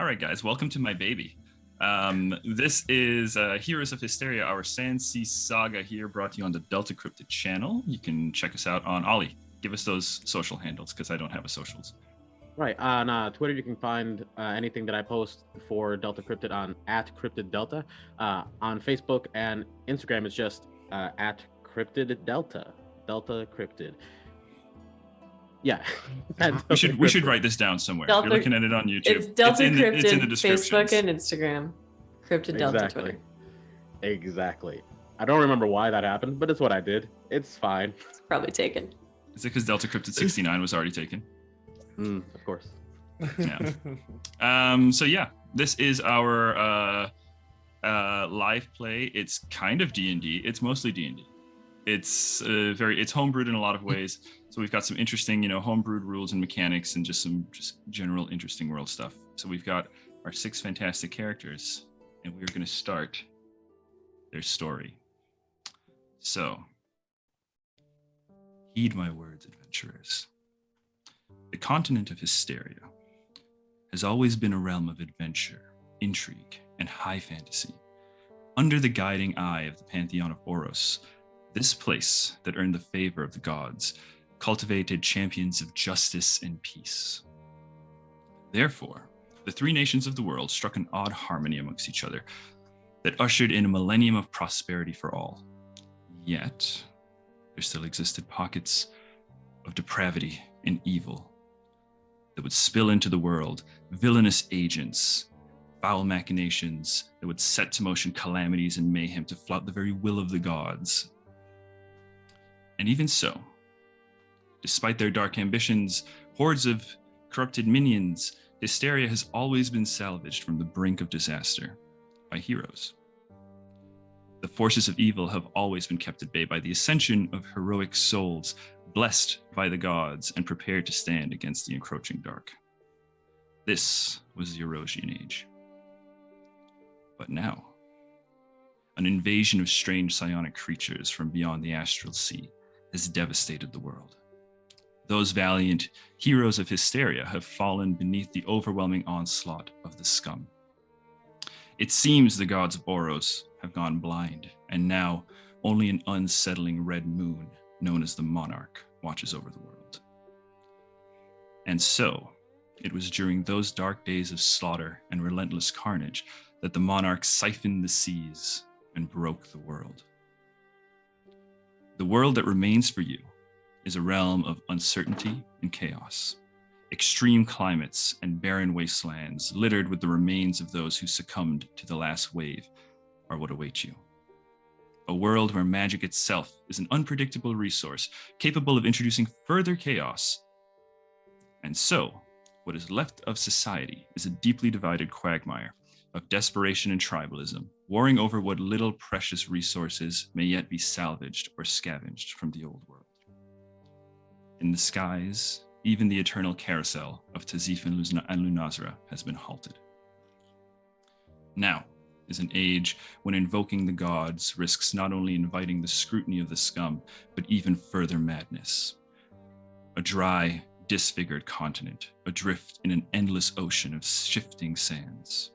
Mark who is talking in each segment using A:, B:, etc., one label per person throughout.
A: right, guys, welcome to my baby. This is Heroes of Histaeria, our Sandsea Saga here, brought to you on the Delta Cryptid channel. You can check us out on Ollie. Give us those social handles, because I don't have a socials.
B: Right, on Twitter you can find anything that I post for Delta Cryptid on @CryptidDelta. On Facebook and Instagram it's just @CryptidDelta, Delta Cryptid. Yeah.
A: we should write this down somewhere.
C: Delta,
A: You're looking at it on YouTube.
C: It's Delta Cryptid,
A: it's in the descriptions.
C: Facebook and Instagram. Cryptid Delta Twitter.
B: Exactly. I don't remember why that happened, but it's what I did. It's fine.
C: It's probably taken.
A: Is it because Delta Cryptid 69 was already taken?
B: Of course.
A: Yeah. So yeah, this is our live play. It's kind of D&D. It's mostly D&D. It's it's homebrewed in a lot of ways. So we've got some interesting, homebrewed rules and mechanics, and just general interesting world stuff. So we've got our 6 fantastic characters, and we're going to start their story. So, heed my words, adventurers. The continent of Histaeria has always been a realm of adventure, intrigue, and high fantasy. Under the guiding eye of the pantheon of Oros, this place that earned the favor of the gods cultivated champions of justice and peace. Therefore, the 3 nations of the world struck an odd harmony amongst each other that ushered in a millennium of prosperity for all. Yet, there still existed pockets of depravity and evil that would spill into the world, villainous agents, foul machinations that would set to motion calamities and mayhem to flout the very will of the gods. And even so, despite their dark ambitions, hordes of corrupted minions, Histaeria has always been salvaged from the brink of disaster by heroes. The forces of evil have always been kept at bay by the ascension of heroic souls, blessed by the gods and prepared to stand against the encroaching dark. This was the Erosian Age. But now, an invasion of strange psionic creatures from beyond the astral sea has devastated the world. Those valiant heroes of Histaeria have fallen beneath the overwhelming onslaught of the scum. It seems the gods of Oros have gone blind, and now only an unsettling red moon, known as the Monarch, watches over the world. And so, it was during those dark days of slaughter and relentless carnage that the Monarch siphoned the seas and broke the world. The world that remains for you is a realm of uncertainty and chaos, extreme climates and barren wastelands littered with the remains of those who succumbed to the last wave are what await you. A world where magic itself is an unpredictable resource capable of introducing further chaos. And so, what is left of society is a deeply divided quagmire of desperation and tribalism, warring over what little precious resources may yet be salvaged or scavenged from the old world. In the skies, even the eternal carousel of Tazif and Lunazra has been halted. Now is an age when invoking the gods risks not only inviting the scrutiny of the scum, but even further madness. A dry, disfigured continent, adrift in an endless ocean of shifting sands.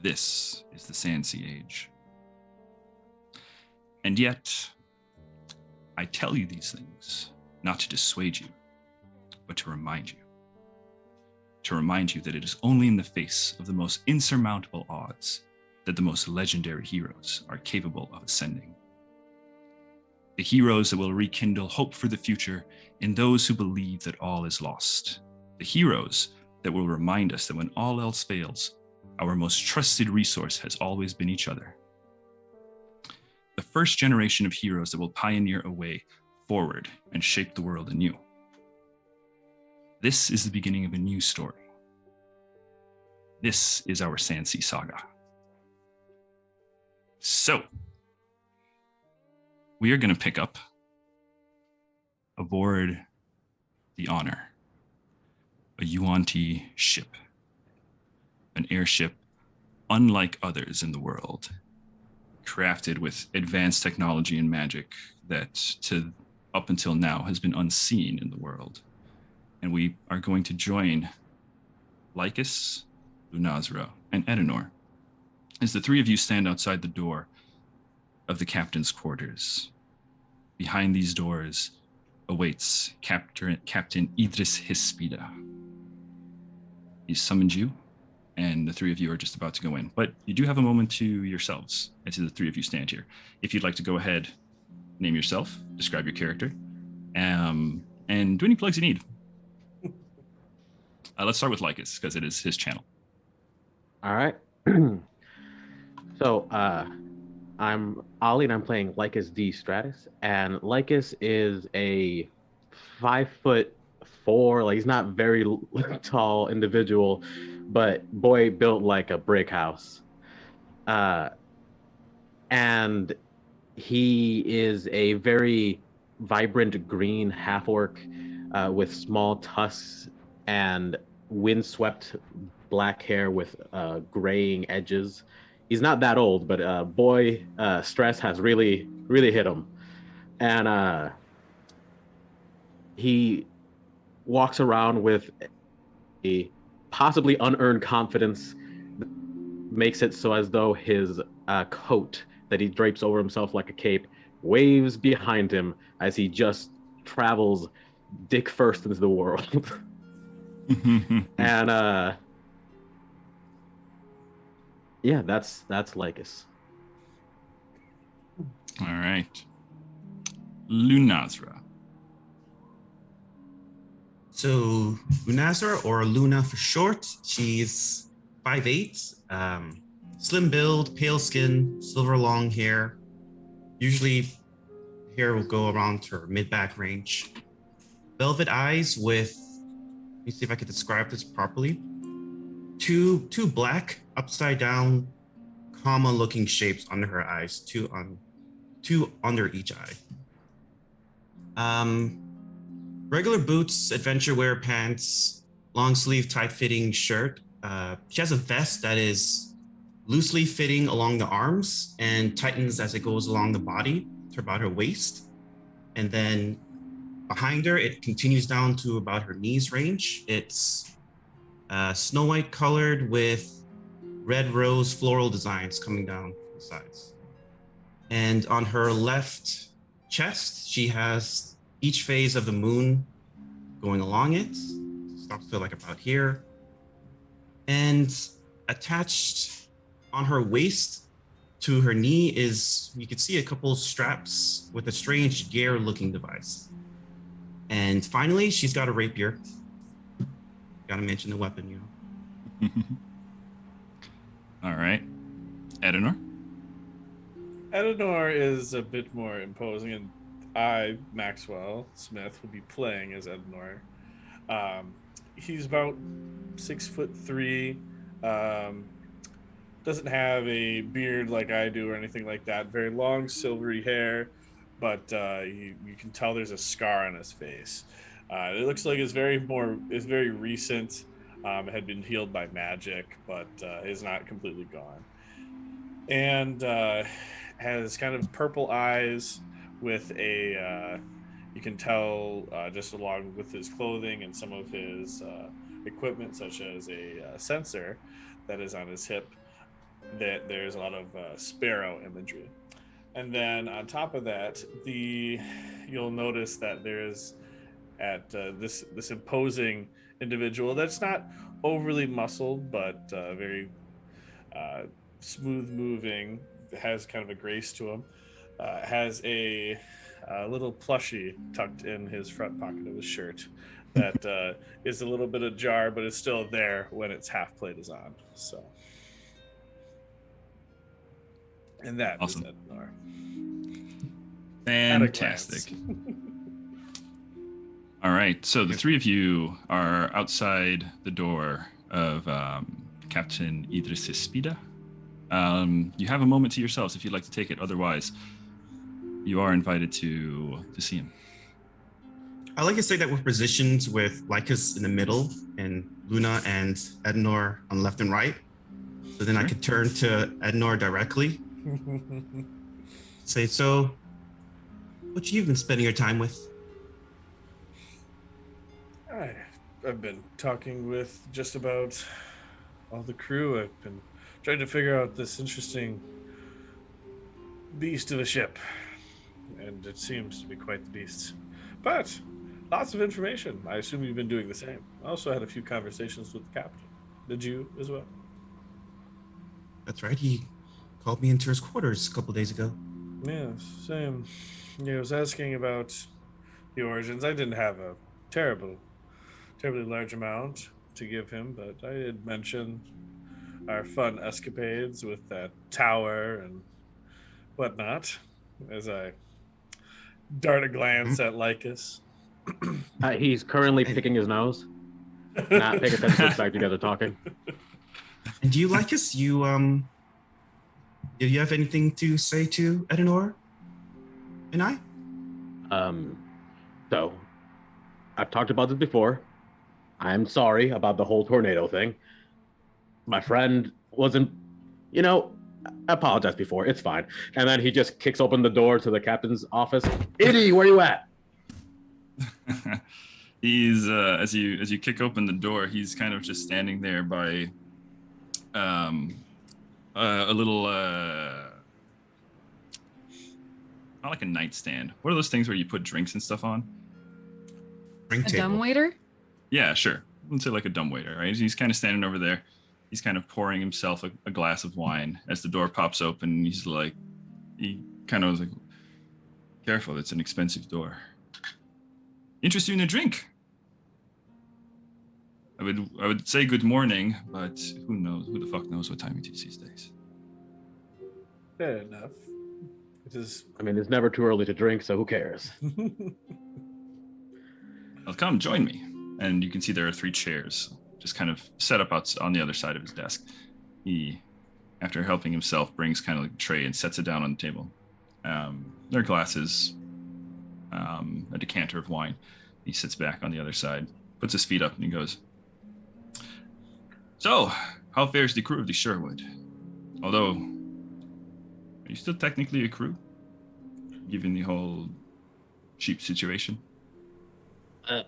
A: This is the Sandsea Age. And yet, I tell you these things not to dissuade you, but to remind you. To remind you that it is only in the face of the most insurmountable odds that the most legendary heroes are capable of ascending. The heroes that will rekindle hope for the future in those who believe that all is lost. The heroes that will remind us that when all else fails, our most trusted resource has always been each other. The first generation of heroes that will pioneer a way forward and shape the world anew. This is the beginning of a new story. This is our Sandsea Saga. So, we are going to pick up aboard the Honor, a Yuan-Ti ship, an airship unlike others in the world, crafted with advanced technology and magic that up until now has been unseen in the world. And we are going to join Lycus Lunazra, and Edenor, as the three of you stand outside the door of the captain's quarters. Behind these doors awaits Captain Idris Hispida. He summoned you, and the three of you are just about to go in. But you do have a moment to yourselves as the three of you stand here. If you'd like to go ahead, name yourself, describe your character, and do any plugs you need. Let's start with Lycus, because it is his channel.
B: All right. So, I'm Ollie, and I'm playing Lycus D Stratus. And Lycus is a 5'4", like he's not very tall individual, but boy built like a brick house. And he is a very vibrant green half-orc with small tusks and windswept black hair with graying edges. He's not that old, but boy, stress has really hit him. And he walks around with a possibly unearned confidence that makes it so as though his coat that he drapes over himself like a cape waves behind him as he just travels dick first into the world. And yeah, that's Lycus.
A: All right. Lunazra.
D: So Lunazra, or Luna for short, she's 5'8", slim build, pale skin, silver long hair. Usually hair will go around to her mid-back range. Velvet eyes with, let me see if I can describe this properly. Two black, upside down, comma looking shapes under her eyes, two under each eye. Regular boots, adventure wear pants, long sleeve tight fitting shirt. She has a vest that is loosely fitting along the arms and tightens as it goes along the body to about her waist. And then behind her, it continues down to about her knees range. It's snow white colored with red rose floral designs coming down the sides. And on her left chest, she has each phase of the moon going along it. Stops to like about here. And attached on her waist to her knee is, you can see a couple straps with a strange gear looking device. And finally, she's got a rapier. Gotta mention the weapon, you know.
A: All right. Edenor?
E: Edenor is a bit more imposing, and I, Maxwell Smith, will be playing as Edenor. He's about 6'3", doesn't have a beard like I do or anything like that. Very long, silvery hair, but you can tell there's a scar on his face. It looks like it's very recent. It had been healed by magic, but is not completely gone. And has kind of purple eyes with a, you can tell just along with his clothing and some of his equipment, such as a sensor that is on his hip, that there's a lot of sparrow imagery. And then on top of that, you'll notice that there's at this imposing individual that's not overly muscled, but very smooth moving, has kind of a grace to him, has a little plushie tucked in his front pocket of his shirt that is a little bit ajar, but it's still there when its half plate is on. So, and that
A: awesome.
E: is Edenor.
A: Fantastic. All right, so the three of you are outside the door of Captain Idris Espida. You have a moment to yourselves if you'd like to take it. Otherwise, you are invited to see him.
D: I like to say that we're positioned with Lycus in the middle and Luna and Edenor on left and right. So then I could turn to Edenor directly. Say, so what you been spending your time with?
E: I've been talking with just about all the crew have been trying to figure out this interesting beast of a ship. And it seems to be quite the beast. But lots of information. I assume you've been doing the same. I also had a few conversations with the captain. Did you as well?
D: That's right. He called me into his quarters a couple days ago.
E: Yeah, same. Yeah, I was asking about the origins. I didn't have a terribly large amount to give him, but I did mention our fun escapades with that tower and whatnot as I dart a glance at Lycus.
B: He's currently picking his nose, not paying attention to the fact you guys are talking.
D: And do you like us? Do you have anything to say to Edenor and I?
B: So, I've talked about this before. I'm sorry about the whole tornado thing. My friend wasn't, I apologized before. It's fine. And then he just kicks open the door to the captain's office. Iddy, where you at?
A: He's as you kick open the door, he's kind of just standing there by a little not like a nightstand. What are those things where you put drinks and stuff on?
D: Drink
F: A
D: table.
F: dumbwaiter?
A: Yeah, sure. Let's say like a dumbwaiter, right? He's kind of standing over there. He's kind of pouring himself a glass of wine as the door pops open. He's like, he kind of was like, careful, it's an expensive door. Interested in a drink? I would say good morning, but who knows? Who the fuck knows what time it is these days?
E: Fair enough. It is.
B: I mean, it's never too early to drink, so who cares?
A: Well, come join me. And you can see there are 3 chairs just kind of set up on the other side of his desk. He, after helping himself, brings kind of like a tray and sets it down on the table. There are glasses, a decanter of wine. He sits back on the other side, puts his feet up, and he goes, "So, how fares the crew of the Sherwood? Although, are you still technically a crew, given the whole cheap situation?"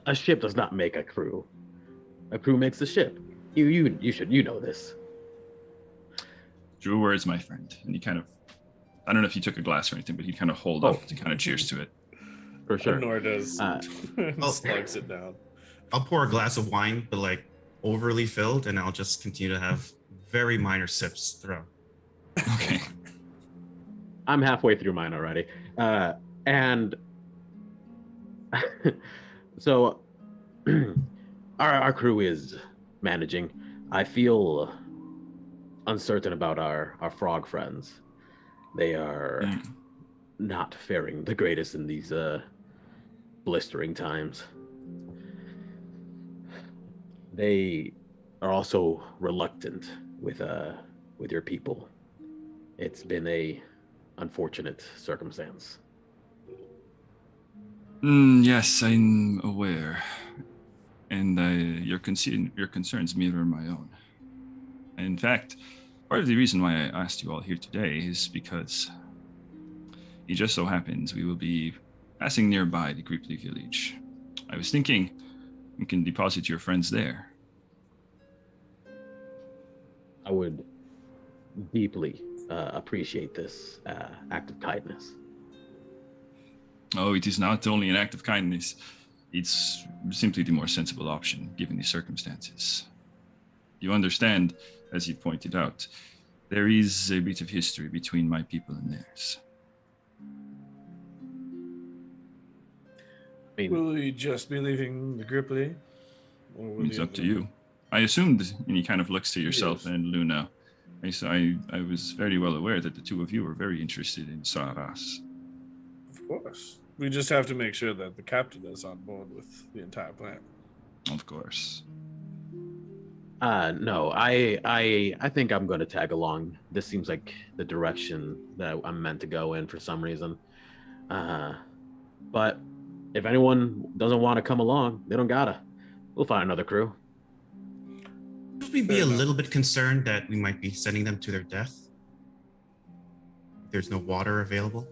B: A ship does not make a crew. A crew makes a ship. You know this.
A: True words, my friend. And he kind of, I don't know if he took a glass or anything, but he kind of hold up to kind of cheers to it.
B: For sure.
E: Noir does.
D: I'll-
E: Slugs it down.
D: I'll pour a glass of wine, but like overly filled, and I'll just continue to have very minor sips throughout.
A: Okay.
B: I'm halfway through mine already. And so our crew is managing. I feel uncertain about our frog friends. They are not faring the greatest in these blistering times. They are also reluctant with your people. It's been a unfortunate circumstance.
A: Yes, I'm aware. And your concerns mirror my own. In fact, part of the reason why I asked you all here today is because it just so happens we will be passing nearby the Gripply village. I was thinking we can deposit your friends there.
B: I would deeply appreciate this act of kindness.
A: Oh, it is not only an act of kindness. It's simply the more sensible option, given the circumstances. You understand, as you pointed out, there is a bit of history between my people and theirs.
B: I mean,
E: Will we just be leaving the Gripply? Or will
A: It's
E: the
A: up to
E: other-
A: you. I assumed, and he kind of looks to yourself
E: Yes.
A: and Luna. I was very well aware that the two of you were very interested in Saras.
E: Of course. We just have to make sure that the captain is on board with the entire plan.
A: Of course.
B: no, I think I'm going to tag along. This seems like the direction that I'm meant to go in for some reason. But if anyone doesn't want to come along, they don't gotta. We'll find another crew.
D: Should we be
E: Fair
D: a
E: enough.
D: little bit concerned that we might be sending them to their death? There's no water available.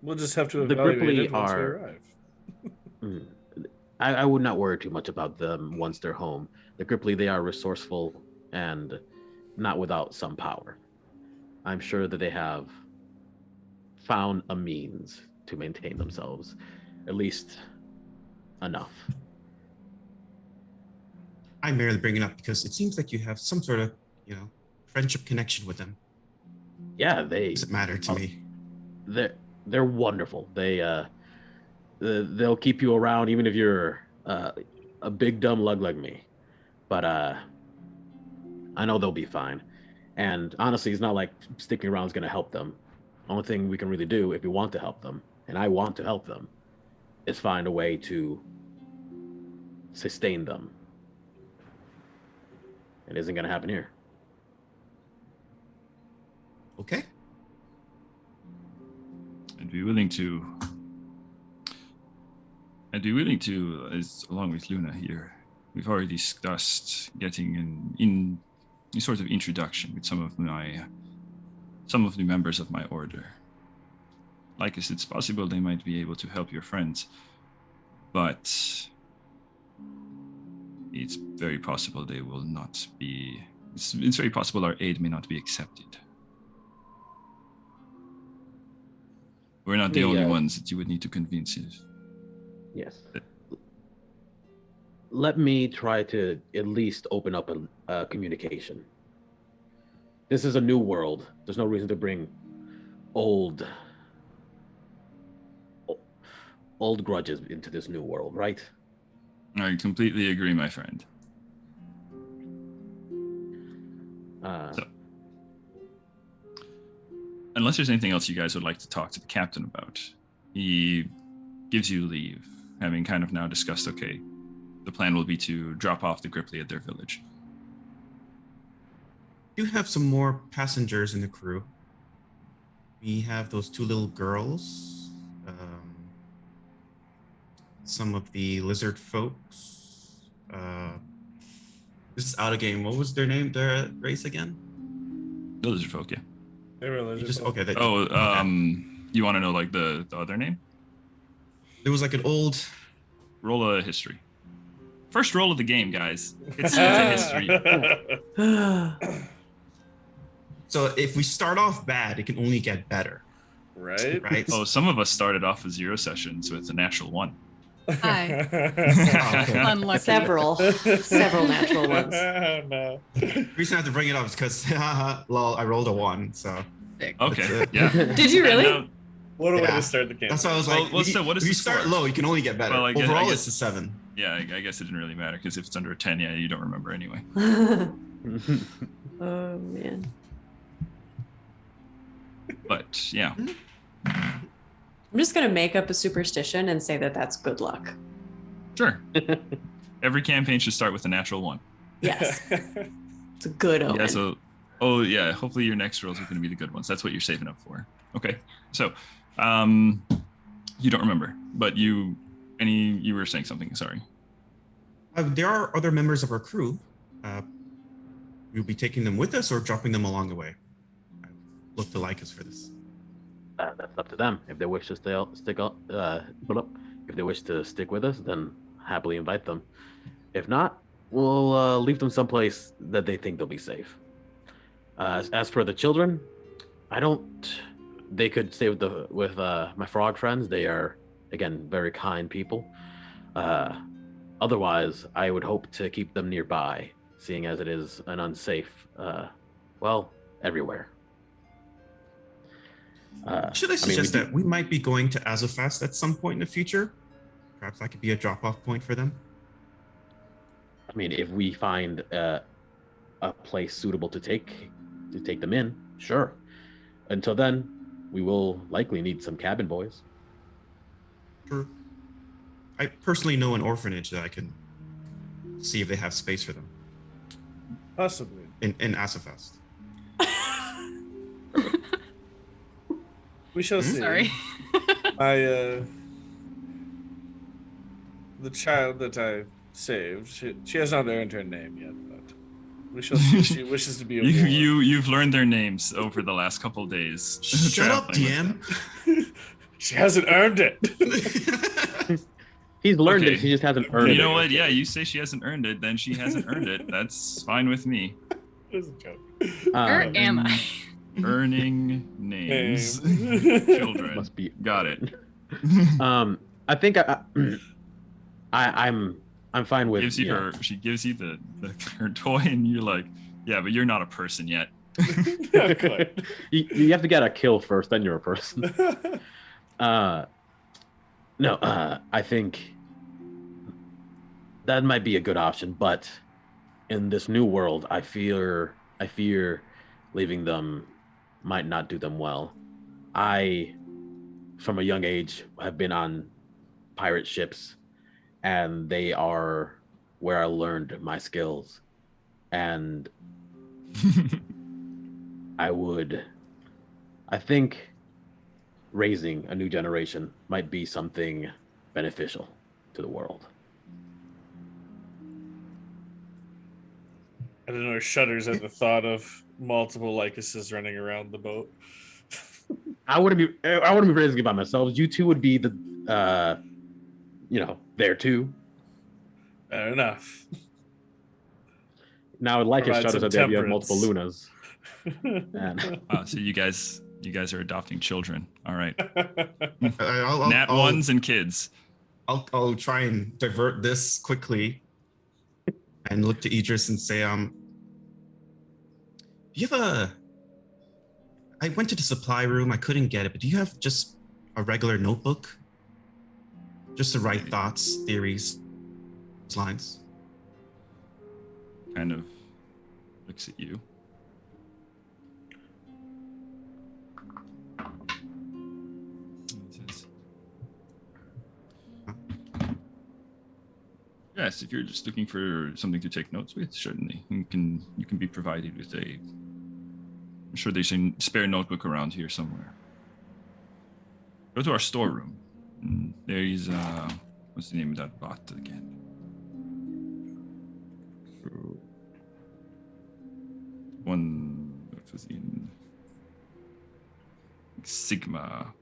E: We'll just have to
B: The
E: evaluate
B: Gripply
E: it once we
B: are-
E: arrive.
B: I would not worry too much about them once they're home. The Gripply, they are resourceful and not without some power. I'm sure that they have found a means to maintain themselves, at least enough.
D: I'm merely bringing it up because it seems like you have some sort of, friendship connection with them.
B: Yeah,
D: Doesn't matter to me.
B: They're wonderful. They'll keep you around even if you're a big dumb lug like me. But I know they'll be fine. And honestly, it's not like sticking around is going to help them. Only thing we can really do if we want to help them, and I want to help them, is find a way to sustain them. It isn't going to happen here.
D: Okay.
A: I'd be willing to, along with Luna here, we've already discussed getting in sort of introduction with some of the members of my order. Like I said, it's possible they might be able to help your friends, but it's very possible they will not be. It's very possible our aid may not be accepted. We're not the only ones that you would need to convince.
B: Yes. Let me try to at least open up a communication. This is a new world. There's no reason to bring old grudges into this new world, right?
A: I completely agree, my friend. So, unless there's anything else you guys would like to talk to the captain about, he gives you leave, having kind of now discussed, okay, the plan will be to drop off the Gripply at their village.
D: You have some more passengers in the crew. We have those two little girls, some of the lizard folks. This is out of game. What was their name, their race again?
A: The lizard folk, yeah.
E: They were lizard folk.
D: Okay.
A: You want to know like the other name?
D: There was like an old.
A: Roll a history. First roll of the game, guys. It's a history.
D: So if we start off bad, it can only get better.
E: Right?
D: Right?
A: Oh, some of us started off with 0 sessions with a natural 1.
F: Hi.
D: Okay.
F: Unlucky.
C: Several natural ones.
E: No.
D: The reason I have to bring it up is because, lol, I rolled a 1, so.
F: Sick.
A: Okay, yeah.
C: Did you really?
A: And
E: What a way
D: Yeah.
E: to start the game.
D: That's why I was
A: Well,
D: like,
A: what is
D: if
A: the
D: you start
A: score?
D: low, you can only get better.
A: Well, I guess-
D: Overall,
A: I guess-
D: it's a 7.
A: I guess it didn't really matter, because if it's under a 10, yeah, you don't remember anyway.
C: Oh man.
A: But, yeah.
C: I'm just gonna make up a superstition and say that that's good luck.
A: Sure. Every campaign should start with a natural 1.
C: Yes, it's a good omen.
A: Yeah, hopefully your next rolls are going to be the good ones. That's what you're saving up for. Okay. So, you don't remember, but you were saying something, sorry.
D: There are other members of our crew. We'll be taking them with us or dropping them along the way. I look to like us for this.
B: That's up to them. If they wish to if they wish to stick with us, then happily invite them. If not, we'll leave them someplace that they think they'll be safe. As for the children, they could stay with my frog friends. They are, again, very kind people. Otherwise, I would hope to keep them nearby, seeing as it is an unsafe, everywhere.
D: Should I suggest that we might be going to Azufast at some point in the future? Perhaps that could be a drop-off point for them.
B: I mean, if we find a place suitable to take them in, sure. Until then, we will likely need some cabin boys.
D: Sure. I personally know an orphanage that I can see if they have space for them
E: Possibly.
D: in Azufast.
E: We shall see.
F: Sorry.
E: The child that I saved, she has not earned her name yet, but we shall see if she wishes to be a ward.
A: You've learned their names over the last couple of days.
D: Shut up,
A: traveling with
D: DM.
E: She hasn't earned it.
B: He's learned
A: Okay.
B: it. He just hasn't earned it.
A: You know what? Yeah, you say she hasn't earned it, then she hasn't earned it. That's fine with me.
E: It was a joke.
F: Where am I?
A: Earning names. Children.
B: Must be
A: Got it.
B: I think I'm fine with.
A: Gives you her. She gives you her toy, and you're like, yeah, but you're not a person yet.
E: Yeah, quite.
B: You have to get a kill first, then you're a person. No, I think that might be a good option, but in this new world, I fear leaving them might not do them well. I, from a young age, have been on pirate ships, and they are where I learned my skills. And I think raising a new generation might be something beneficial to the world.
E: I don't know, shudders at the thought of multiple Lycuses running around the boat.
B: I wouldn't be raising it by myself. You two would be the, there too.
E: Fair enough.
B: Now, like it
E: Provide
B: shudders
E: some
B: that there you have
E: temperance.
B: multiple Lunas. And
A: Wow, so you guys are adopting children. All right.
D: I'll,
A: Nat
D: I'll-
A: ones and kids.
D: I'll try and divert this quickly and look to Idris and say, do you have I went to the supply room, I couldn't get it, but do you have just a regular notebook? Just to write thoughts, theories, lines.
A: Kind of looks at you. Yes, if you're just looking for something to take notes with, certainly you can be provided with a. I'm sure there's a spare notebook around here somewhere. Go to our storeroom. And there's what's the name of that bot again? One that was in Sigma.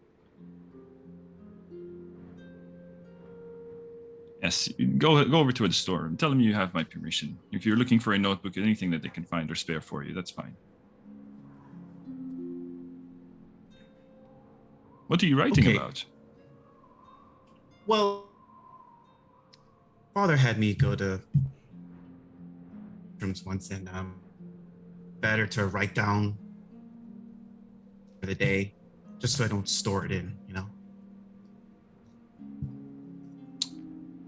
A: Yes, go over to the storeroom. Tell them you have my permission. If you're looking for a notebook, anything that they can find or spare for you, that's fine. What are you writing
D: Okay.
A: about?
D: Well, father had me go to rooms once, and better to write down for the day, just so I don't store it in,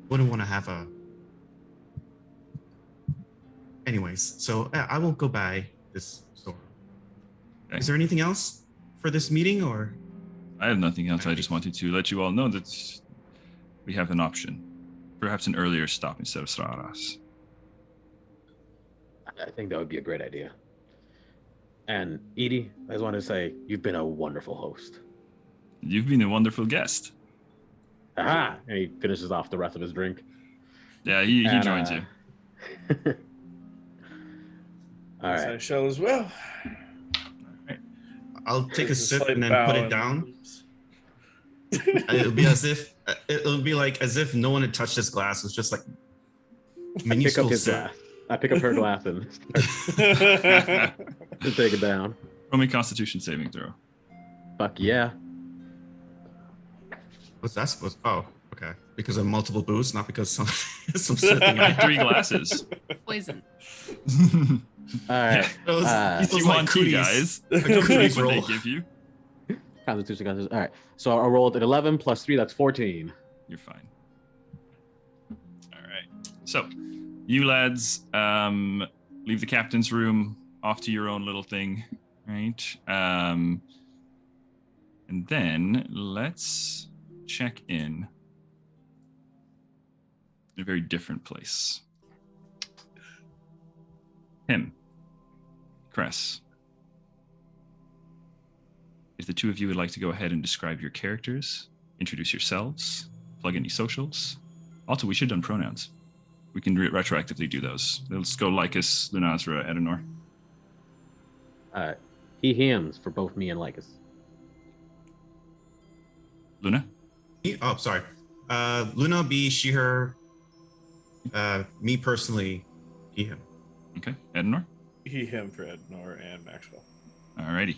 D: Wouldn't want to have a. Anyways, so I won't go by this store.
A: Okay.
D: Is there anything else for this meeting, or?
A: I have nothing else. I just wanted to let you all know that we have an option. Perhaps an earlier stop instead of Snarls.
B: I think that would be a great idea. And Edie, I just want to say you've been a wonderful host.
A: You've been a wonderful guest.
B: Aha! And he finishes off the rest of his drink.
A: Yeah, he
B: And,
A: joins you.
B: All
E: Yes,
B: right.
E: I shall as well.
D: I'll take a
E: There's
D: sip
E: slight
D: and then
E: bow
D: put it
E: and-
D: down. It'll be as if no one had touched this glass. It's just like
B: Pick up
D: minuscule
B: his
D: sip.
B: glass. I pick up her glass and take it down.
A: Roll me Constitution saving throw.
B: Fuck yeah.
D: What's that supposed? Oh, okay. Because of multiple boosts, not because some
A: You
D: sipping.
A: had 3 glasses.
F: Poison.
B: All right.
D: Those
A: If you
D: like
A: want two
D: cooties.
A: guys,
D: Like a
A: that's
D: cooties
A: what they
D: roll.
A: give you.
B: Constitution. All right. So I rolled an 11 plus 3. That's 14.
A: You're fine. All right. So, you lads leave the captain's room, off to your own little thing, right? And then let's check in a very different place. Him, Cress. If the two of you would like to go ahead and describe your characters, introduce yourselves, plug any socials. Also, we should have done pronouns. We can retroactively do those. Let's go Lycus, Lunazra, Edenor.
B: He hams for both me and Lycus.
A: Luna?
D: Oh, sorry. Luna, be she, her. Me personally, he, him.
A: Okay, Ednor.
E: He, him for Ednor and Maxwell.
A: Alrighty.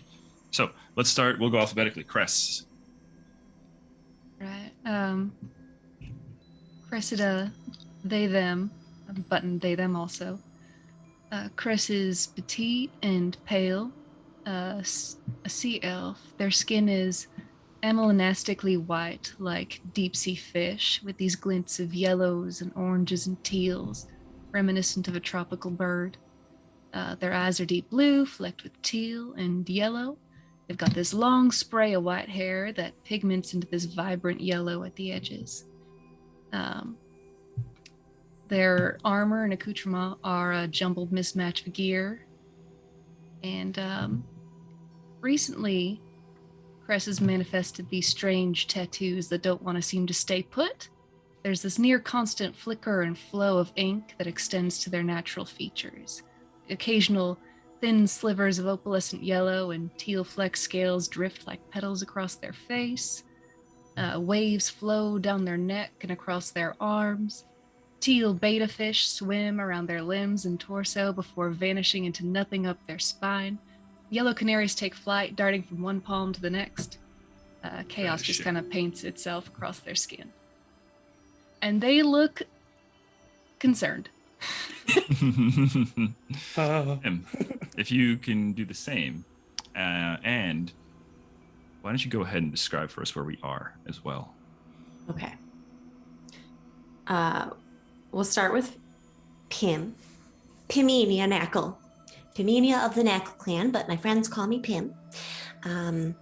A: So let's start. We'll go alphabetically. Cress.
F: Right. Cressida, they, them, button, they, them also. Cress is petite and pale, a sea elf. Their skin is amelanastically white, like deep sea fish, with these glints of yellows and oranges and teals, reminiscent of a tropical bird. Their eyes are deep blue, flecked with teal and yellow. They've got this long spray of white hair that pigments into this vibrant yellow at the edges. Their armor and accoutrement are a jumbled mismatch of gear. And recently, Cress has manifested these strange tattoos that don't want to seem to stay put. There's this near constant flicker and flow of ink that extends to their natural features. Occasional thin slivers of opalescent yellow and teal fleck scales drift like petals across their face. Waves flow down their neck and across their arms. Teal beta fish swim around their limbs and torso before vanishing into nothing up their spine. Yellow canaries take flight, darting from one palm to the next. Chaos just kind of paints itself across their skin. And they look concerned.
A: If you can do the same, and why don't you go ahead and describe for us where we are as well?
C: Okay. We'll start with Pim. Pimenia Knackle. Pimenia of the Knackle clan, but my friends call me Pim. Pim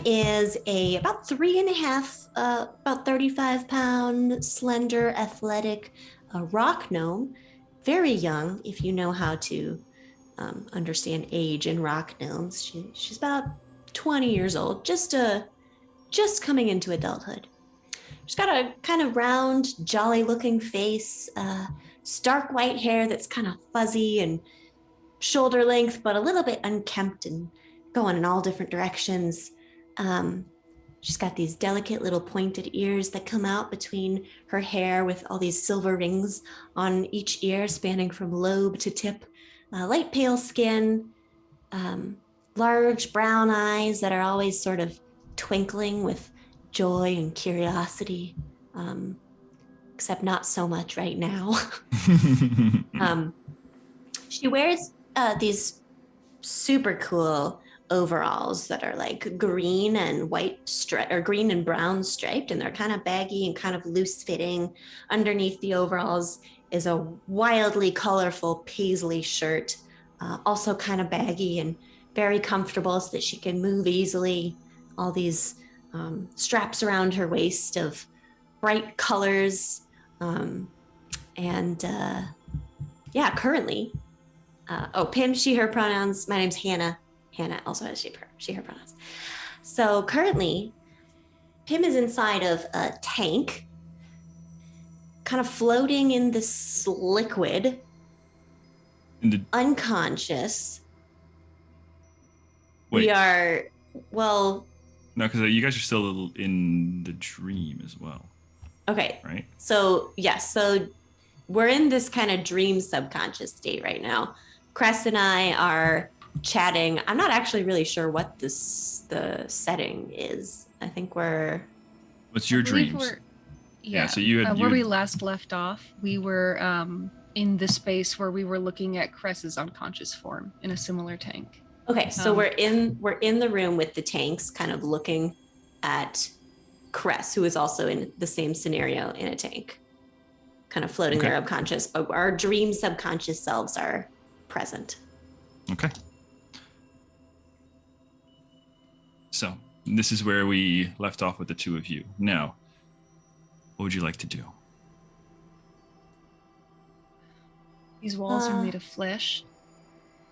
C: is about 3.5, about 35-pound, slender, athletic rock gnome. Very young, if you know how to understand age in rock gnomes. She's about 20 years old, just coming into adulthood. She's got a kind of round, jolly-looking face, stark white hair that's kind of fuzzy and shoulder length, but a little bit unkempt and going in all different directions. She's got these delicate little pointed ears that come out between her hair with all these silver rings on each ear, spanning from lobe to tip. Light pale skin, large brown eyes that are always sort of twinkling with joy and curiosity, except not so much right now. She wears these super cool overalls that are like green and green and brown striped, and they're kind of baggy and kind of loose fitting. Underneath the overalls is a wildly colorful paisley shirt, also kind of baggy and very comfortable so that she can move easily. All these straps around her waist of bright colors. Currently, Pim, she, her pronouns. My name's Hannah. Hannah also has she, her pronouns. So currently, Pim is inside of a tank, kind of floating in this liquid, unconscious.
A: Wait.
C: We are, well...
A: No, because you guys are still in the dream as well.
C: Okay.
A: Right?
C: So, yes. So we're in this kind of dream subconscious state right now. Cress and I are chatting. I'm not actually really sure what the setting is. I think we're...
A: What's your dreams?
F: So you had... where we last left off, we were in the space where we were looking at Cress's unconscious form in a similar tank.
C: Okay, so we're in the room with the tanks, kind of looking at Cress, who is also in the same scenario in a tank, kind of floating there unconscious, but our dream subconscious selves are present.
A: Okay. So this is where we left off with the two of you. Now, what would you like to do?
F: These walls are made of flesh,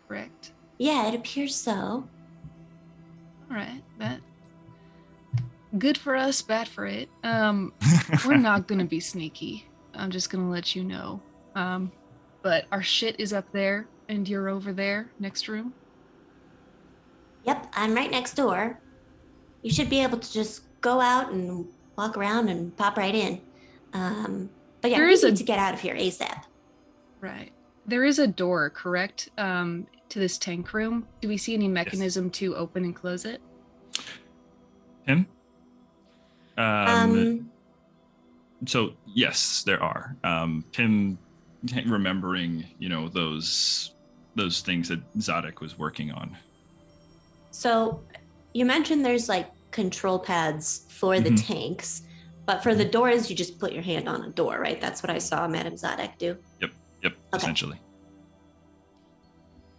F: correct?
C: Yeah, it appears so.
F: All right, that good for us, bad for it. We're not gonna be sneaky. I'm just gonna let you know. But our shit is up there, and you're over there, next room.
C: Yep, I'm right next door. You should be able to just go out and walk around and pop right in. But yeah,
F: There
C: we
F: is
C: need to get out of here ASAP.
F: Right. There is a door, correct, to this tank room. Do we see any mechanism to open and close it?
A: Him? So yes, there are. Pim remembering, those things that Zadok was working on.
C: So you mentioned there's like control pads for the tanks, but for the doors, you just put your hand on a door, right? That's what I saw Madame Zadok do.
A: Yep,
C: okay.
A: Essentially.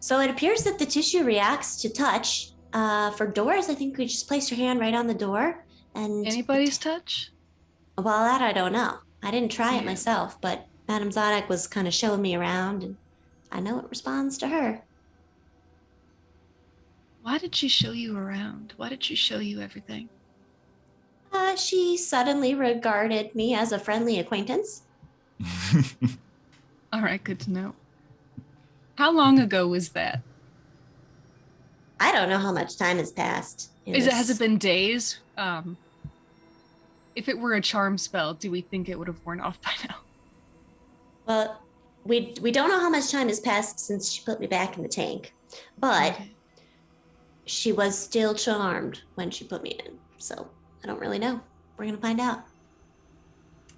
C: So it appears that the tissue reacts to touch. For doors, I think we just place your hand right on the door. And
F: anybody's touch?
C: Well, that I don't know. I didn't try it myself, but Madame Zadok was kind of showing me around, and I know it responds to her.
F: Why did she show you around? Why did she show you everything?
C: She suddenly regarded me as a friendly acquaintance.
F: All right, good to know. How long ago was that?
C: I don't know how much time has passed.
F: Has it been days? If it were a charm spell, do we think it would have worn off by now?
C: Well, we don't know how much time has passed since she put me back in the tank, but she was still charmed when she put me in. So I don't really know. We're gonna find out.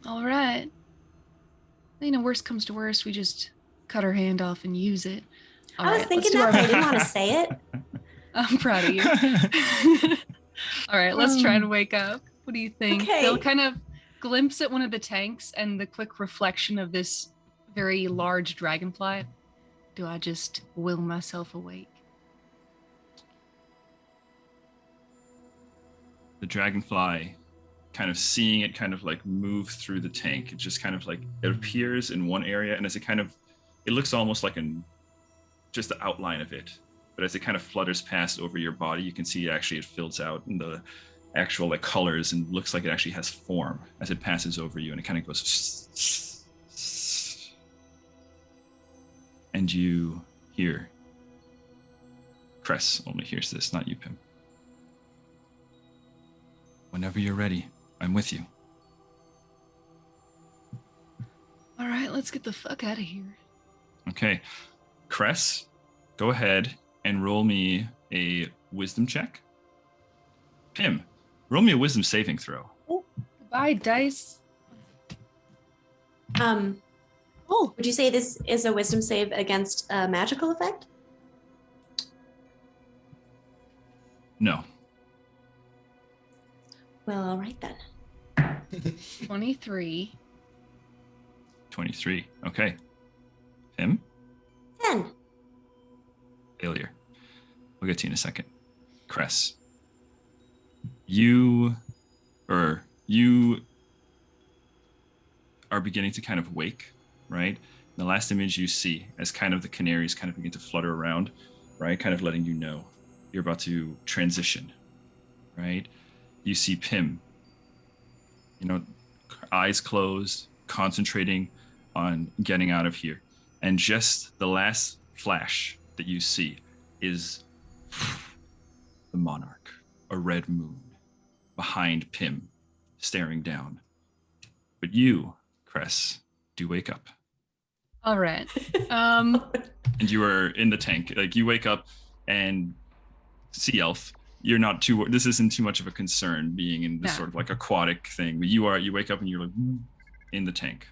F: All right. Worst comes to worst, we just cut her hand off and use it.
C: I was thinking that, but I didn't want to say it.
F: I'm proud of you. All right, let's try and wake up. What do you think?
C: Okay.
F: They'll kind of glimpse at one of the tanks and the quick reflection of this very large dragonfly. Do I just will myself awake?
A: The dragonfly, kind of seeing it kind of like move through the tank, it just kind of like, it appears in one area, and as it looks almost like just the outline of it. But as it kind of flutters past over your body, you can see it fills out in the actual like colors and looks like it actually has form as it passes over you, and it kind of goes. And you hear. Cress only hears this, not you, Pim. Whenever you're ready, I'm with you.
F: All right, let's get the fuck out of here.
A: Okay. Cress, go ahead and roll me a wisdom check. Pim, roll me a wisdom saving throw.
F: Goodbye, dice.
C: Would you say this is a wisdom save against a magical effect?
A: No.
C: Well, all right then.
F: 23.
A: 23. Okay. Pim?
C: 10.
A: Failure. We'll get to you in a second. Cress. You are beginning to kind of wake, right? The last image you see as kind of the canaries kind of begin to flutter around, right? Kind of letting you know you're about to transition, right? You see Pim, eyes closed, concentrating on getting out of here. And just the last flash that you see is the monarch, a red moon, behind Pim, staring down. But you, Cress, do wake up.
F: All right.
A: And you are in the tank. Like, you wake up and Sea Elf, this isn't too much of a concern being in this sort of like aquatic thing. But you wake up and you're like in the tank.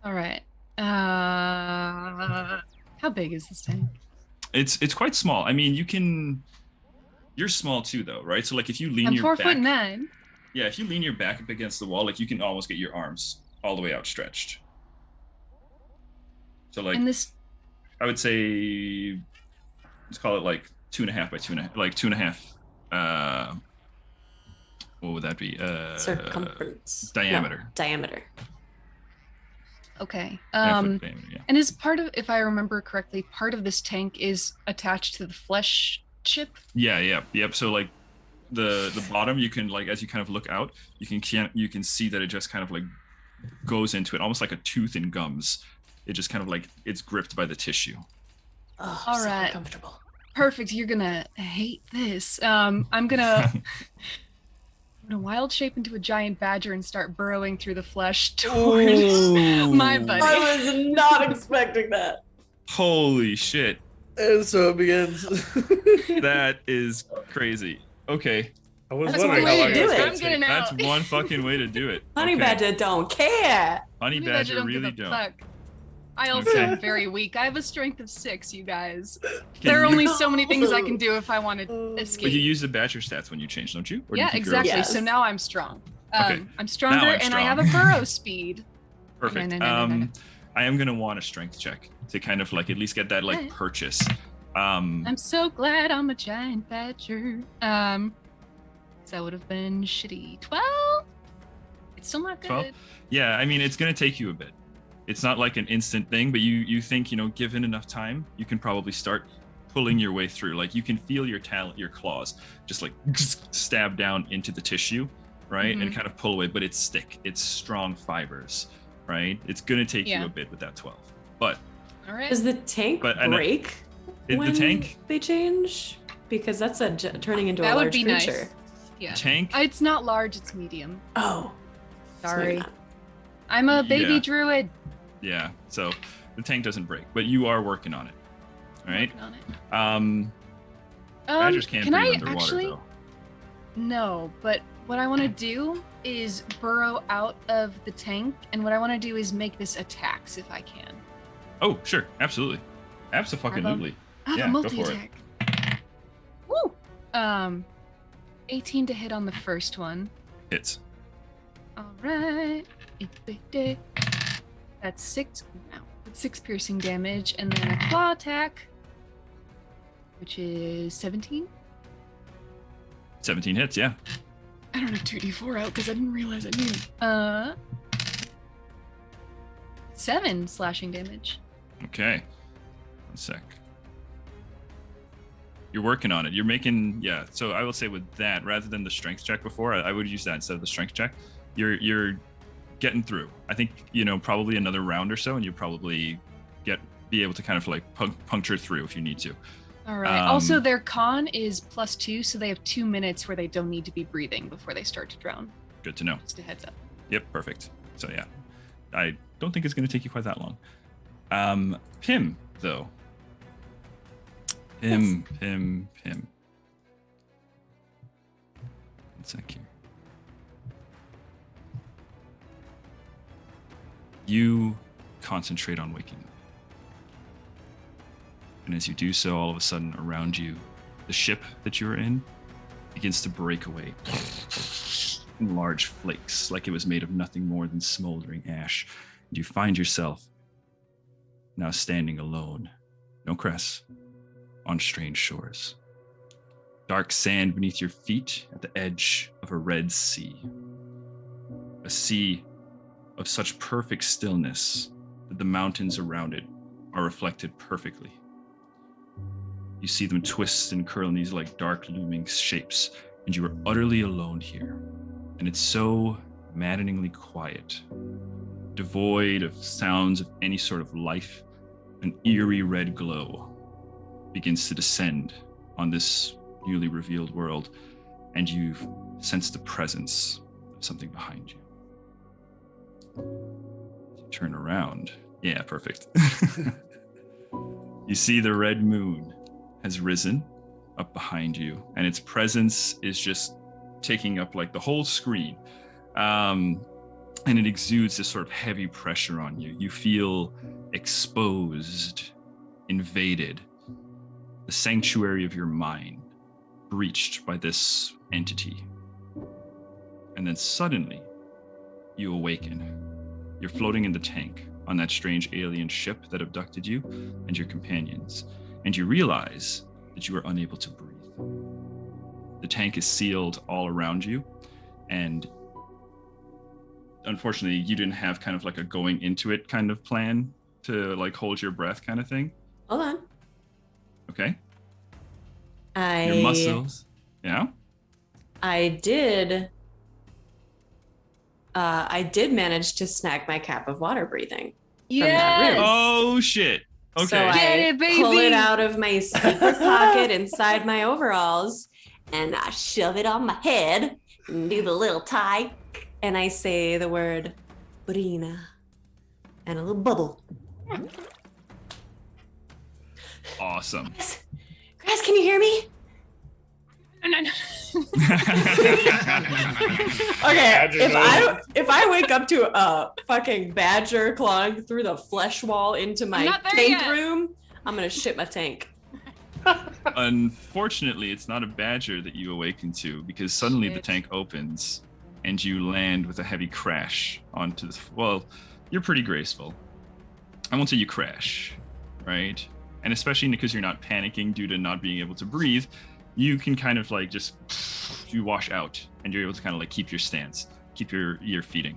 F: All right. How big is this tank?
A: It's quite small. I mean, you're small too though, right? So like if you lean
F: I'm
A: your back.
F: 4'9".
A: Yeah, if you lean your back up against the wall, like you can almost get your arms all the way outstretched. So like, I would say, let's call it like 2.5 by 2.5, like 2.5. What would that be?
C: Circumference.
A: Diameter.
C: No, diameter.
F: Okay.
A: Diameter, yeah.
F: And is part of, if I remember correctly, part of this tank is attached to the flesh chip?
A: Yeah. So like the bottom, you can, like, as you kind of look out, you can see that it just kind of like goes into it, almost like a tooth and gums. It just kind of like, it's gripped by the tissue.
C: Oh,
F: all
C: so
F: right.
C: uncomfortable.
F: Perfect. You're gonna hate this. I'm gonna I'm gonna wild shape into a giant badger and start burrowing through the flesh toward my buddy.
C: I was not expecting that.
A: Holy shit.
E: And so it begins.
A: That is crazy. Okay.
E: I was
C: That's
E: wondering
C: one
E: how
C: way
E: long
C: to
E: it
C: do
E: was
C: it.
E: gonna
F: I'm
E: take.
F: getting out.
A: That's one fucking way to do it.
C: Honey
A: Okay.
C: Badger don't care.
A: Honey Badger
F: don't
A: really
F: give a
A: don't.
F: fuck. I also
A: Okay.
F: am very weak. I have a strength of 6, you guys.
A: Can
F: There are
A: you-
F: only so many things I can do if I want to
A: But
F: escape.
A: you use the Badger stats when you change, don't you? Or do you
F: Yeah,
A: keep your own
F: exactly.
C: Yes.
F: So now I'm strong.
A: Okay.
F: I'm stronger,
A: Now I'm
F: and I have a
A: strong.
F: burrow speed.
A: Perfect.
F: No.
A: I am gonna want a strength check to kind of like at least get that like
F: Okay.
A: purchase.
F: I'm so glad I'm a giant badger. So that would have been shitty. 12? It's still not good.
A: 12? Yeah, I mean it's gonna take you a bit. It's not like an instant thing, but you think, given enough time, you can probably start pulling your way through. Like you can feel your claws just like stab down into the tissue, right? And kind of pull away, but it's it's strong fibers, right? It's gonna take you
F: Yeah.
A: a bit with that 12. But
F: All right.
C: Does the tank
A: But I know-
C: break
A: the
C: when
A: tank
C: they change? Because that's turning into
F: That
C: a
F: would
C: large
F: be
C: creature.
F: nice. Yeah.
A: tank
F: It's not large, it's medium.
C: Oh,
F: Sorry.
C: not.
F: I'm a baby
A: Yeah.
F: druid.
A: yeah, so the tank doesn't break, but you are working on it. All right.
F: Working on it.
A: Badgers can't
F: can
A: breathe
F: I
A: underwater
F: actually?
A: though.
F: No, but what I want to do is burrow out of the tank, and what I want to do is make this attacks if I can.
A: Oh, sure, absolutely. Absolutely.
F: I have
A: Yeah,
F: a
A: go for it.
F: multi-attack. Woo! 18 to hit on the first one.
A: Hits.
F: All right. That's 6. Wow. That's 6 piercing damage, and then a claw attack, which is 17.
A: 17 hits, yeah.
F: I don't have 2d4 out because I didn't realize I needed. 7 slashing damage.
A: Okay. 1 sec. You're working on it. You're making, yeah. So I will say with that, rather than the strength check before, I would use that instead of the strength check. You're getting through. I think, probably another round or so, and you probably be able to kind of like puncture through if you need to.
F: All right. Also, their con is +2, so they have 2 minutes where they don't need to be breathing before they start to drown.
A: Good to know.
F: Just a heads up.
A: Yep, perfect. So yeah, I don't think it's going to take you quite that long. Pim, though. Pim. 1 sec here. You concentrate on waking up. And as you do so, all of a sudden around you, the ship that you're in begins to break away in large flakes, like it was made of nothing more than smoldering ash. And you find yourself now standing alone, no crest, on strange shores. Dark sand beneath your feet at the edge of a red sea. A sea of such perfect stillness that the mountains around it are reflected perfectly. You see them twist and curl in these like dark looming shapes, and you are utterly alone here. And it's so maddeningly quiet, devoid of sounds of any sort of life. An eerie red glow begins to descend on this newly revealed world, and you sense the presence of something behind you. You turn around. Yeah, perfect. You see the red moon has risen up behind you, and its presence is just taking up like the whole screen. And it exudes this sort of heavy pressure on you. You feel exposed, invaded, the sanctuary of your mind breached by this entity. And then suddenly, you awaken. You're floating in the tank on that strange alien ship that abducted you and your companions, and you realize that you are unable to breathe. The tank is sealed all around you, and unfortunately, you didn't have kind of like a going into it kind of plan to like hold your breath kind of thing.
C: Hold on.
A: Okay. Your muscles. Yeah.
C: I did manage to snag my cap of water breathing.
F: Yes!
C: room.
A: Oh shit. Okay.
C: So I
F: Get it,
C: pull
F: baby!
C: it out of my secret pocket inside my overalls, and I shove it on my head, do the little tie, and I say the word Brina, and a little bubble.
A: Awesome.
C: Grass, can you hear me?
F: No.
C: Okay,
E: Badger
C: if I wake up to a fucking badger clawing through the flesh wall into my
F: not there
C: tank
F: yet.
C: room, I'm gonna shit my tank.
A: Unfortunately, it's not a badger that you awaken to because suddenly the
F: Shit.
A: tank opens and you land with a heavy crash onto the. Well, you're pretty graceful. I won't say you crash, right? And especially because you're not panicking due to not being able to breathe, you can kind of like just you wash out and you're able to kind of like keep your stance, keep your footing.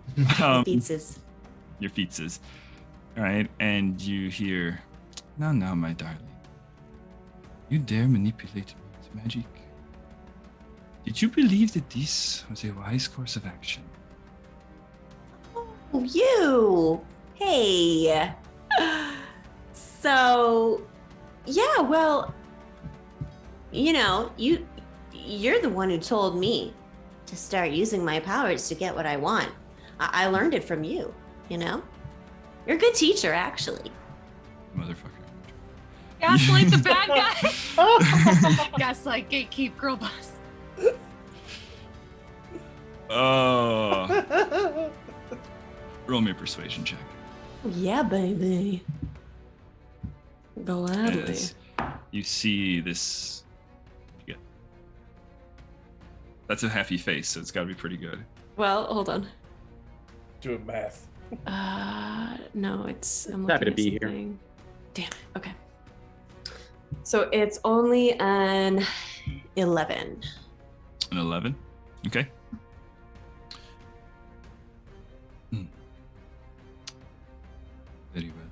C: Pizzas.
A: Your feetses. All right, and you hear, now, my darling. You dare manipulate me with magic? Did you believe that this was a wise course of action?
C: Oh, you. Hey. So, yeah, well, you're the one who told me to start using my powers to get what I want. I learned it from you, You're a good teacher, actually.
A: Motherfucker.
F: Gaslight the bad guy. Gaslight, gatekeep, girl boss.
A: Oh. Roll me a persuasion check.
C: Yeah, baby. Gladly.
A: As you see this. That's a happy face, so it's got to be pretty good.
C: Well, hold on.
E: Doing math.
C: No, it's. I'm
B: Happy to
C: looking at
B: be here.
C: something. Damn it. Okay. So it's only an 11.
A: An 11. Okay. Very well.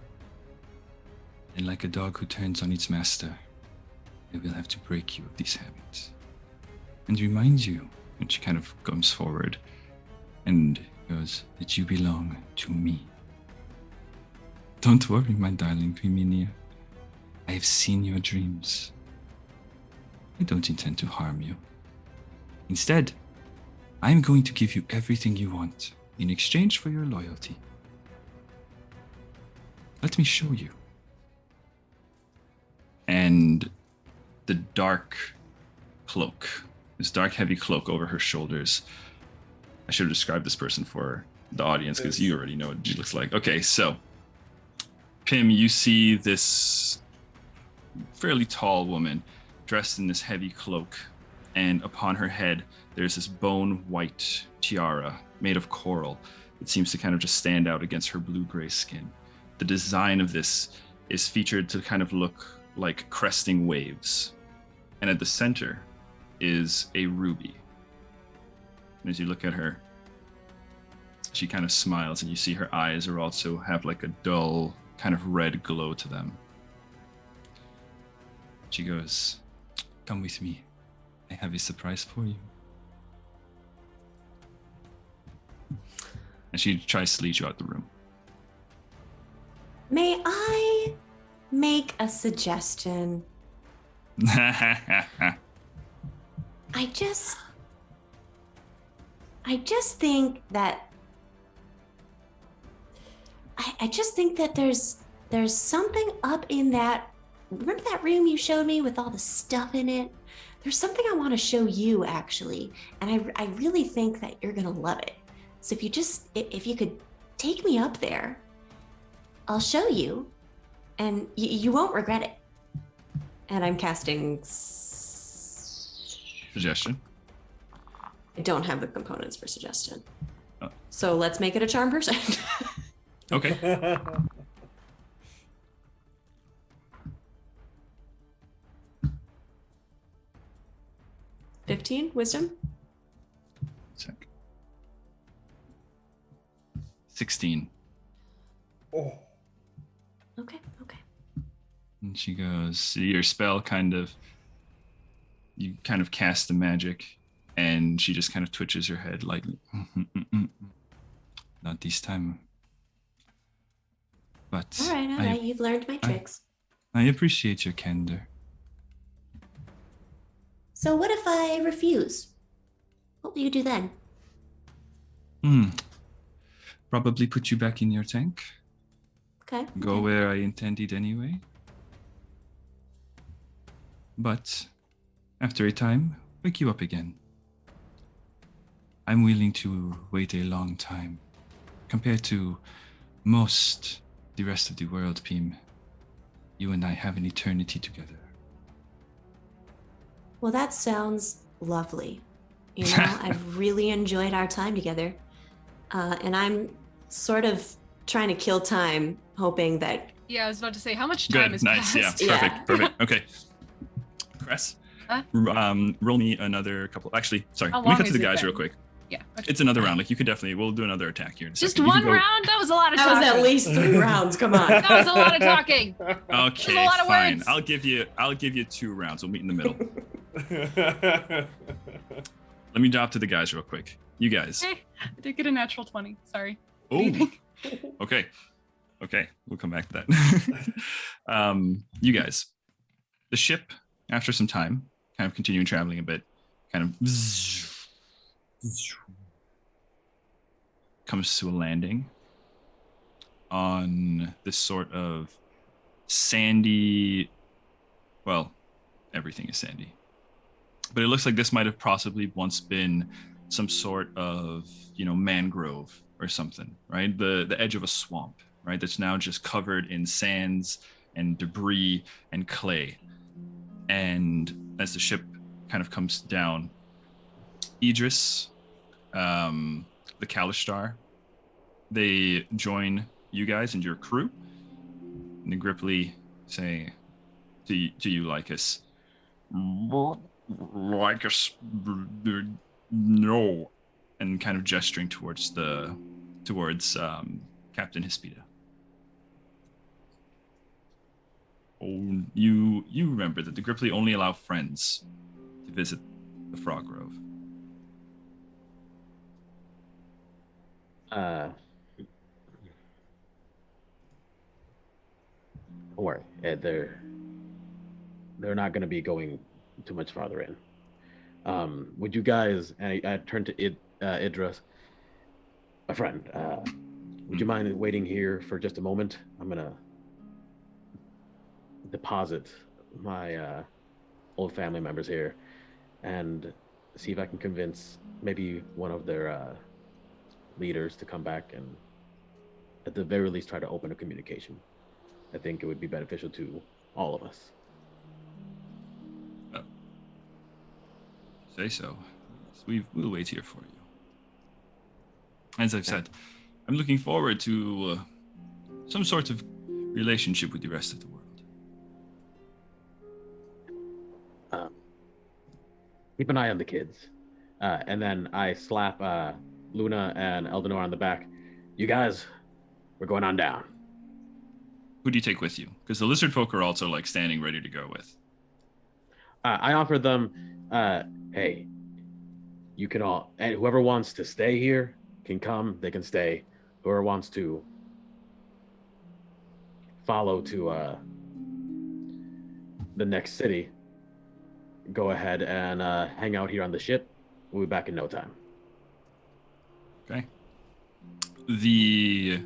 A: And like a dog who turns on its master, I will have to break you of these habits. And remind you, and she kind of comes forward and goes, that you belong to me. Don't worry, my darling Priminia. I have seen your dreams. I don't intend to harm you. Instead, I am going to give you everything you want in exchange for your loyalty. Let me show you. And the dark cloak, this dark heavy cloak over her shoulders. I should have described this person for the audience because you already know what she looks like. Okay, so Pim, you see this fairly tall woman dressed in this heavy cloak, and upon her head there's this bone white tiara made of coral. It seems to kind of just stand out against her blue-gray skin. The design of this is featured to kind of look like cresting waves. And at the center is a ruby. And as you look at her, she kind of smiles, and you see her eyes are also have like a dull kind of red glow to them. She goes, "Come with me. I have a surprise for you." And she tries to lead you out the room.
C: May I make a suggestion? I just think that I just think that there's something up in that. Remember that room you showed me with all the stuff in it? There's something I want to show you, actually, and I really think that you're gonna love it. So if you could take me up there, I'll show you, and you won't regret it. And I'm casting
A: Suggestion.
C: I don't have the components for suggestion.
A: Oh.
C: So let's make it a charm person.
A: Okay.
C: 15 wisdom.
A: Check. 16.
E: Oh.
C: Okay.
A: And she goes, your spell you kind of cast the magic, and she just kind of twitches her head lightly. Not this time. But
C: All right. You've learned my tricks.
A: I appreciate your candor.
C: So what if I refuse? What will you do then?
A: Probably put you back in your tank.
C: Okay.
A: Go where I intended anyway. But after a time, wake you up again. I'm willing to wait a long time. Compared to most the rest of the world, Pim, you and I have an eternity together.
C: Well, that sounds lovely. You know, I've really enjoyed our time together. And I'm sort of trying to kill time, hoping that...
F: Yeah, I was about to say, how much time has
A: Nice,
F: passed?
A: yeah, perfect. Okay. Cress,
F: Huh?
A: roll me another couple. Actually, sorry,
F: How
A: let me
F: long
A: cut to
F: has
A: the
F: it
A: guys
F: been?
A: real quick.
F: Yeah. Okay.
A: It's another round. Like, you could definitely, we'll do another attack here in a
F: Just
A: second. You can
F: one
A: go-
F: round? That was a lot of
C: That
F: talking.
C: was at least 3 rounds, come on.
F: That was a lot of talking.
A: Okay,
F: a lot of
A: fine.
F: words.
A: I'll give you 2 rounds. We'll meet in the middle. Let me drop to the guys real quick. You guys.
F: Hey, I did get a natural 20. Sorry.
A: Oh. Okay. We'll come back to that. You guys. The ship, after some time, kind of continuing traveling a bit, kind of comes to a landing on this sort of sandy, well, everything is sandy. But it looks like this might have possibly once been some sort of, mangrove or something, right? The edge of a swamp, right? That's now just covered in sands and debris and clay. And as the ship kind of comes down, Idris, the Kalishtar, they join you guys and your crew. And the Gripply say, do you like us? Like us? No. And kind of gesturing towards Captain Hispida. Oh, you remember that the Gripply only allow friends to visit the Frog Grove.
B: Don't worry, they're not going to be going too much farther in. Would you guys? And I turned to Idris, my friend. Would you mind waiting here for just a moment? I'm gonna deposit my old family members here, and see if I can convince maybe one of their leaders to come back and, at the very least, try to open a communication. I think it would be beneficial to all of us.
A: Say so. We'll wait here for you. As I've said, I'm looking forward to some sort of relationship with the rest of the world.
B: Keep an eye on the kids. And then I slap Luna and Eldenor on the back. You guys, we're going on down.
A: Who do you take with you? Because the lizard folk are also like standing ready to go with.
B: I offered them, hey, you can all, and whoever wants to stay here can come, they can stay. Whoever wants to follow to the next city, go ahead and hang out here on the ship. We'll be back in no time.
A: Okay. The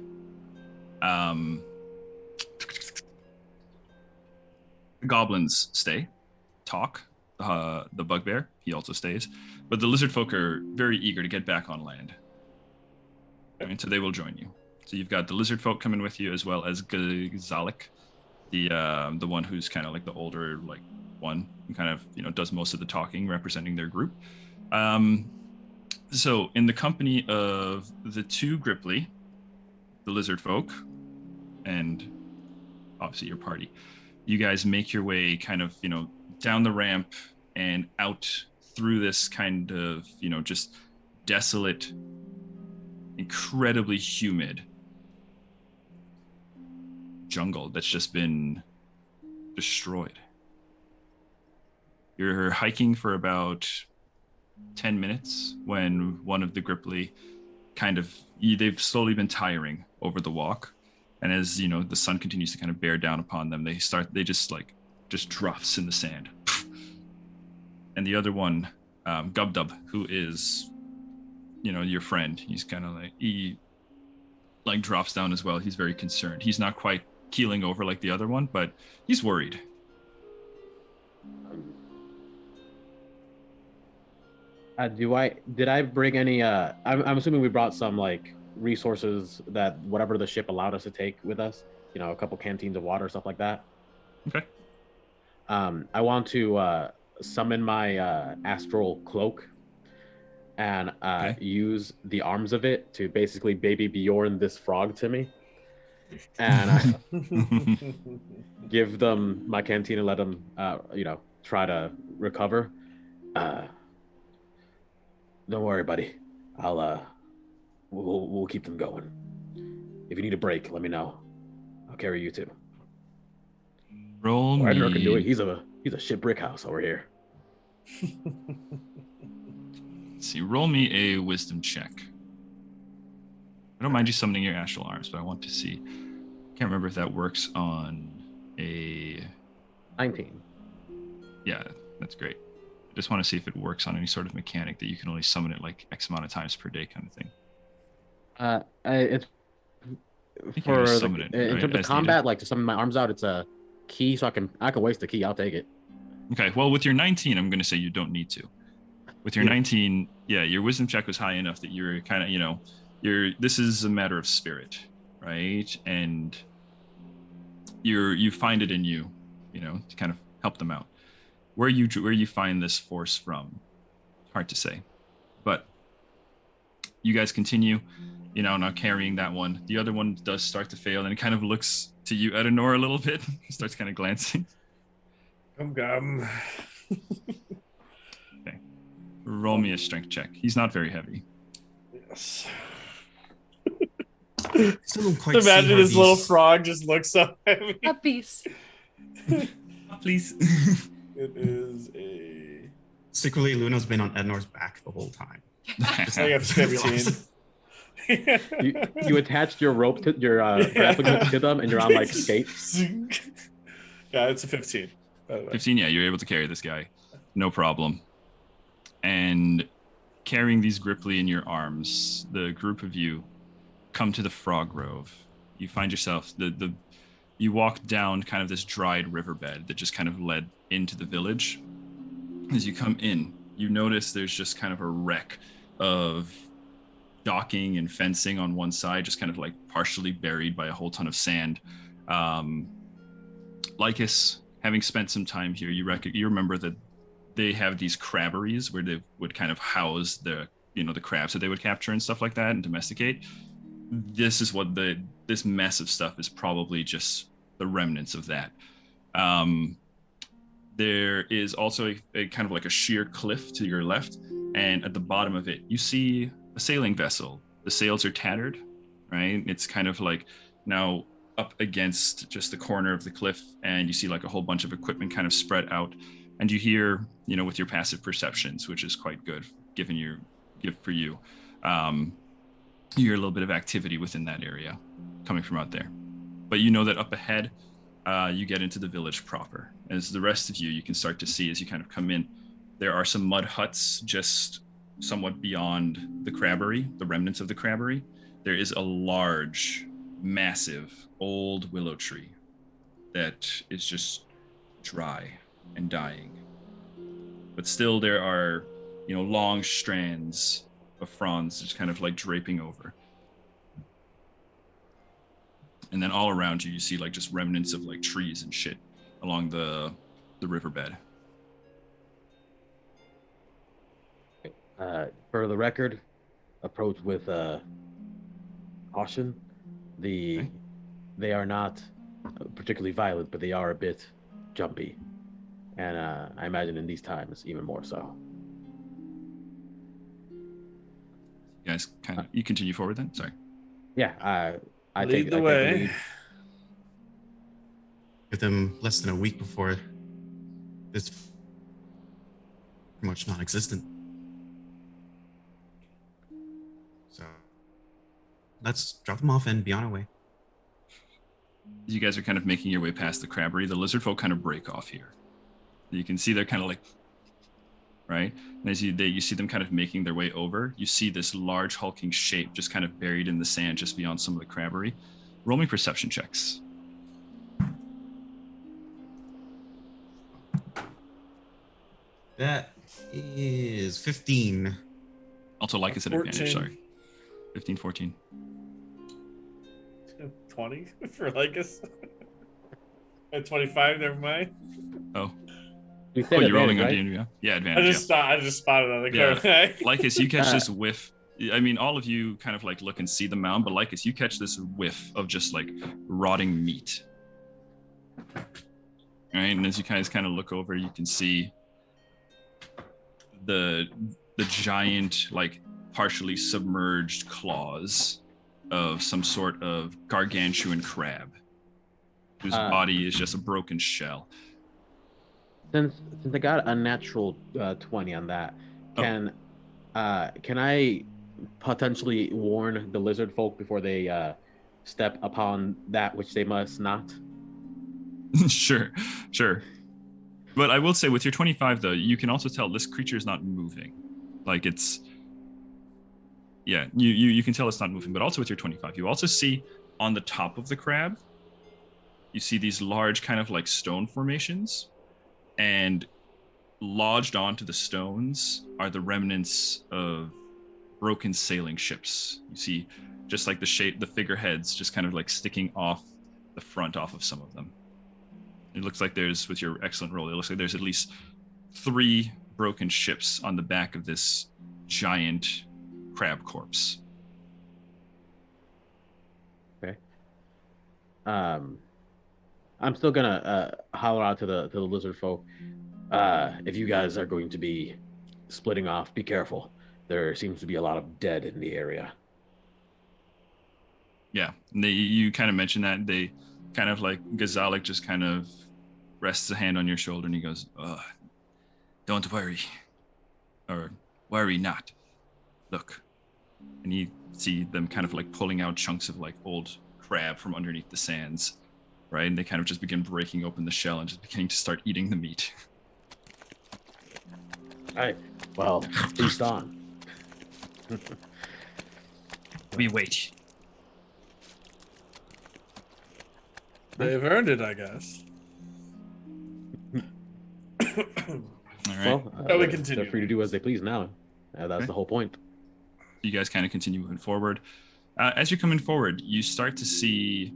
A: goblins stay, talk. The bugbear, he also stays, but the lizard folk are very eager to get back on land. And so they will join you. So you've got the lizard folk coming with you, as well as Gzalik, the one who's kind of like the older one, who kind of does most of the talking, representing their group. So in the company of the 2 Gripply, the lizard folk, and obviously your party, you guys make your way kind of down the ramp and out through this kind of just desolate, incredibly humid jungle that's just been destroyed. You're hiking for about 10 minutes when one of the Gripply they've slowly been tiring over the walk, and as the sun continues to kind of bear down upon them, they just drops in the sand. and the other one, Gubdub, who is, your friend. He's kind of he drops down as well. He's very concerned. He's not quite keeling over like the other one, but he's worried.
B: Did I bring any? I'm assuming we brought some resources that whatever the ship allowed us to take with us. A couple canteens of water, stuff like that.
A: Okay.
B: I want to summon my astral cloak and use the arms of it to basically baby Bjorn this frog to me, and give them my canteen and let them, try to recover. Don't worry, buddy. We'll keep them going. If you need a break, let me know. I'll carry you too.
A: Roll me.
B: Ragnar can do it. He's a shit brick house over here.
A: Let's see. Roll me a wisdom check. I don't mind you summoning your astral arms, but I want to see. Can't remember if that works on a
B: 19.
A: Yeah, that's great. I just want to see if it works on any sort of mechanic that you can only summon it X amount of times per day kind of thing.
B: It's for in terms of combat, needed. To summon my arms out, it's a key, so I can waste the key. I'll take it.
A: Okay, well, with your 19, I'm going to say you don't need to. With your 19, your wisdom check was high enough that you're kind of, this is a matter of spirit, right? And you find it in you, to kind of help them out. Where you find this force from, hard to say, but you guys continue, now carrying that one. The other one does start to fail, and it kind of looks to you, Edenor, a little bit. He starts kind of glancing.
E: Come.
A: Okay. Roll me a strength check. He's not very heavy.
E: Yes.
B: Imagine
E: this little frog just looks so heavy.
F: Puppies.
A: Please.
E: It is a...
D: Secretly, Luna's been on Ednor's back the whole time.
E: It's like a 15.
B: You attached your rope to your grappling hook to them, and you're on skates.
E: Yeah, it's a 15. By the way.
A: 15, yeah, you're able to carry this guy, no problem. And carrying these Gripply in your arms, the group of you come to the Frog Grove. You find yourself you walk down kind of this dried riverbed that just kind of led into the village. As you come in, you notice there's just kind of a wreck of docking and fencing on one side, just kind of partially buried by a whole ton of sand. Lycus, having spent some time here, you remember that they have these crabberies where they would kind of house the crabs that they would capture and stuff like that and domesticate. This is what this mess of stuff is probably just the remnants of that. There is also a kind of a sheer cliff to your left, and at the bottom of it, you see a sailing vessel. The sails are tattered, right? It's kind of now up against just the corner of the cliff, and you see a whole bunch of equipment kind of spread out, and you hear, with your passive perceptions, which is quite good for you. You hear a little bit of activity within that area coming from out there. But you know that up ahead, you get into the village proper. As the rest of you can start to see as you kind of come in, there are some mud huts just somewhat beyond the crabbery, the remnants of the crabbery. There is a large, massive, old willow tree that is just dry and dying. But still there are, long strands of fronds just kind of draping over. And then all around you, you see just remnants of trees and shit along the riverbed.
B: For the record, approach with caution. They are not particularly violent, but they are a bit jumpy. And I imagine in these times, even more so.
A: You guys you continue forward then? Sorry.
B: Yeah, I
E: lead the way.
D: Give them less than a week before this pretty much non-existent. So let's drop them off and be on our way.
A: As you guys are kind of making your way past the crabbery, the lizard folk kind of break off here. You can see they're kind of right? And as you see them kind of making their way over, you see this large hulking shape just kind of buried in the sand just beyond some of the crabbery. Roll me perception checks.
D: That is 15.
A: Also, like I said,
E: 14.
A: advantage, sorry. 15, 14.
E: 20 for Lycus. At 25, never mind.
A: Oh.
B: You said
A: You're rolling on
B: right?
A: D&D, yeah? Yeah, advantage,
E: I just spotted on the
A: Yeah.
E: corner.
A: Lycus, you catch this whiff. I mean, all of you kind of like look and see the mound, but Lycus, you catch this whiff of just like rotting meat. Right, and as you guys kind of look over, you can see the giant, like partially submerged claws of some sort of gargantuan crab, whose body is just a broken shell.
B: Since I got a natural 20 on that, can I potentially warn the lizard folk before they step upon that which they must not?
A: Sure. But I will say with your 25, though, you can also tell this creature is not moving. Like it's, yeah, you can tell it's not moving. But also with your 25, you also see on the top of the crab, you see these large kind of like stone formations, and lodged onto the stones are the remnants of broken sailing ships. You see just like the figureheads just kind of like sticking off the front off of some of them. It looks like there's, with your excellent roll, it looks like there's at least 3 broken ships on the back of this giant crab corpse.
B: Okay. I'm still gonna holler out to the lizard folk. If you guys are going to be splitting off, be careful. There seems to be a lot of dead in the area.
A: Yeah, and you kind of mentioned that. They kind of like, Gazalik just kind of rests a hand on your shoulder and he goes, don't worry. Or worry not. Look. And you see them kind of like pulling out chunks of like old crab from underneath the sands, right? And they kind of just begin breaking open the shell and just beginning to start eating the meat.
B: All right. Well, feast on.
A: We wait.
E: They've earned it, I guess.
A: All right.
B: Well,
E: we continue.
B: they're free to do as they please now. That's the whole point.
A: You guys kind of continue moving forward. As you're coming forward, you start to see,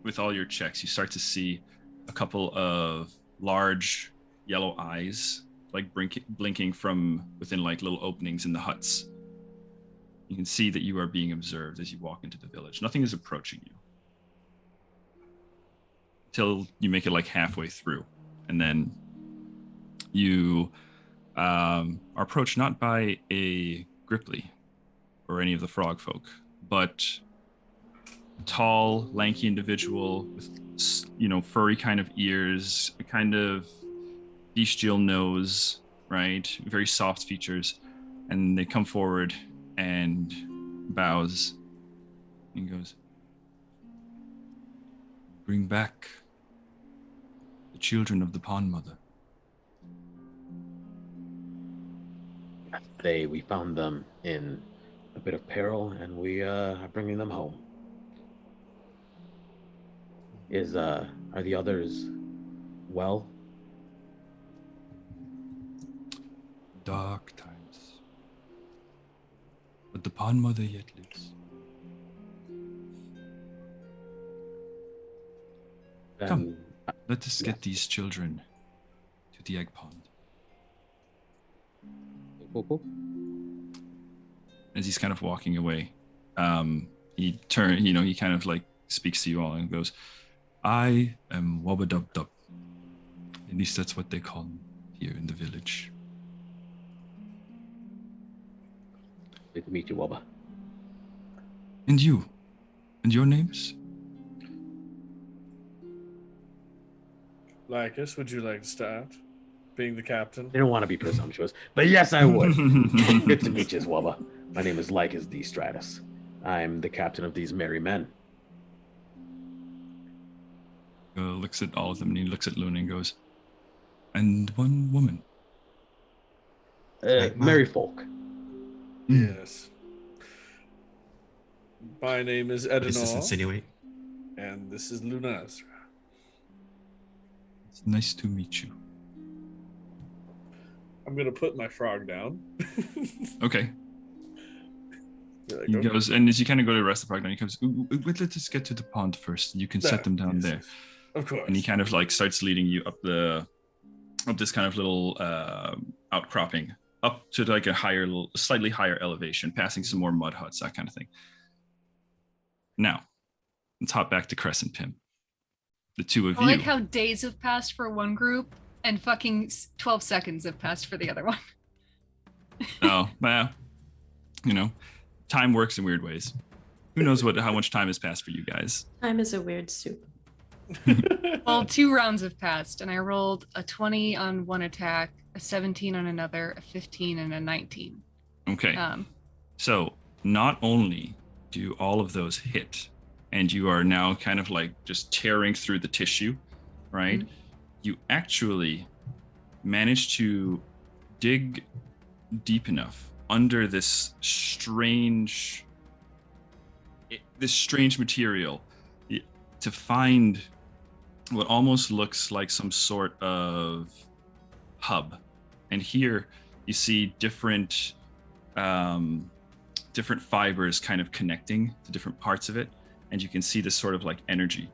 A: with all your checks, you start to see a couple of large yellow eyes, like blinking from within like little openings in the huts. You can see that you are being observed as you walk into the village. Nothing is approaching you till you make it like halfway through, and then you are approached not by a Gripply or any of the frog folk, but a tall, lanky individual with, furry kind of ears, a kind of bestial nose, right? Very soft features. And they come forward and bows and goes, bring back the children of the Pond Mother.
B: We found them in a bit of peril, and we are bringing them home. Are the others well?
A: Dark times. But the Pond Mother yet lives. Come, let us get these children to the egg pond.
B: Cool.
A: As he's kind of walking away, he kind of like speaks to you all and goes, I am Wabba-Dub-Dub. At least that's what they call me here in the village.
B: Good to meet you, Wabba.
A: And you? And your names?
E: Lycus, would you like to start? Being the captain?
B: I don't want to be presumptuous, but yes, I would. Good to meet you, Wabba. My name is Lycus D. Stratus. I'm the captain of these merry men.
A: Looks at all of them and he looks at Luna and goes, and one woman.
B: merry folk.
E: Yes. My name is
D: Does this
E: Edenor,
D: insinuate?
E: and this is Luna Ezra.
A: It's nice to meet you.
E: I'm gonna put my frog down.
A: Okay.
E: Be like,
A: He
E: okay.
A: goes, and as you kind of go to the rest of the frog, he comes, let's just get to the pond first. You can set them down
E: Yes,
A: there.
E: yes. Of course.
A: And he kind of like starts leading you up this kind of little outcropping up to like a slightly higher elevation, passing some more mud huts, that kind of thing. Now, let's hop back to Cress and Pim. The two of
F: I
A: you.
F: like how days have passed for one group and fucking 12 seconds have passed for the other one.
A: Oh, well, time works in weird ways. Who knows how much time has passed for you guys?
C: Time is a weird soup.
F: Well, 2 rounds have passed, and I rolled a 20 on one attack, a 17 on another, a 15, and a 19.
A: Okay. So not only do all of those hit, and you are now kind of like just tearing through the tissue, right? Mm-hmm. You actually manage to dig deep enough under this strange material to find what almost looks like some sort of hub. And here you see different fibers kind of connecting to different parts of it. And you can see this sort of like energy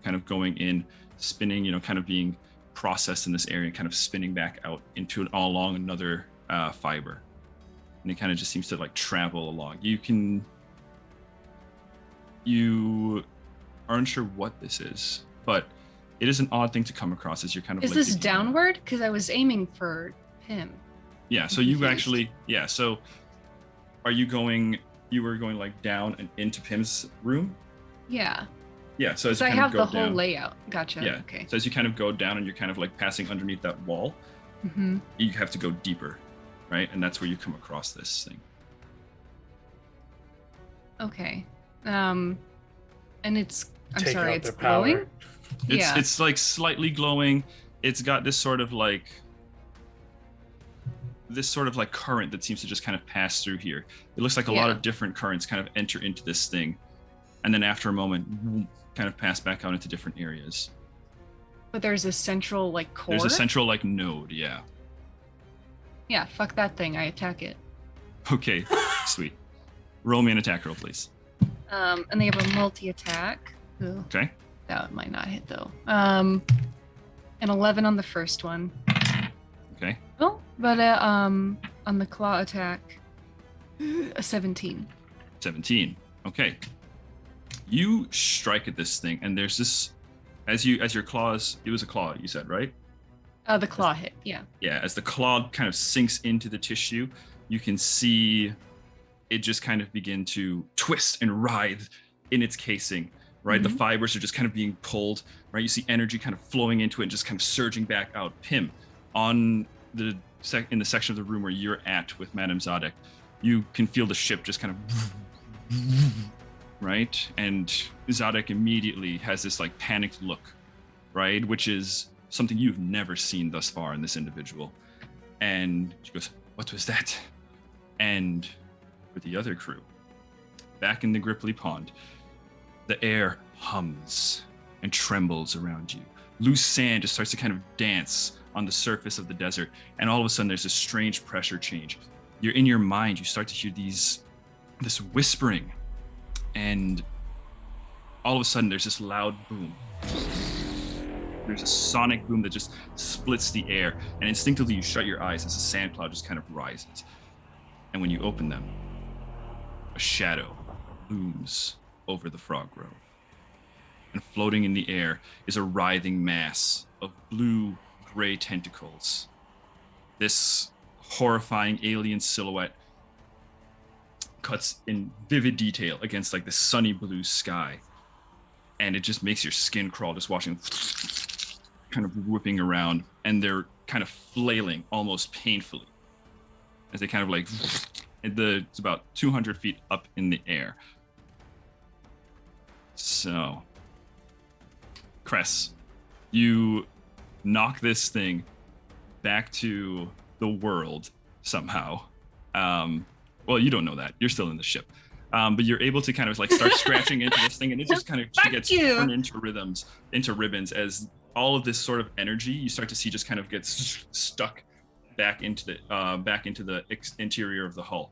A: kind of going in, spinning, kind of being processed in this area, kind of spinning back out into all along another fiber. And it kind of just seems to like travel along. You are unsure what this is, but it is an odd thing to come across as you're kind of.
F: Is
A: like
F: this downward? Because I was aiming for him.
A: Yeah. So you actually, yeah. So are you going? You were going like down and into Pim's room.
F: Yeah.
A: Yeah. So as you
F: I
A: kind
F: have
A: of go
F: the whole
A: down,
F: layout. Gotcha.
A: Yeah.
F: Okay.
A: So as you kind of go down and you're kind of like passing underneath that wall,
F: Mm-hmm.
A: you have to go deeper, right? And that's where you come across this thing.
F: Okay. And it's. I'm
E: Take
F: sorry.
E: out
F: It's
E: their power.
F: glowing.
A: It's like slightly glowing. It's got this sort of like current that seems to just kind of pass through here. It looks like a lot of different currents kind of enter into this thing, and then after a moment, kind of pass back out into different areas.
F: But there's a central like core.
A: There's a central like node, yeah.
F: Yeah, fuck that thing. I attack it.
A: Okay, sweet. Roll me an attack roll, please.
F: And they have a multi-attack. Ooh,
A: Okay.
F: that might not hit though. An 11 on the first one.
A: Okay.
F: Oh, but on the claw attack, a 17.
A: 17. Okay. You strike at this thing, and there's this as your claws. It was a claw, you said, right?
F: The claw hit. Yeah.
A: Yeah. As the claw kind of sinks into the tissue, you can see it just kind of begin to twist and writhe in its casing. Right,
F: Mm-hmm.
A: the fibers are just kind of being pulled. Right, you see energy kind of flowing into it, and just kind of surging back out. Pim, on in the section of the room where you're at with Madame Zadek, you can feel the ship just kind of, right, and Zadek immediately has this like panicked look, right, which is something you've never seen thus far in this individual, and she goes, "What was that?" And with the other crew, back in the Gripply Pond. The air hums and trembles around you. Loose sand just starts to kind of dance on the surface of the desert, and all of a sudden there's this strange pressure change. You're in your mind, you start to hear this whispering, and all of a sudden there's this loud boom. There's a sonic boom that just splits the air, and instinctively you shut your eyes as the sand cloud just kind of rises. And when you open them, a shadow looms over the frog grove. And floating in the air is a writhing mass of blue-gray tentacles. This horrifying alien silhouette cuts in vivid detail against like the sunny blue sky. And it just makes your skin crawl just watching kind of whipping around, and they're kind of flailing almost painfully as they kind of like it's about 200 feet up in the air. So, Cress, you knock this thing back to the world, somehow. Well, you don't know that. You're still in the ship. But you're able to kind of like start scratching into this thing, and it just kind of gets torn into ribbons as all of this sort of energy you start to see just kind of gets stuck back into the interior of the hull.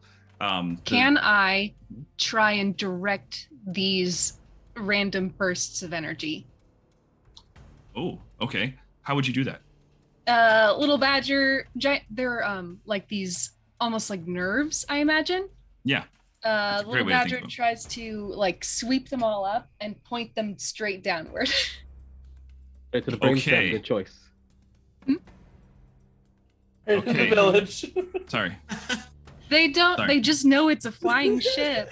F: Can I try and direct these random bursts of energy?
A: Oh, okay. How would you do that?
F: Little badger, they're like these almost like nerves, I imagine.
A: Yeah.
F: Little badger tries to like sweep them all up and point them straight downward.
B: Straight to the brainstem, good choice.
E: Okay. The village.
A: Sorry.
F: They don't. Sorry. They just know it's a flying ship.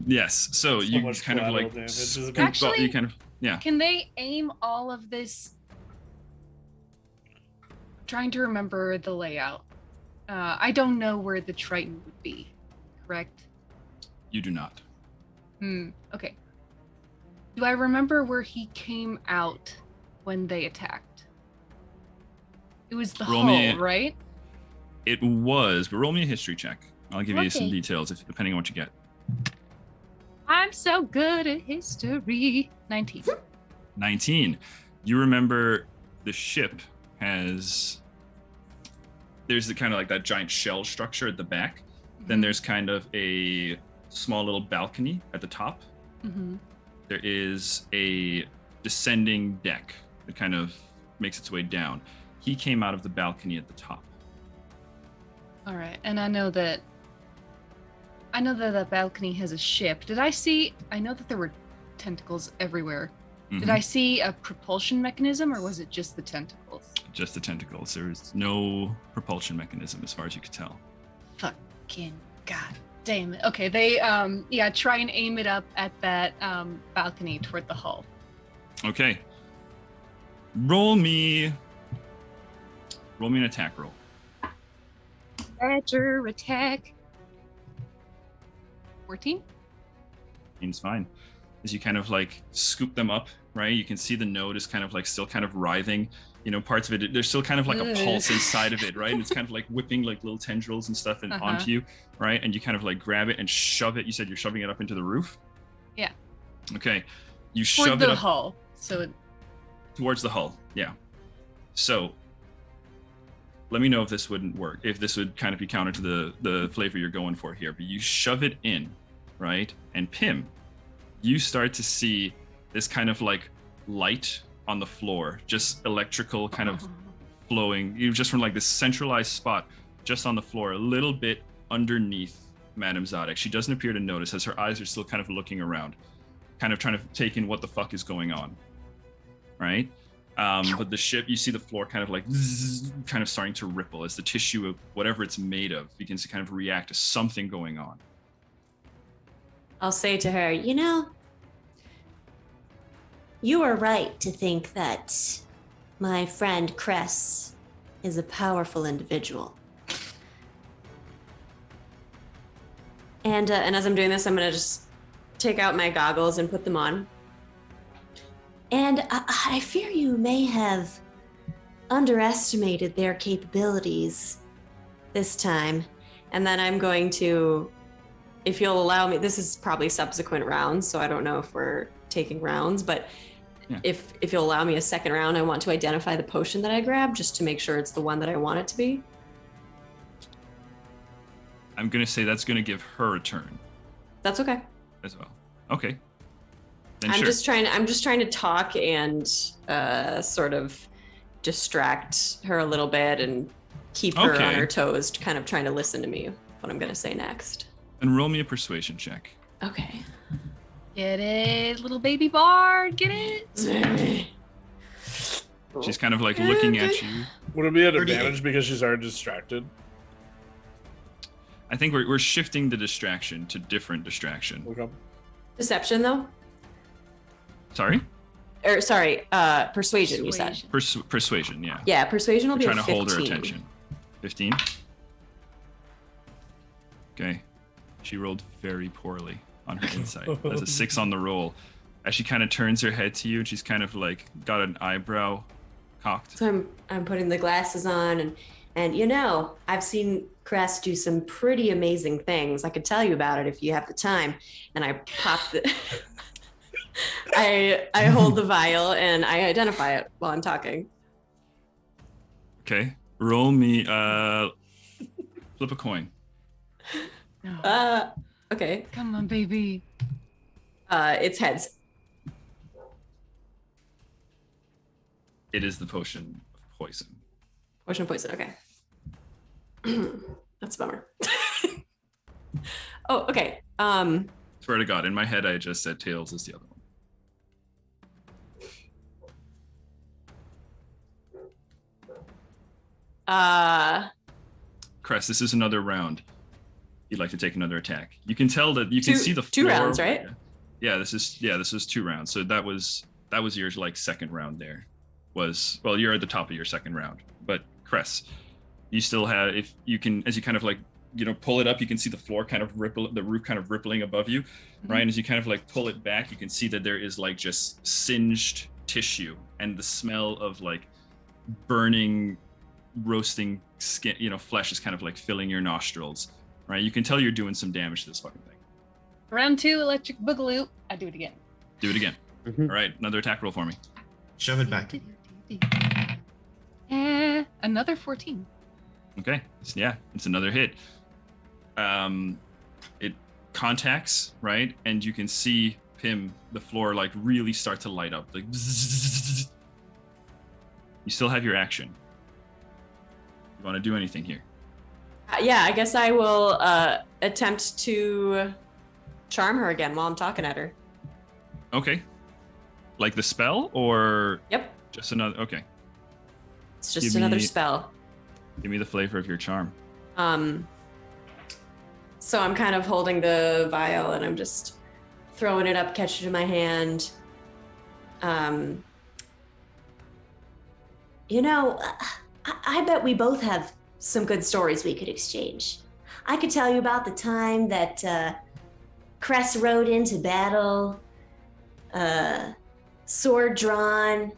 A: Yes. So you kind of like
F: actually,
A: you kind of yeah.
F: Can they aim all of this? Trying to remember the layout. I don't know where the Triton would be. Correct?
A: You do not.
F: Okay. Do I remember where he came out when they attacked? It was the hull, right?
A: It was, but roll me a history check. I'll give you some details depending on what you get.
F: I'm so good at history. 19.
A: 19. You remember the ship there's the kind of like that giant shell structure at the back. Then there's kind of a small little balcony at the top. There is a descending deck that kind of makes its way down. He came out of the balcony at the top.
F: All right, and I know that the balcony has a ship. I know that there were tentacles everywhere. Did I see a propulsion mechanism, or was it just the tentacles?
A: Just the tentacles. There's no propulsion mechanism as far as you could tell.
F: Fucking god damn it. Okay, they try and aim it up at that balcony toward the hull.
A: Okay. Roll me an attack roll.
F: Badger attack. 14?
A: Seems fine. As you kind of like scoop them up, right? You can see the node is kind of like still kind of writhing. You know, parts of it, there's still kind of like a pulse inside of it, right? And it's kind of like whipping like little tendrils and stuff onto you, right? And you kind of like grab it and shove it. You said you're shoving it up into the roof?
F: Yeah.
A: Okay. You shove it up.
F: Toward the hull.
A: Towards the hull, yeah. So let me know if this wouldn't work, if this would kind of be counter to the flavor you're going for here. But you shove it in, right? And Pim, you start to see this kind of like light on the floor, just electrical kind of flowing, just from like this centralized spot just on the floor, a little bit underneath Madame Zadok. She doesn't appear to notice as her eyes are still kind of looking around, kind of trying to take in what the fuck is going on, right? But the ship, you see the floor kind of like zzz, kind of starting to ripple as the tissue of whatever it's made of begins to kind of react to something going on.
C: I'll say to her, you are right to think that my friend Cress is a powerful individual. And as I'm doing this, I'm going to just take out my goggles and put them on. And I fear you may have underestimated their capabilities this time. And then I'm going to, if you'll allow me, this is probably subsequent rounds, so I don't know if we're taking rounds, but yeah. If you'll allow me a second round, I want to identify the potion that I grabbed just to make sure it's the one that I want it to be.
A: I'm going to say that's going to give her a turn.
C: That's okay.
A: As well. Okay. Then
C: I'm
A: sure.
C: just trying to talk and sort of distract her a little bit and keep her on her toes, kind of trying to listen to me what I'm going to say next.
A: And roll me a persuasion check.
C: Okay.
F: Get it, little baby bard, get it?
A: She's kind of like looking at you.
E: Would it be an advantage because she's already distracted?
A: I think we're shifting the distraction to different distraction.
E: Okay.
C: Deception, though?
A: Sorry?
C: Persuasion, you said.
A: Persuasion, yeah.
C: Yeah, persuasion will be
A: trying
C: a
A: to
C: 15.
A: hold her attention. 15? Okay. She rolled very poorly on her insight. That's a 6 on the roll. As she kind of turns her head to you, and she's kind of like got an eyebrow cocked.
C: So I'm putting the glasses on, and And you know, I've seen Cress do some pretty amazing things. I could tell you about it if you have the time. And I pop the I hold the vial and I identify it while I'm talking.
A: Okay. Roll me flip a coin.
F: No.
C: Okay.
F: Come on, baby.
C: It's heads.
A: It is the potion of poison.
C: Potion of poison, okay. That's a bummer. Oh, okay.
A: Swear to God, in my head I just said Tails is the other one. Cress, this is another round. You'd like to take another attack. You can tell that you can see the
C: two
A: floor.
C: rounds, right?
A: Yeah, this is 2 rounds. So that was your like second round there. Well, you're at the top of your second round. But Cress, you still have, if you can, as you kind of like, pull it up, you can see the floor kind of ripple, the roof kind of rippling above you, right? And as you kind of like pull it back, you can see that there is like just singed tissue and the smell of like burning, roasting skin, flesh is kind of like filling your nostrils, right? You can tell you're doing some damage to this fucking thing.
F: Round 2, electric boogaloo. I do it again.
A: Do it again.
B: Mhm.
A: All right, another attack roll for me.
D: Shove it back.
F: Another 14.
A: Okay, yeah, it's another hit. It contacts, right? And you can see Pim, the floor, like really start to light up. Like, bzzz. You still have your action. You want to do anything here?
C: Yeah, I guess I will attempt to charm her again while I'm talking at her.
A: Okay. Like the spell, or
C: Yep,
A: just another? Okay.
C: it's just
A: Give
C: another
A: me-
C: spell.
A: Give me the flavor of your charm.
C: So I'm kind of holding the vial and I'm just throwing it up, catch it in my hand. I bet we both have some good stories we could exchange. I could tell you about the time that Cress rode into battle, sword drawn.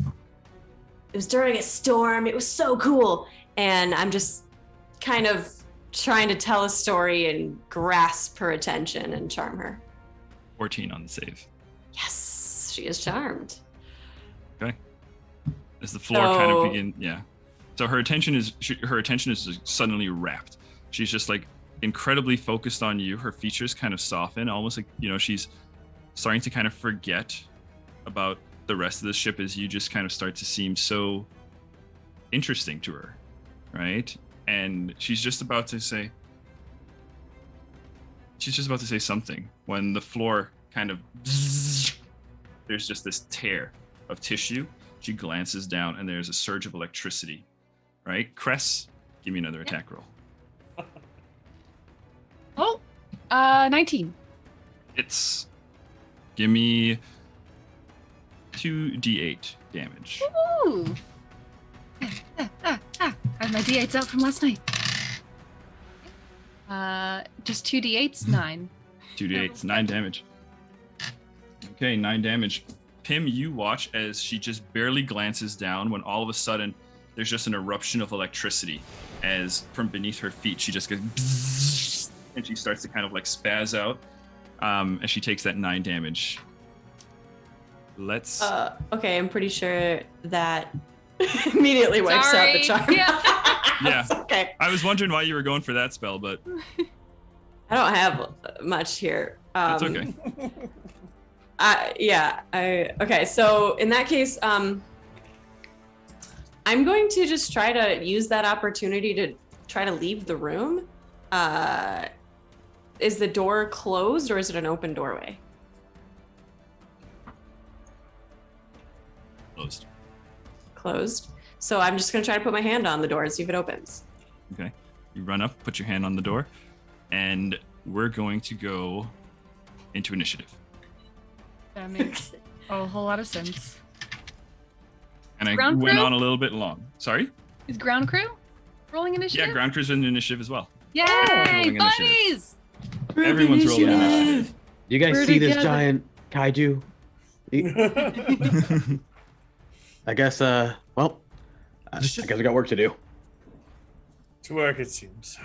C: It was during a storm. It was so cool. And I'm just kind of trying to tell a story and grasp her attention and charm her.
A: 14 on the save.
C: Yes, she is charmed.
A: Okay. As the floor kind of begin, yeah. So her attention is suddenly wrapped. She's just like incredibly focused on you. Her features kind of soften, almost like she's starting to kind of forget about the rest of the ship as you just kind of start to seem so interesting to her, right? And she's just about to say something when the floor kind of there's just this tear of tissue. She glances down and there's a surge of electricity, right? Cress, give me another attack roll.
F: 19.
A: Give me 2d8 damage.
F: Ooh. I have my d8s out from last night. Just 2d8s, 9.
A: 2d8s, 9 damage. Okay, 9 damage. Pim, you watch as she just barely glances down when all of a sudden there's just an eruption of electricity as from beneath her feet she just goes bzzz, and she starts to kind of like spaz out as she takes that 9 damage. Let's...
C: Okay, I'm pretty sure that immediately wipes out the charm.
F: Yeah.
A: Yeah.
C: Okay.
A: I was wondering why you were going for that spell, but
C: I don't have much here.
A: that's okay.
C: Okay, so in that case, I'm going to just try to use that opportunity to try to leave the room. Is the door closed or is it an open doorway? Closed. So I'm just going to try to put my hand on the door and see if it opens.
A: Okay. You run up, put your hand on the door, and we're going to go into initiative.
F: That makes a whole lot of sense.
A: And I
F: Ground
A: went
F: crew?
A: on a little bit long. Sorry?
F: Is ground crew rolling initiative?
A: Yeah, ground crew's in initiative as well.
F: Yay,
A: Rolling initiative.
F: buddies!
A: Everyone's rolling initiative.
B: You guys
F: We're
B: see this
F: together.
B: giant kaiju? I guess, I guess we got work to do.
E: To work, it seems.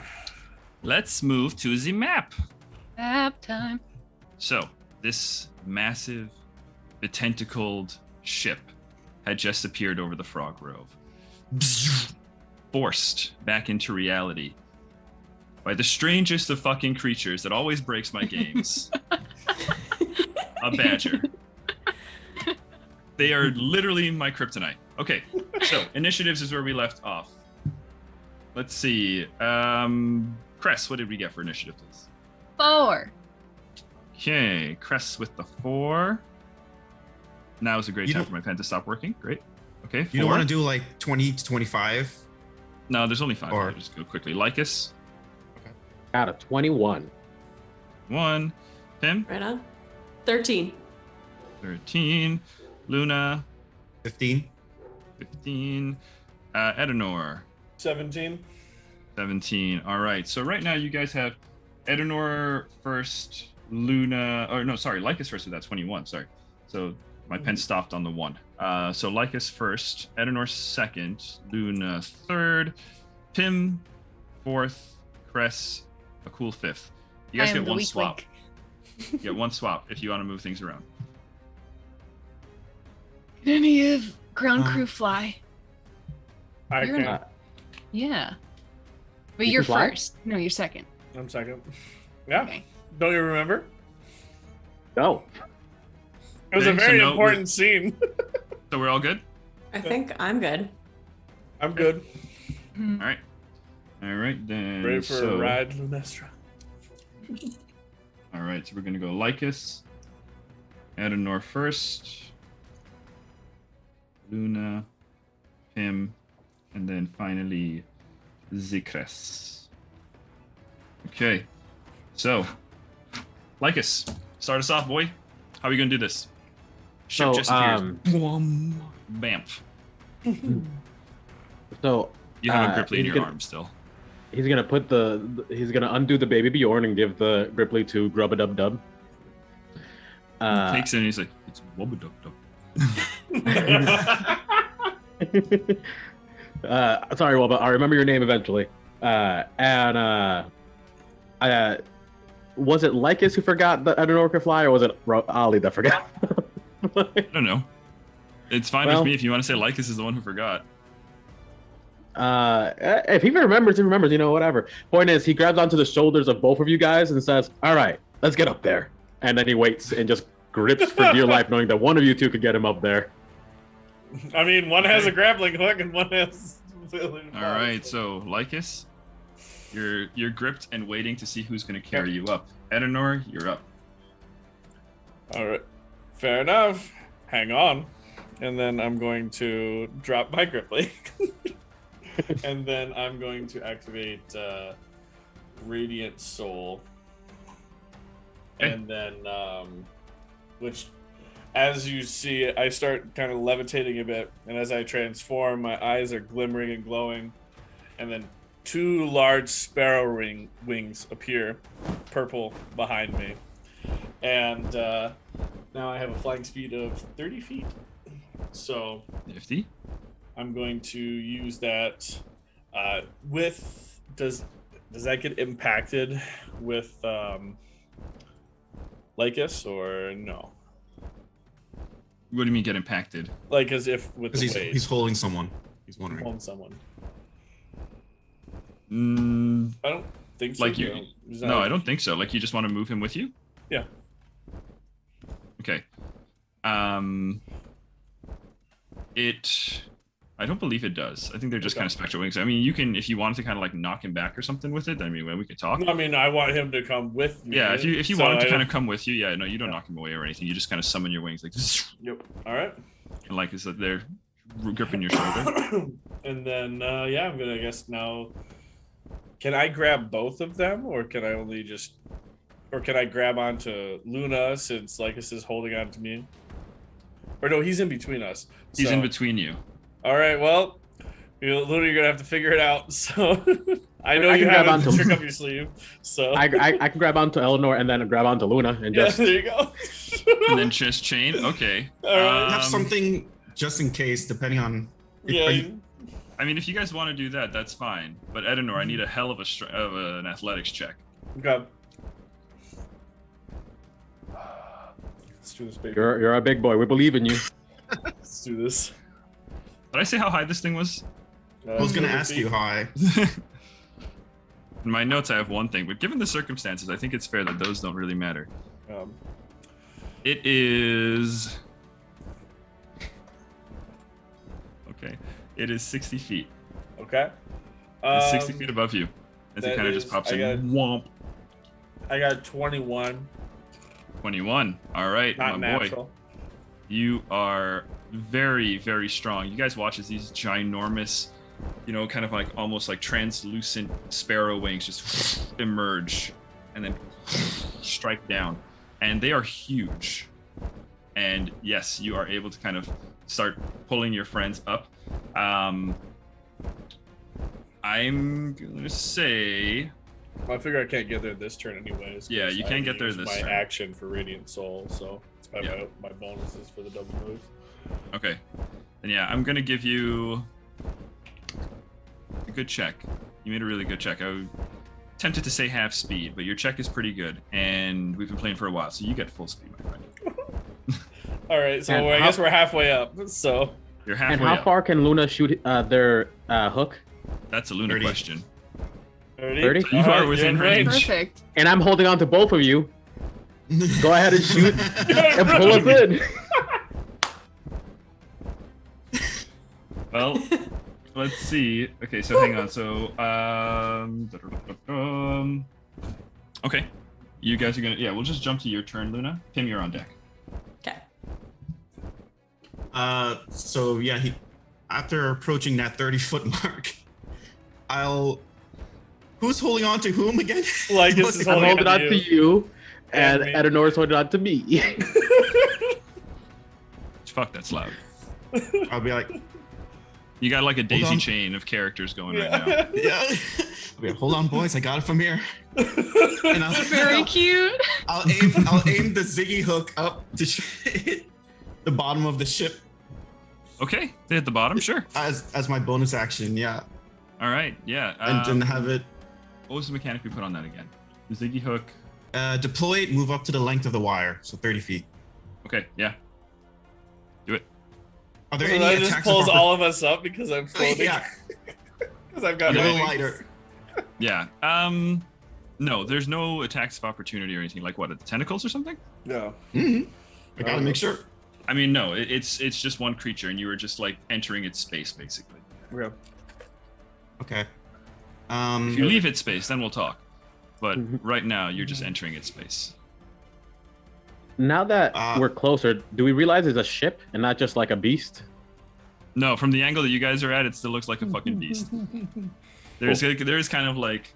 A: Let's move to the map.
F: Nap time.
A: So, this massive, betentacled ship had just appeared over the Frog Grove, forced back into reality by the strangest of fucking creatures that always breaks my games. A badger. They are literally my kryptonite. Okay, so initiatives is where we left off. Let's see. Cress, what did we get for initiative, please?
F: 4.
A: Okay, Cress with the 4. Now is a great time for my pen to stop working. Great. Okay, 4.
D: You don't want to do like 20 to 25?
A: No, there's only 5.
D: Or-
A: I'll just go quickly. Lycus,
B: Got a 21.
A: 1. Pim,
C: Right on. 13.
A: 13. Luna,
D: 15?
A: 15. Edenor,
E: 17.
A: 17. All right. So right now you guys have Edenor first, Luna, or no, sorry, Lycus first with that 21. Sorry. So my pen stopped on the 1. So Lycus first, Edenor second, Luna third, Pim fourth, Cress a cool 5th. You guys
F: I am
A: get
F: the
A: one
F: weak
A: swap.
F: link.
A: You get one swap if you want to move things around.
F: Can any of ground crew fly?
E: I
F: You're
E: can.
F: not- Yeah. But
B: You
F: you're
B: can fly?
F: first. No, you're second.
E: I'm second. Yeah.
F: Okay.
E: Don't you remember?
B: Go.
E: It was a
A: Okay, so
E: very
A: no-
E: important scene.
A: So we're all good?
C: I think I'm good.
E: I'm good.
A: All right. All right, then.
E: Ready for
A: so,
E: a ride, Lunestra?
A: All right, so we're going to go Lycus, Edenor first, Luna, Pim, and then finally Zikres. Okay, so Lycus, start us off, boy. How are we going to do this? Ship
B: So,
A: just appears. Bamf.
B: So
A: You have a Gripply in
B: he's
A: your
B: gonna-
A: arm still.
B: he's gonna put he's gonna undo the baby Bjorn and give the Gripply to Grubba Dub Dub.
A: He takes it and he's like, it's wubba dub dub.
B: Sorry, Wubba. I'll remember your name eventually. Was it Lycus who forgot that Edenor could fly, or was it Ollie that forgot?
A: I don't know. It's fine
B: Well-
A: with me if you want to say Lycus is the one who forgot.
B: If he remembers, he remembers. You know, whatever. Point is, he grabs onto the shoulders of both of you guys and says, "All right, let's get up there." And then he waits and just grips for dear life, knowing that one of you two could get him up there.
E: I mean, one has a grappling hook and one has.
A: All right, so Lycus, you're gripped and waiting to see who's going to carry you up. Edenor, you're up.
E: All right. Fair enough. Hang on. And then I'm going to drop my Gripply. And then I'm going to activate Radiant Soul.
A: Okay.
E: And then, which, as you see, I start kind of levitating a bit. And as I transform, my eyes are glimmering and glowing. And then 2 large sparrow wings appear, purple, behind me. And now I have a flying speed of 30 feet. So
A: Nifty.
E: I'm going to use that with does that get impacted with Lycus or no?
A: What do you mean get impacted?
E: Like as if with
D: Because
E: the
D: he's holding someone. He's wondering.
E: on someone.
A: Mm,
E: I don't think so.
A: like you? No, I don't think so. Like you just want to move him with you?
E: Yeah.
A: Okay. I don't believe it does. I think they're just
E: Okay.
A: kind of spectral wings. I mean, you can, if you wanted to kind of like knock him back or something with it, I mean, we could talk.
E: I mean, I want him to come with me.
A: Yeah, if you
E: so
A: wanted to
E: I
A: kind of
E: don't-
A: come with you, yeah, no, you don't knock him away or anything. You just kind of summon your wings, like,
E: Yep. All right.
A: and like is that they're gripping your shoulder.
E: And then yeah, I'm gonna guess now. Can I grab both of them, or can I only just, or can I grab onto Luna since Lycus is holding on to me? Or no, he's in between us.
A: He's
E: So-
A: in between you.
E: All right, well, Luna, you're gonna have to figure it out. So I know
B: I
E: you
B: can grab
E: have a
B: onto-
E: trick up your sleeve. So
B: I can grab onto Eleanor and then grab onto Luna and
E: yeah,
B: just.
E: there you go.
A: And then just chain. Okay.
E: All right.
D: Have something just in case, depending on.
E: Yeah.
A: I mean, if you guys want to do that, that's fine. But Edenor, I need a hell of an athletics check.
E: Okay. Let's do this, baby.
B: You're a big boy. We believe in you.
E: Let's do this.
A: Did I say how high this thing was?
D: I was gonna ask you how high.
A: In my notes, I have one thing, but given the circumstances, I think it's fair that those don't really matter. It is... Okay. It is 60 feet.
E: Okay.
A: It's 60 feet above you. As it kind of just pops in. Womp.
E: I got 21.
A: 21. All right,
E: Not
A: my
E: natural.
A: boy. You are very, very strong. You guys watch as these ginormous, kind of like almost like translucent sparrow wings just emerge and then strike down. And they are huge. And yes, you are able to kind of start pulling your friends up. I'm gonna say...
E: Well, I figure I can't get there this turn anyways.
A: Yeah, you can't get there this turn.
E: My action for Radiant Soul, so it's probably my bonuses for the double move.
A: Okay. Then yeah, I'm gonna give you a good check. You made a really good check. I was tempted to say half speed, but your check is pretty good, and we've been playing for a while, so you get full speed, my friend.
E: All right, so I guess we're halfway up. So
A: you're halfway.
B: And how
A: up.
B: far can Luna shoot their hook?
A: That's a Luna
D: 30.
A: question.
B: 30?
A: You are within range.
F: Perfect.
B: And I'm holding on to both of you. Go ahead and shoot and pull us in.
A: Well, let's see. Okay, so hang on. So, okay. You guys are gonna, we'll just jump to your turn, Luna. Tim, you're on deck.
C: Okay.
D: So yeah, after approaching that 30-foot mark, who's holding on to whom again?
E: Like, this is
B: I'm
E: holding
B: holding on to you, and
E: me.
B: Edenor's holding on to me.
A: Fuck, that's loud.
D: I'll be like,
A: You got like a daisy
D: on.
A: chain of characters going right now.
D: yeah. I'll be like, hold on, boys, I got it from here. And
F: Very cute.
D: I'll aim the Ziggy hook up to hit the bottom of the ship
A: Okay, they hit the bottom, sure.
D: as my bonus action. Yeah,
A: All right, yeah.
D: and then have it
A: What was the mechanic we put on that again? The Ziggy hook.
D: deploy it, move up to the length of the wire, so 30 feet.
A: Okay, yeah. Do it.
D: Are there
E: So
D: any
E: that just
D: attacks?
E: pulls all of us up because I'm floating.
D: Yeah,
E: Because I've
D: a
E: got
D: little
E: wings.
D: lighter.
A: Yeah. No, there's no attacks of opportunity or anything. Like what? The tentacles or something?
E: No.
D: Mm-hmm. I gotta make sure.
A: I mean, no. It's just one creature, and you were just like entering its space, basically.
E: Yeah.
D: Okay.
A: If you leave its space, then we'll talk. But
B: Mhm.
A: right now, you're just entering its space.
B: Now that we're closer, do we realize it's a ship and not just like a beast?
A: No, from the angle that you guys are at, it still looks like a fucking beast. There's kind of like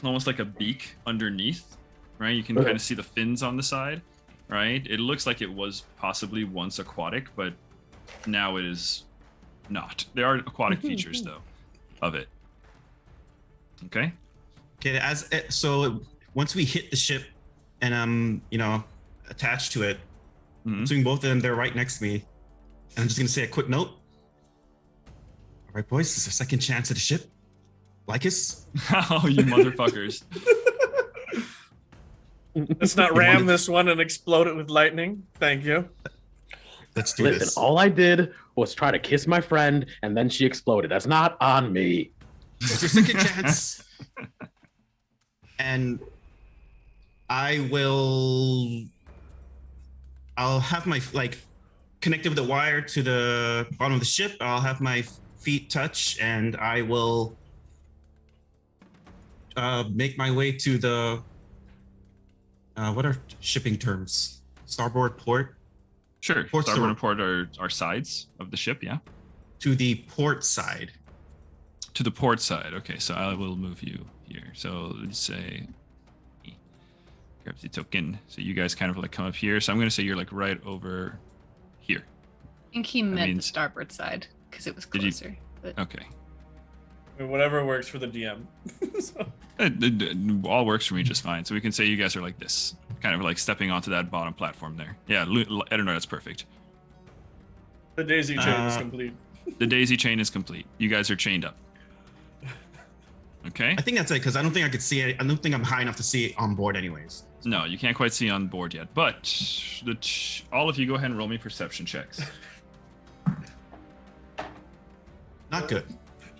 A: almost like a beak underneath, right? You can kind of see the fins on the side, right? It looks like it was possibly once aquatic, but now it is not. There are aquatic features though of it. Okay.
D: Okay. So once we hit the ship, and I'm attached to it,
A: Mhm.
D: between both of them, they're right next to me. And I'm just gonna say a quick note. All right, boys, this is a second chance at the ship. Like us?
A: Oh, you motherfuckers.
E: Let's not ram this one and explode it with lightning. Thank you.
D: Let's do
B: Listen,
D: this.
B: all I did was try to kiss my friend, and then she exploded. That's not on me.
D: It's your second chance. And I'll have my connected with the wire to the bottom of the ship. I'll have my feet touch, and I will make my way to the what are shipping terms? Starboard port?
A: Sure.
D: Port
A: Starboard and
D: store.
A: port are sides of the ship, yeah?
D: To the port side.
A: To the port side. Okay, so I will move you here. So let's say grab the token. So you guys kind of like come up here. So I'm gonna say you're like right over here.
F: I think he meant the
A: means-
F: starboard side because it was
A: Did you-
F: closer. But
A: Okay.
E: I mean, whatever works for the DM. So,
A: It all works for me just fine. So we can say you guys are like this, kind of like stepping onto that bottom platform there. Yeah, Edenor, that's perfect.
E: the daisy chain is complete.
A: The daisy chain is complete. You guys are chained up. Okay?
D: I think that's it, because I don't think I could see it. I don't think I'm high enough to see it on board anyways.
A: No, you can't quite see on board yet. But all of you go ahead and roll me perception checks.
D: Not good.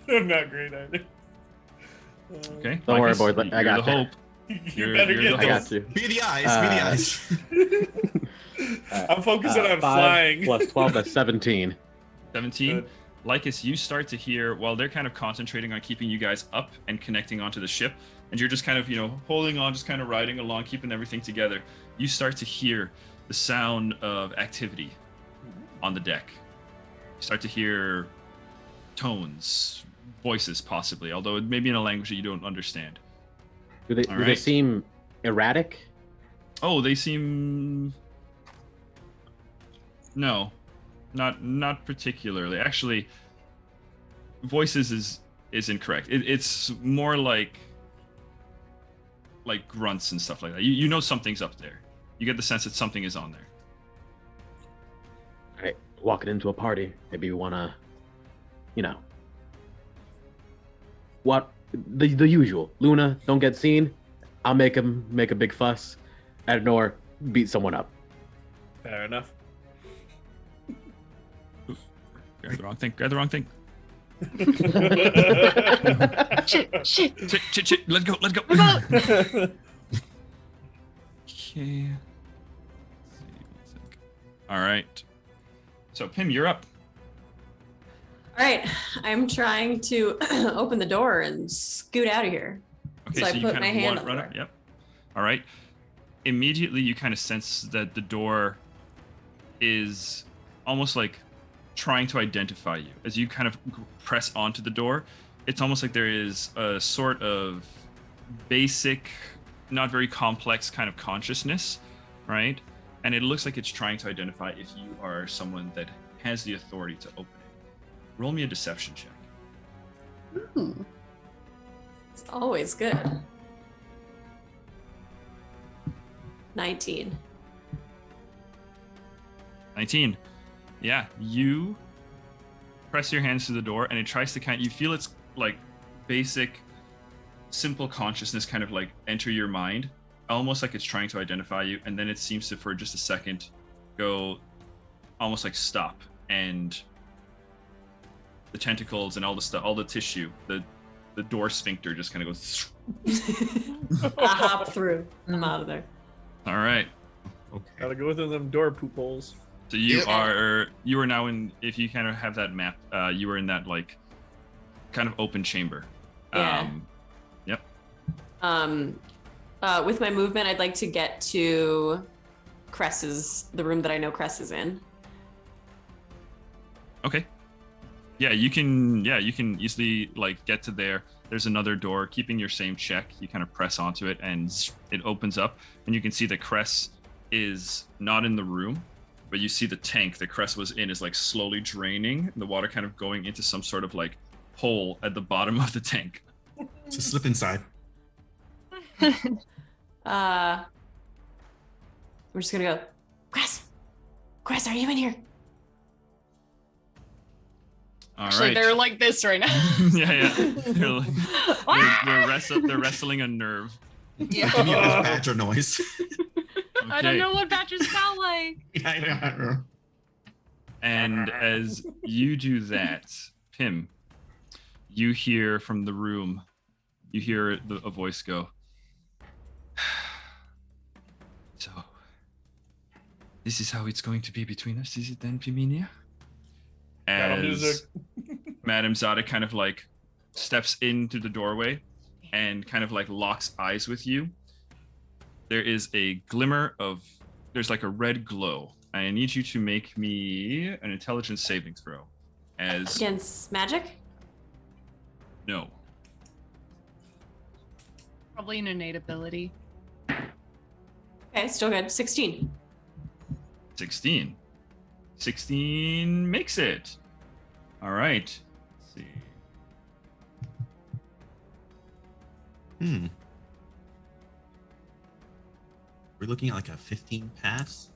E: I'm not great either.
A: Okay?
B: Don't worry,
A: Lycus,
B: boys. I
A: you're
B: got
A: the
B: you.
A: hope.
E: You better
A: you're
E: get
A: the
B: I
E: this.
B: got you.
D: Be the eyes. Be the eyes.
E: I'm focusing on
B: 5
E: flying.
B: plus 12, that's 17.
A: 17.
E: Good.
A: Lycus, you start to hear, while they're kind of concentrating on keeping you guys up and connecting onto the ship, and you're just kind of, holding on, just kind of riding along, keeping everything together, you start to hear the sound of activity on the deck. You start to hear tones, voices possibly, although it may be in a language that you don't understand.
B: Do they seem erratic?
A: Oh, they seem... No, not particularly. Actually, voices is incorrect. It's more like grunts and stuff like that. You know something's up there. You get the sense that something is on there.
B: All right, walking into a party. Maybe you wanna, what the usual. Luna, don't get seen. I'll make him make a big fuss. At Noir, beat someone up.
E: Fair enough.
A: Grab the wrong thing. Grab the wrong thing. Shit. Let go. Okay. All right. So, Pim, you're up.
C: All right, I'm trying to open the door and scoot out of here.
A: Okay,
C: So I
A: you
C: put
A: kind
C: my
A: of
C: hand
A: want
C: on
A: run
C: the
A: up.
C: door.
A: Yep. All right. Immediately, you kind of sense that the door is almost like trying to identify you. As you kind of press onto the door, it's almost like there is a sort of basic, not very complex kind of consciousness, right? And it looks like it's trying to identify if you are someone that has the authority to open it. Roll me a deception check.
F: Ooh.
C: It's always good. 19.
A: 19. Yeah, you press your hands to the door and it tries to you feel its like basic, simple consciousness kind of like enter your mind, almost like it's trying to identify you. And then it seems to, for just a second, go almost like stop. And the tentacles and all the stuff, all the tissue, the door sphincter just kind of goes.
C: I hop through. I'm out of there.
A: All right.
D: Okay.
E: Gotta go within them door poopholes.
A: So you
D: Yep.
A: are now in, if you kind of have that map, you are in that like kind of open chamber.
C: Yeah.
A: Yep.
C: With my movement, I'd like to get to the room that I know Cress is in.
A: Okay. Yeah, you can easily like get to there. There's another door. Keeping your same check, you kind of press onto it and it opens up and you can see that Cress is not in the room, but you see the tank that Cress was in is like slowly draining, the water kind of going into some sort of like hole at the bottom of the tank.
D: Just slip inside.
C: We're just gonna go, Cress, are you in here?
A: All
F: Actually,
A: right.
F: they're like this right now.
A: yeah. They're wrestling a nerve.
F: Yeah.
D: Give me a badger noise.
F: I don't know what badgers sound like.
D: Yeah.
A: And as you do that, Pim, you hear from the room, you hear a voice go, so, this is how it's going to be between us, is it then, Piminia? As Madame Zada kind of like steps into the doorway and kind of like locks eyes with you, there is a glimmer of, there's like a red glow. I need you to make me an intelligence saving throw. As
C: Against magic?
A: no.
F: Probably an innate ability.
C: Okay, still good. 16.
A: 16. 16 makes it. All right. Let's see.
D: We're looking at like a 15 pass.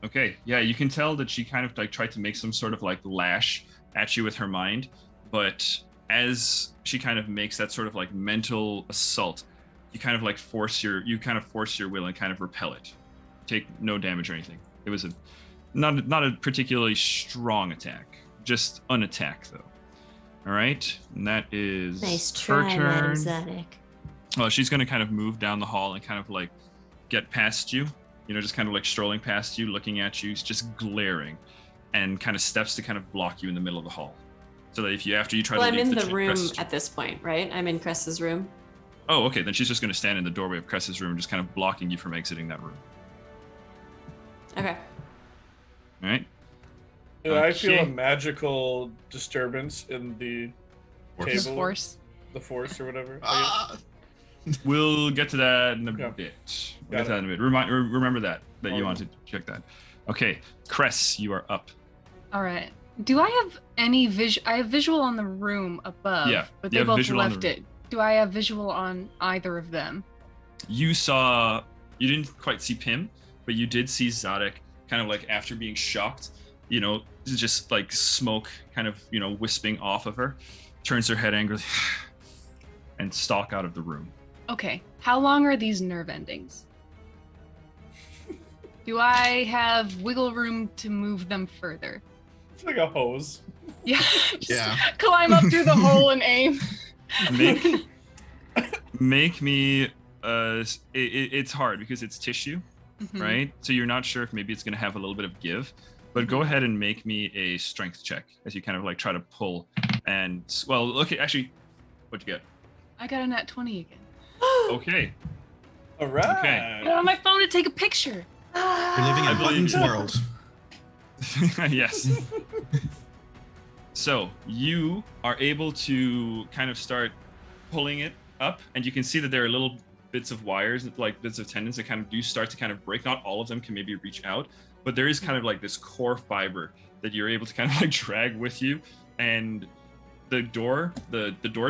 A: Okay, yeah, you can tell that she kind of like tried to make some sort of like lash at you with her mind, but as she kind of makes that sort of like mental assault, you kind of force your will and kind of repel it. Take no damage or anything. It was not a particularly strong attack, just an attack though. All right, and that is
C: Nice
A: her
C: try,
A: turn.
C: Madam Zadok.
A: Well, she's going to kind of move down the hall and kind of like get past you, just kind of like strolling past you, looking at you, just glaring, and kind of steps to kind of block you in the middle of the hall. So that after you try to
G: I'm
A: leave
G: in the room
A: Cress's
G: at this point, right? I'm in Cress's room.
A: Oh, okay. Then she's just going to stand in the doorway of Cress's room, just kind of blocking you from exiting that room.
G: Okay.
A: All right.
E: I feel a
A: Okay.
E: magical disturbance in the
A: Force.
F: The
E: table.
F: force.
E: The force or whatever.
A: We'll get to that in a
E: Okay.
A: bit.
E: Got
A: Get to that in a bit. Remember that
E: Oh,
A: you want to check that. Okay, Cress, you are up.
F: All right. Do I have any I have visual on the room above,
A: Yeah,
F: but
A: you
F: they
A: have
F: both
A: visual on the
F: left
A: room.
F: it. Do I have visual on either of them?
A: You didn't quite see Pim, but you did see Zadok kind of like after being shocked, just like smoke kind of, wisping off of her, turns her head angrily and stalk out of the room.
F: Okay. How long are these nerve endings? Do I have wiggle room to move them further?
E: It's like a hose.
F: Yeah. Just
D: Yeah.
F: climb up through the hole and aim.
A: Make me it's hard because it's tissue,
F: Mhm.
A: right? So you're not sure if maybe it's going to have a little bit of give, but go ahead and make me a strength check as you kind of like try to pull and okay, actually, what'd you get?
F: I got a nat 20 again.
A: Okay.
E: All right.
A: Okay.
F: I got on my phone to take a picture.
D: You're living
A: I
D: in
A: believe
D: Button's
A: you.
D: world.
A: Yes. So you are able to kind of start pulling it up, and you can see that there are little bits of wires, like bits of tendons that kind of do start to kind of break. Not all of them can maybe reach out, but there is kind of like this core fiber that you're able to kind of like drag with you, and the door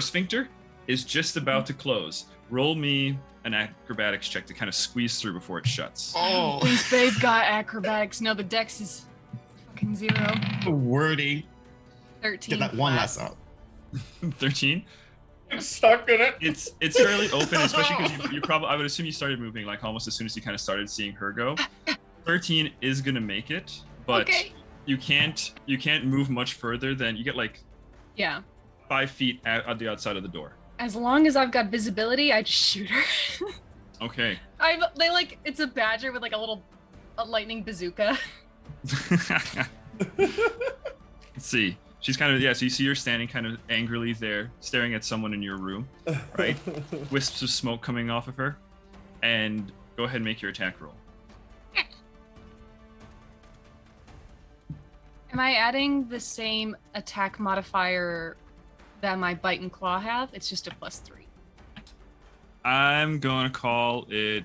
A: sphincter is just about to close. Roll me an acrobatics check to kind of squeeze through before it shuts.
D: Oh,
F: Please, babe, got acrobatics. No, the dex is fucking 0.
D: wordy.
F: 13.
D: Get that one
F: flat.
D: less out.
A: 13.
E: I'm stuck in it.
A: It's fairly open, especially because you probably, I would assume you started moving like almost as soon as you kind of started seeing her go. 13 is gonna make it, but
F: Okay.
A: you can't move much further than you get like
F: Yeah.
A: 5 feet at the outside of the door.
F: As long as I've got visibility, I just shoot her.
A: Okay.
F: It's a badger with like a lightning bazooka.
A: Let's see. She's kind of, so you see her standing kind of angrily there, staring at someone in your room, right? Wisps of smoke coming off of her. And go ahead and make your attack roll.
F: Am I adding the same attack modifier that my bite and claw have? It's just a +3.
A: I'm going to call it.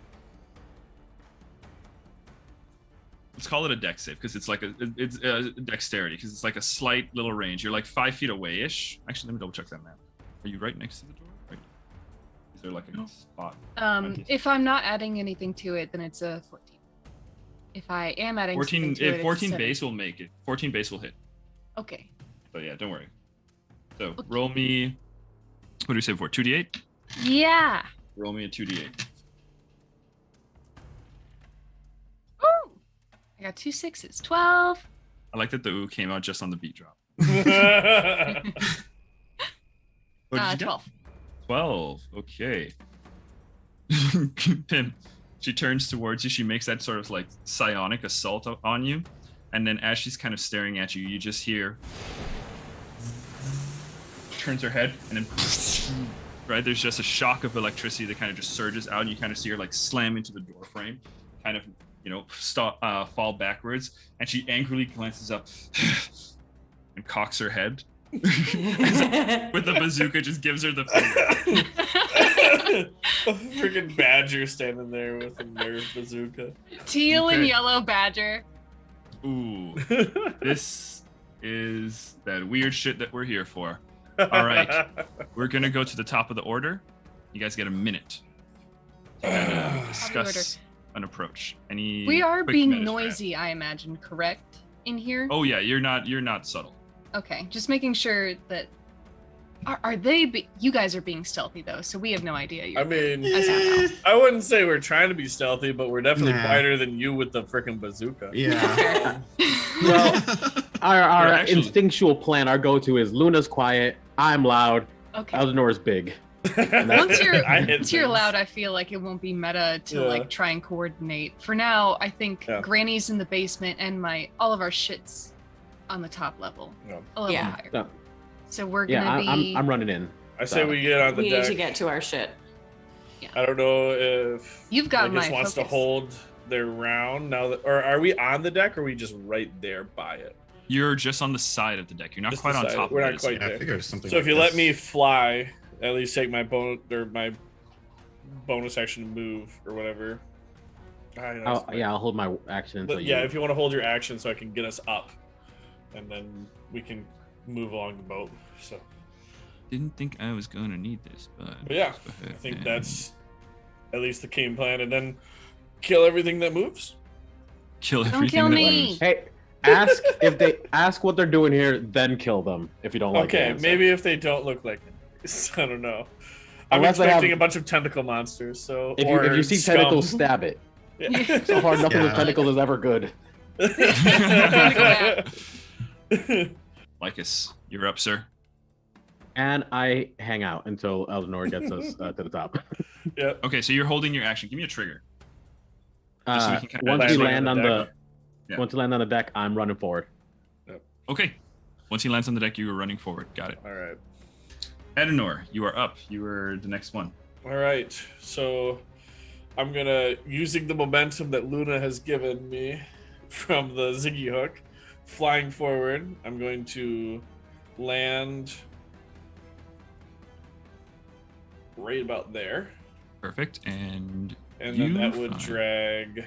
A: Let's call it a dex save because it's like it's dexterity because it's like a slight little range. You're like 5 feet away ish. Actually, let me double check that map. Are you right next to the door? Right. Is there like a spot?
F: If I'm not adding anything to it, then it's a 14. If I am adding
A: 14.
F: something to it,
A: If
F: it's a
A: 14
F: 7.
A: base will make it. 14 base will hit.
F: Okay.
A: So yeah, don't worry. So
F: Okay.
A: roll me. What do we say before? 2d8.
F: Yeah.
A: Roll me a 2d8.
F: Ooh. I got 2 6s. 12.
A: I like that the ooh came out just on the beat drop.
E: That's
A: What did you get?
F: 12.
A: 12. Okay. Pim, she turns towards you. She makes that sort of like psionic assault on you. And then as she's kind of staring at you, you just hear. Turns her head and then. Right? There's just a shock of electricity that kind of just surges out. And you kind of see her like slam into the door frame, kind of, fall backwards. And she angrily glances up and cocks her head. With the bazooka, just gives her the finger.
E: a freaking badger standing there with a nerve bazooka.
F: Teal and
A: Okay.
F: yellow badger.
A: Ooh, this is that weird shit that we're here for. All right, we're gonna go to the top of the order. You guys get a minute to kind of discuss an approach. Any?
F: We are
A: quick
F: being
A: meta strat?
F: noisy, I imagine, correct? In here?
A: Oh yeah, you're not subtle.
F: Okay, just making sure that. Are they? You guys are being stealthy though, so we have no idea.
E: I mean,
F: As
E: I wouldn't say we're trying to be stealthy, but we're definitely
D: Nah.
E: quieter than you with the freaking bazooka.
D: Yeah.
B: Well, our
A: You're actually-
B: instinctual plan, our go-to is Luna's quiet, I'm loud,
F: Okay.
B: Eldinor's big.
F: Once you're
E: I hit
F: once you're
E: things.
F: loud, I feel like it won't be meta to
E: Yeah.
F: like try and coordinate. For now, I think
E: Yeah.
F: Granny's in the basement and all of our shit's on the top level,
E: Yeah.
F: a little
G: Yeah.
F: higher.
B: No.
F: So we're
B: Yeah,
F: gonna be.
B: I'm running in.
E: I say we get on the
G: We
E: deck.
G: need to get to our shit.
E: I don't know if
F: You've got
E: Lucas
F: my
E: wants to
F: focus.
E: hold their round now, or are we on the deck, or are we just right there by it?
A: You're just on the side of the deck. You're not
E: Just
A: quite
E: the
A: on
E: side.
A: top
E: We're
A: of
E: not
A: it.
E: quite
D: Yeah, I
E: there.
D: figured something.
E: So if
D: like
E: you let
D: this.
E: me fly, at least take my my bonus action to move or whatever.
B: I'll hold my action until
E: But
B: you.
E: yeah, if you want to hold your action so I can get us up, and then we can move along the boat. So,
A: Didn't think I was going to need this, but
E: yeah,
A: go ahead
E: I think
A: and-
E: that's at least the game plan, and then kill everything that moves.
A: kill
F: Don't
A: everything
F: kill
A: that
F: me.
A: moves.
B: Hey, ask what they're doing here, then kill them if you don't like the
E: Okay,
B: answer.
E: maybe if they don't look like it. I don't know. I'm
B: Unless they
E: expecting
B: have-
E: a bunch of tentacle monsters. So
B: If
E: or
B: you see
E: scum.
B: tentacles, stab it.
E: Yeah.
B: So hard, nothing with
D: Yeah.
B: tentacles is ever good.
A: Lycus, you're up, sir.
B: And I hang out until Eldenor gets us to the top.
E: Yep.
A: Okay, so you're holding your action. Give me a trigger. Just so we can kinda
B: Once we
E: land
B: land
E: on
B: on
E: the
B: the
E: deck.
A: Yeah.
B: once we land on the deck, I'm running forward.
A: Okay. Once he lands on the deck, you are running forward. Got it.
E: All right.
A: Adenor, you are up. You are the next one.
E: All right. So I'm gonna using the momentum that Luna has given me from the Ziggy hook, flying forward. I'm going to land right about there,
A: Perfect. And
E: and
A: you
E: then that would
A: find-
E: drag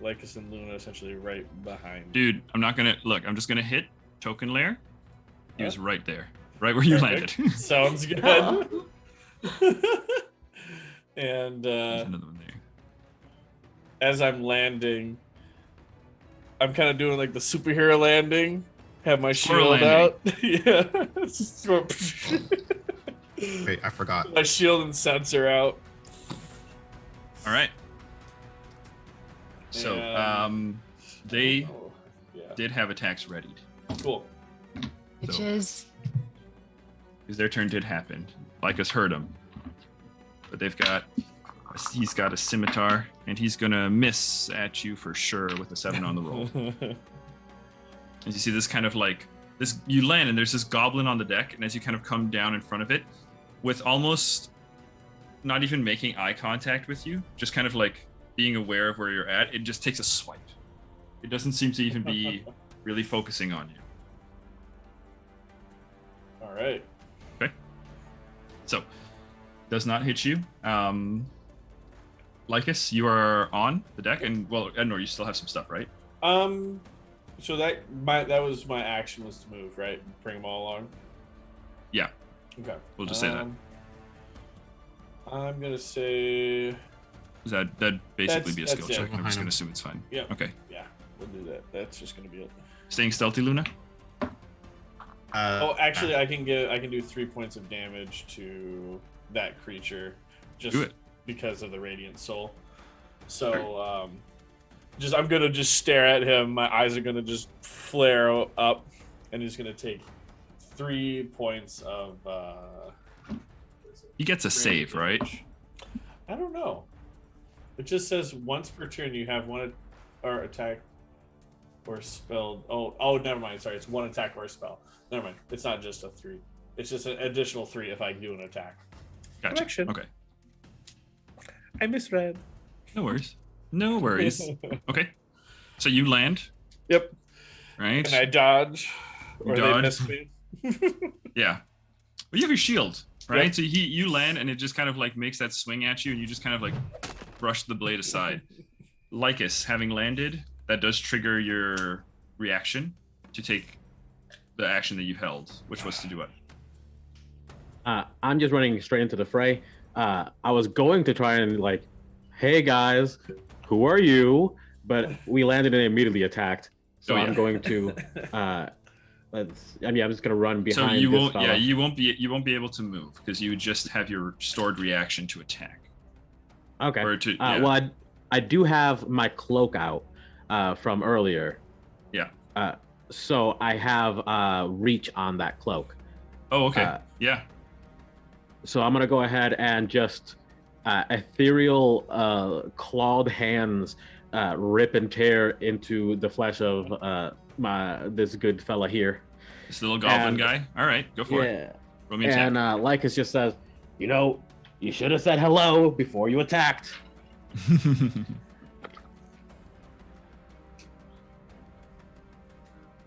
E: Lycus and Luna essentially right behind.
A: Dude, I'm not gonna look. I'm just gonna hit token layer. He was
E: Huh?
A: right there, right where you
E: Perfect.
A: landed.
E: Sounds good.
G: Oh.
E: And
A: There's another one there.
E: as I'm landing, I'm kind of doing like the superhero landing. Have my
A: Squirrel
E: shield out. Yeah.
D: Wait, I forgot.
E: My shield and sensor out.
A: All right. So,
E: And-
A: they
E: Oh, yeah.
A: did have attacks readied
E: Cool.
A: So-
F: Bitches.
A: because their turn did happen. Lycus heard him, but he's got a scimitar, and he's gonna miss at you for sure with a 7 on the roll. As you see this kind of like this, you land and there's this goblin on the deck, and as you kind of come down in front of it, with almost not even making eye contact with you, just kind of like being aware of where you're at, it just takes a swipe. It doesn't seem to even be really focusing on you.
E: All right.
A: So, does not hit you. Lycus, you are on the deck, and well, Ednor, you still have some stuff, right?
E: So that was my action was to move, right? Bring them all along.
A: Yeah.
E: Okay.
A: We'll just say that.
E: I'm gonna say
A: That'd basically be a
E: That's
A: skill
E: it.
A: check. I'm just
D: Behind
A: gonna
D: him.
A: assume it's fine.
E: yeah.
A: Okay.
E: Yeah, we'll do that. That's just gonna be it.
A: Staying stealthy, Luna.
E: Oh, actually, I can do 3 points of damage to that creature, just
A: Do it.
E: because of the radiant soul. So, I'm gonna just stare at him. My eyes are gonna just flare up, and he's gonna take 3 points of.
A: He gets a save, right?
E: I don't know. It just says once per turn you have one or attack or spell. Oh, never mind. Sorry, it's one attack or a spell. Never mind. It's not just a 3. It's just an additional 3 if I do an attack.
A: Gotcha.
E: Correction.
A: Okay.
E: I misread.
A: No worries. No worries. Okay. So you land,
E: Yep.
A: right?
E: And I dodge,
A: You
E: or
A: dodge.
E: they miss me.
A: Yeah. Well, you have your shield, right?
E: Yep.
A: So you land, and it just kind of like makes that swing at you, and you just kind of like brush the blade aside. Lycus, having landed, that does trigger your reaction to take the action that you held, which was to do what?
B: I'm just running straight into the fray. I was going to try and like, hey guys, who are you? But we landed and immediately attacked. So
A: Oh, yeah.
B: I'm going to, I'm just gonna run behind.
A: So you
B: this
A: won't.
B: fella.
A: Yeah, you won't be able to move because you would just have your stored reaction to attack.
B: Okay.
A: Or to,
B: Well, I do have my cloak out from earlier.
A: Yeah.
B: So I have reach on that cloak.
A: Oh, okay. Yeah.
B: So I'm gonna go ahead and just ethereal clawed hands rip and tear into the flesh of this good fella here.
A: This little goblin guy. All right, go for it. Roll me attack.
B: And Lycus just says, you should have said hello before you attacked.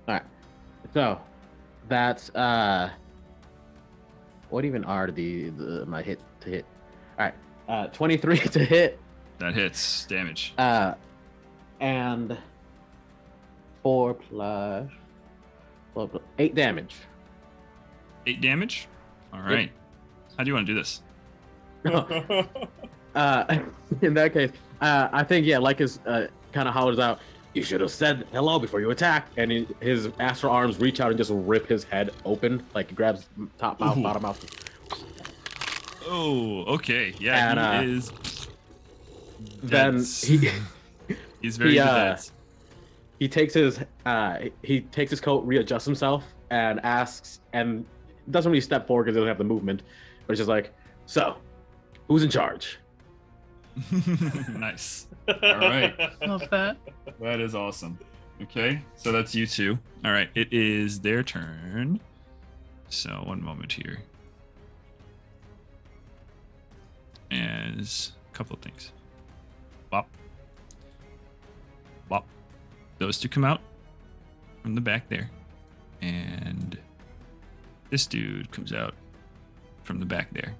B: All right. So that's what even are my hit to hit? All right. 23 to hit.
A: That hits damage.
B: And 4 plus 8 damage.
A: 8 damage? All right. How do you want to do this?
B: In that case, I think Lycus kind of hollers out, "You should have said hello before you attack." And his astral arms reach out and just rip his head open, like he grabs top mouth, bottom mouth.
A: Oh, okay. Yeah,
B: And,
A: he is.
B: Then
A: he's very dead.
B: He takes his coat, readjusts himself, and asks, and doesn't really step forward because he doesn't have the movement, but it's just like, "So, who's in charge?"
A: Nice. All right.
F: Love that.
A: That is awesome. Okay, so that's you two. All right, it is their turn. So 1 moment here. As a couple of things. Bop. Bop. Those two come out from the back there. And this dude comes out from the back there.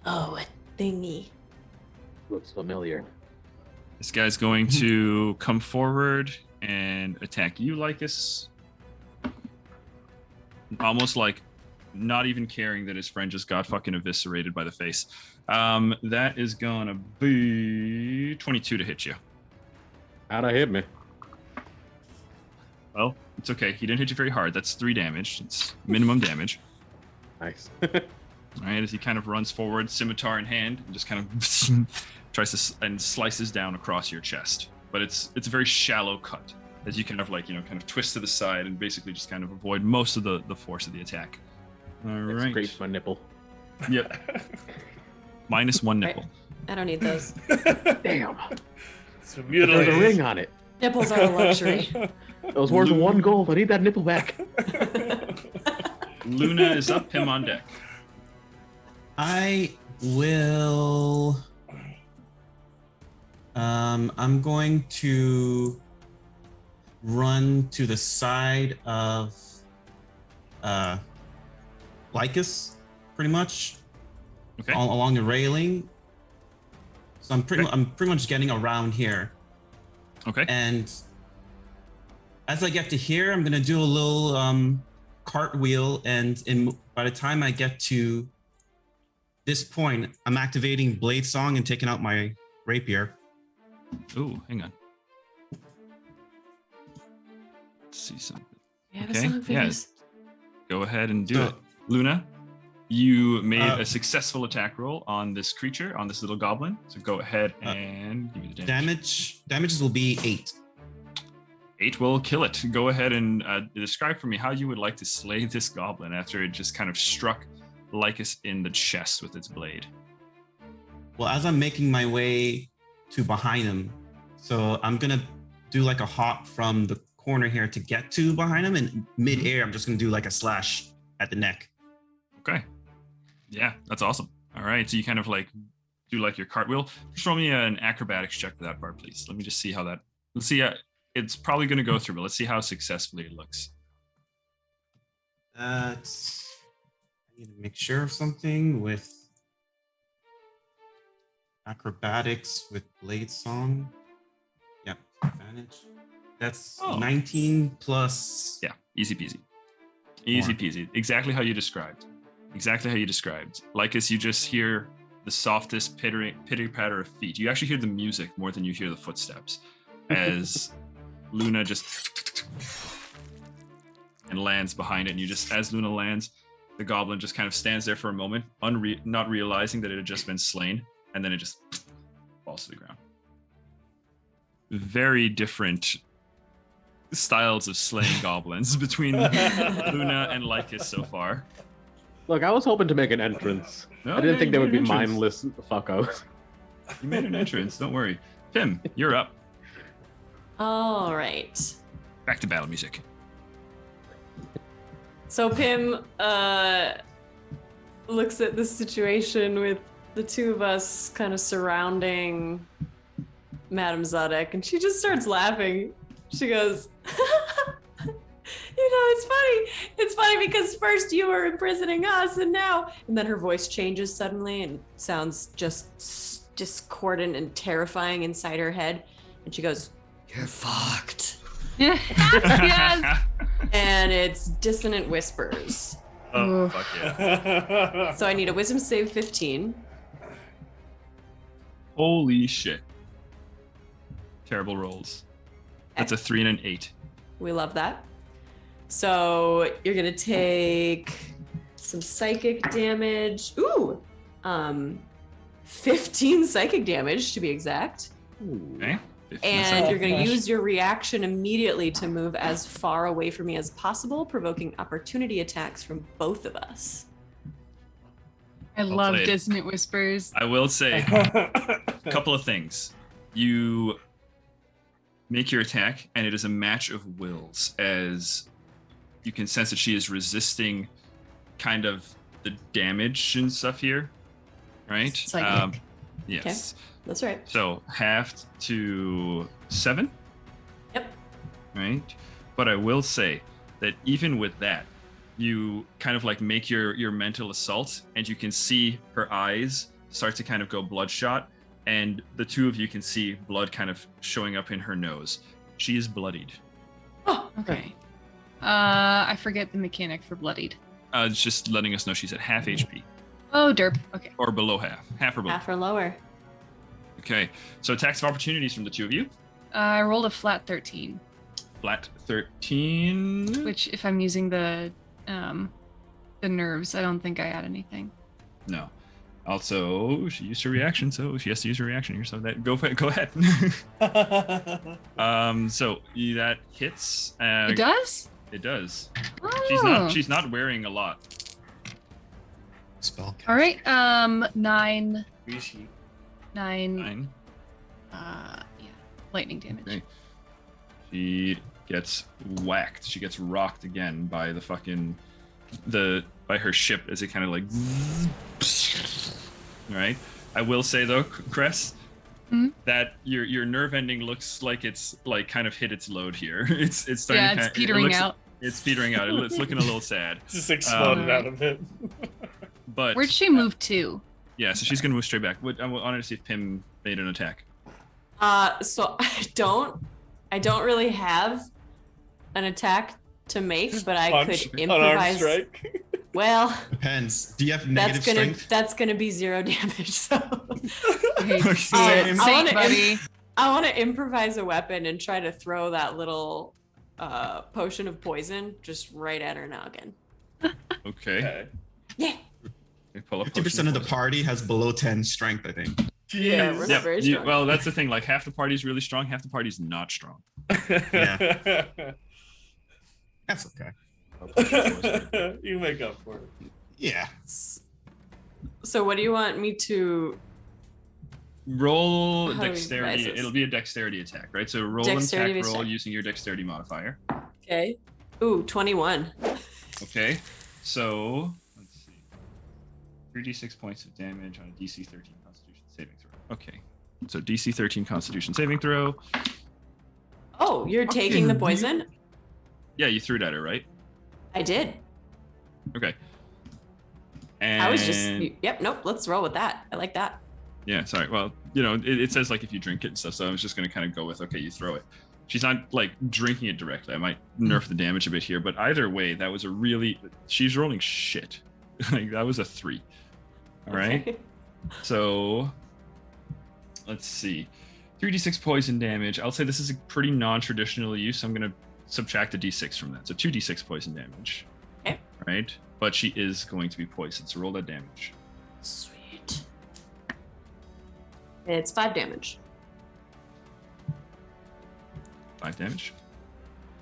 C: Oh, a thingy.
B: Looks familiar.
A: This guy's going to come forward and attack you, Lycus. Almost like not even caring that his friend just got fucking eviscerated by the face. That is gonna be 22 to hit you.
B: How'd I hit me?
A: Well, it's okay. He didn't hit you very hard. That's 3 damage. It's minimum damage.
B: Nice.
A: All right, as he kind of runs forward, scimitar in hand, and just kind of tries to and slices down across your chest. But it's a very shallow cut, as you kind of kind of twist to the side and basically just kind of avoid most of the force of the attack. All
B: It
A: right.
B: scrapes my nipple.
A: Yep. -1 nipple.
G: I don't need those.
B: Damn.
E: It's
B: There's a
E: mutilated.
B: ring on it.
G: Nipples are a luxury.
B: It was worth 1 gold. I need that nipple back.
A: Luna is up, him on deck.
D: I will. I'm going to run to the side of Lycus, pretty much,
A: Okay.
D: along the railing. So I'm pretty much getting around here.
A: Okay.
D: And as I get to here, I'm gonna do a little cartwheel, and by the time I get to this point, I'm activating Blade Song and taking out my rapier.
A: Ooh, hang on. Let's see something.
G: We have
A: Okay,
G: a song for
A: yeah.
G: this.
A: Go ahead and do
D: So-
A: it. Luna, you made a successful attack roll on this creature, on this little goblin. So go ahead and give me the damage.
D: Damages will be 8.
A: 8 will kill it. Go ahead and describe for me how you would like to slay this goblin after it just kind of struck Lycus in the chest with its blade.
D: Well, as I'm making my way to behind him, so I'm gonna do like a hop from the corner here to get to behind him, and mid-air, I'm just gonna do like a slash at the neck.
A: Okay. Yeah, that's awesome. All right, so you kind of like do like your cartwheel. Just roll me an acrobatics check for that part, please. Let me just see how that. Let's see. It's probably going to go through, but let's see how successfully it looks.
D: I need to make sure of something with acrobatics with Blade Song. Yeah, advantage. That's 19 plus.
A: Yeah, easy peasy. Easy peasy. Exactly how you described. Exactly how you described. Lycus, you just hear the softest pitter-patter of feet. You actually hear the music more than you hear the footsteps as Luna just and lands behind it. And you just, as Luna lands, the goblin just kind of stands there for a moment, not realizing that it had just been slain, and then it just falls to the ground. Very different styles of slaying goblins between Luna and Lycus so far.
B: Look, I was hoping to make an entrance.
A: No,
B: I didn't
A: yeah,
B: think they
A: you
B: would be
A: made an entrance.
B: mindless fuckos.
A: You made an entrance, don't worry. Tim, you're up.
G: All right.
A: Back to battle music.
G: So Pim looks at the situation with the two of us kind of surrounding Madame Zadek, and she just starts laughing. She goes, it's funny. It's funny because first you were imprisoning us, and now... And then her voice changes suddenly and sounds just discordant and terrifying inside her head. And she goes, "You're fucked."
F: Yes.
G: And it's dissonant whispers.
A: Oh, fuck yeah.
G: So I need a wisdom save 15.
A: Holy shit. Terrible rolls. That's a 3 and an 8.
G: We love that. So you're gonna take some psychic damage. Ooh, 15 psychic damage to be exact.
A: Okay. 15
G: And
A: seconds.
G: you're gonna use your reaction immediately to move as far away from me as possible, provoking opportunity attacks from both of us.
F: I love
A: played.
F: dissonant whispers.
A: I will say a couple of things. You make your attack, and it is a match of wills, as you can sense that she is resisting kind of the damage and stuff here, right?
G: Psychic.
A: Yes.
G: That's right.
A: So halved to 7.
G: Yep.
A: Right. But I will say that even with that, you kind of like make your mental assault, and you can see her eyes start to kind of go bloodshot, and the two of you can see blood kind of showing up in her nose. She is bloodied.
G: Oh,
F: Okay. I forget the mechanic for bloodied.
A: It's just letting us know she's at half HP
F: Oh, derp. Okay.
A: or below half or below.
G: Half or lower.
A: Okay. So attacks of opportunities from the two of you.
F: I rolled a flat 13,
A: Flat 13.
F: which if I'm using the nerves, I don't think I add anything.
A: No. Also, she used her reaction, so she has to use her reaction here. So that go ahead. So that hits.
F: It does?
A: It does.
F: Oh.
A: She's not wearing a lot.
D: Spell.
F: All right. 9.
E: Rishi.
A: 9.
F: Yeah. Lightning damage.
A: Okay. She gets whacked. She gets rocked again by the fucking by her ship as it kind of like. All right. I will say though, Cress, that your nerve ending looks like it's like kind of hit its load here. It's starting.
F: Yeah,
A: to
F: it's petering out.
A: It's petering out. It's looking a little sad.
E: Just exploded out of it.
A: But
F: Where'd she move to?
A: yeah, so she's gonna move straight back. I wanted to see if Pim made an attack.
G: So I don't really have an attack to make, but I
E: Punch,
G: could
E: unarmed
G: improvise.
E: strike.
G: Well,
D: Depends. Do you have negative strength?
G: that's gonna be 0 damage. So
F: I hate to see
A: Same.
F: it.
G: I
F: Same,
G: wanna-
F: buddy.
G: I want to improvise a weapon and try to throw that little potion of poison just right at her noggin.
A: Okay.
E: Okay.
G: Yeah.
A: Pull up
D: 50% of the party has below 10 strength, I think.
G: Yeah,
E: Jeez.
G: we're not very strong.
A: Well, that's the thing. Like half the party's really strong, half the party's not strong.
D: Yeah. That's okay.
E: You make up for it.
D: Yeah.
G: So what do you want me to?
A: Roll
G: How do we
A: dexterity.
G: advise this?
A: It'll be a dexterity attack, right? So roll
G: Dexterity
A: an attack roll
G: attack.
A: using your dexterity modifier.
G: Okay. Ooh, 21.
A: Okay. So let's see. 3d6 points of damage on a DC 13 Constitution saving throw. Okay. So DC 13 Constitution saving throw.
G: Oh, you're taking the poison?
A: Yeah, you threw it at her, right?
G: I did.
A: Okay. And
G: I was just. Yep. Nope. Let's roll with that. I like that.
A: Yeah, sorry. Well, it says like if you drink it and stuff, so I was just gonna kind of go with okay, you throw it. She's not like drinking it directly. I might nerf the damage a bit here, but either way, that was a really she's rolling shit. Like that was a 3. All right.
G: Okay.
A: So, let's see. 3d6 poison damage. I'll say this is a pretty non-traditional use. I'm going to subtract a d6 from that. So 2d6 poison damage.
G: Okay.
A: Right? But she is going to be poisoned, so roll that damage.
G: Sweet. It's 5 damage.
A: 5 damage.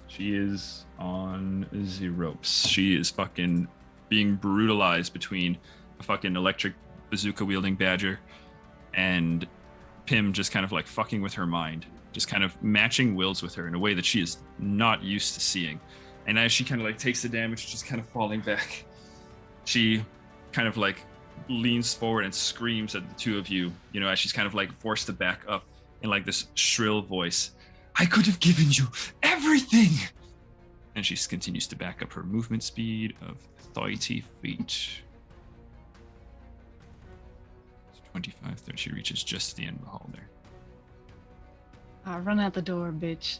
A: She is on the ropes. She is fucking being brutalized between a fucking electric bazooka wielding badger and Pym just kind of like fucking with her mind, just kind of matching wills with her in a way that she is not used to seeing. And as she kind of like takes the damage, just kind of falling back, she kind of like leans forward and screams at the two of you, you know, as she's kind of like forced to back up in like this shrill voice. I could have given you everything. And she continues to back up her movement speed of 30 feet. 25, 30. She reaches just to the end of the hall there.
F: Run out the door, bitch.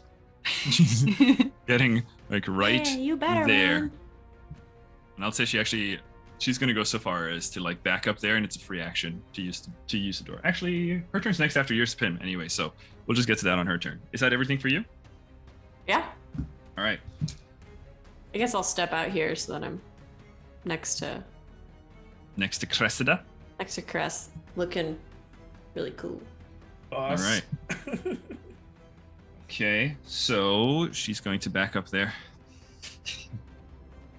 A: Getting like right
C: Hey, you better
A: there.
C: run.
A: And I'll say she's gonna go so far as to like back up there, and it's a free action to use the door. Actually, her turn's next after yours, Pym, anyway, so we'll just get to that on her turn. Is that everything for you?
G: Yeah.
A: All right.
G: I guess I'll step out here so that I'm next to
A: Cressida.
G: Cress, looking really cool.
A: All right. Okay, so she's going to back up there.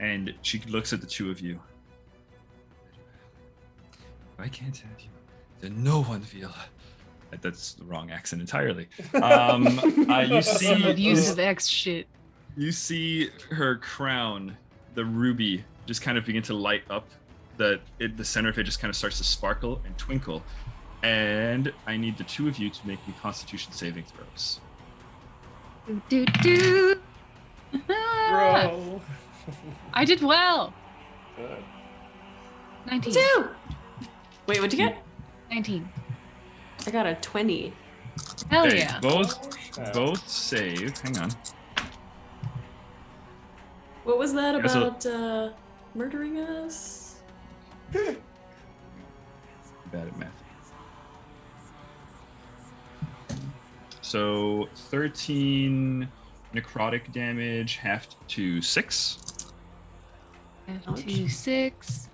A: And she looks at the two of you. I can't have you. Then no one will. That's the wrong accent entirely. You see
F: Good use of X shit.
A: You see her crown, the ruby, just kind of begin to light up. The center of it just kind of starts to sparkle and twinkle. And I need the two of you to make me Constitution saving throws.
F: Do.
E: Bro.
F: I did well.
E: Good.
F: 19.
G: 2. Wait, what'd you get?
F: 19.
G: I got a 20.
F: Hell
A: Okay,
F: yeah.
A: both save. Hang on.
G: What was that
A: Guess I'll-
G: about murdering us?
A: Bad at math. So 13 necrotic damage, halved to 6.
F: F26.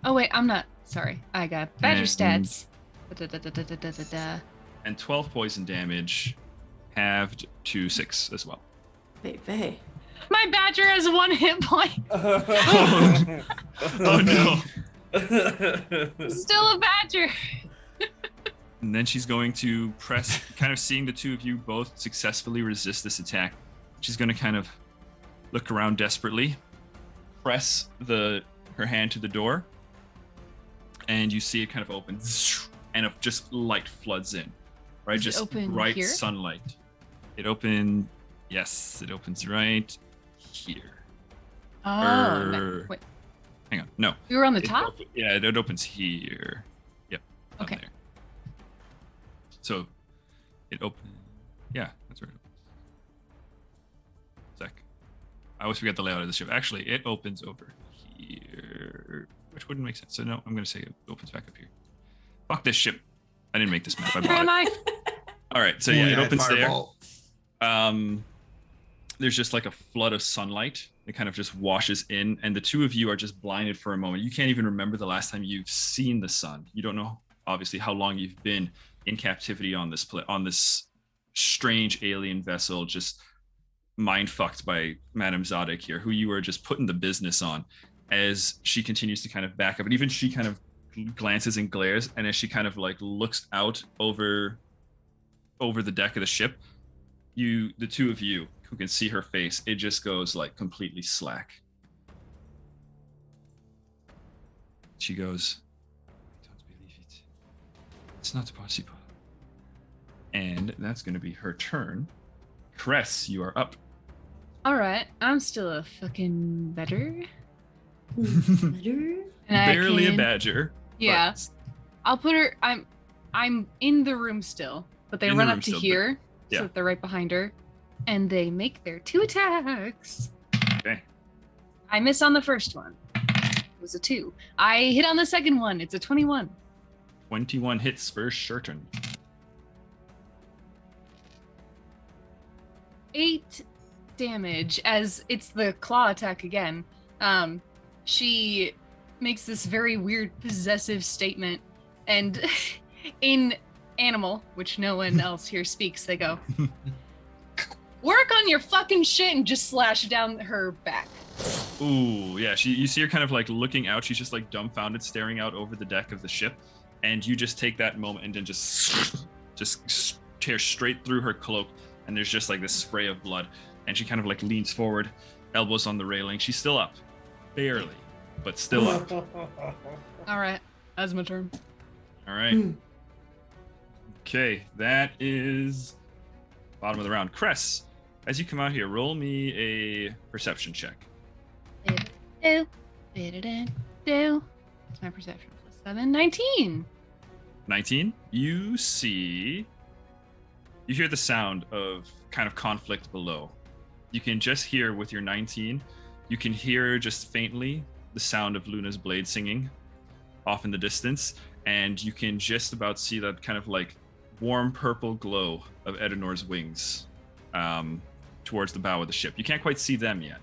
F: Oh wait, I'm not. Sorry, I got Badger
A: And-
F: stats. Da-da-da-da-da-da-da.
A: And 12 poison damage, halved to 6 as well.
G: Vey.
F: My Badger has 1 hit point.
A: Oh no.
F: Still a Badger.
A: And then she's going to press, kind of seeing the two of you both successfully resist this attack. She's going to kind of look around desperately, press her hand to the door, and you see it kind of open, and just light floods in, right?
F: Does it
A: Just
F: open
A: bright
F: here?
A: sunlight. It opens right here.
F: Oh, wait.
A: Hang on, no.
F: We were on the
A: It
F: top?
A: Yeah, it opens here. Yep. up
F: Okay.
A: there. So it opens. Yeah, that's where it opens. Sec. I always forget the layout of the ship. Actually, it opens over here, which wouldn't make sense. So no, I'm going to say it opens back up here. Fuck this ship. I didn't make this map. I bought
F: Am
A: it.
F: I?
A: All right, so yeah, it opens
D: Fireball.
A: there. There's just like a flood of sunlight. It kind of just washes in, and the two of you are just blinded for a moment. You can't even remember the last time you've seen the sun. You don't know, obviously, how long you've been in captivity on this strange alien vessel, just mind fucked by Madame Zadok here, who you are just putting the business on. As she continues to kind of back up, and even she kind of glances and glares, and as she kind of like looks out over the deck of the ship, the two of you who can see her face, it just goes like completely slack. She goes, I don't believe it. It's not possible. And that's going to be her turn. Cress, you are up.
F: All right, I'm still a fucking better.
C: Better?
F: And I
A: Barely a
F: can-
A: badger.
F: Yeah,
A: but
F: I'll put her. I'm in the room still, but they
A: In the
F: run
A: room
F: up to
A: still, but-
F: here,
A: yeah.
F: so that they're right behind her, and they make their 2 attacks.
A: Okay.
F: I miss on the first one. It was a 2. I hit on the second one. It's a 21.
A: 21 hits for Shurton.
F: 8 damage as it's the claw attack again. She makes this very weird possessive statement, and in animal, which no one else here speaks, they go, "Work on your fucking shit," and just slash down her back.
A: Ooh, yeah. You see her kind of like looking out. She's just like dumbfounded, staring out over the deck of the ship, and you just take that moment and then just tear straight through her cloak, and there's just like this spray of blood, and she kind of like leans forward, elbows on the railing. She's still up, barely, but still up.
F: All right, that's my turn.
A: All right. Okay, that is bottom of the round. Cress, as you come out here, roll me a perception check.
F: Do. It's my perception plus 7. 19.
A: 19. You hear the sound of kind of conflict below. You can just hear with your 19, you can hear just faintly the sound of Luna's blade singing off in the distance, and you can just about see that kind of like warm purple glow of Edanor's wings towards the bow of the ship. You can't quite see them yet,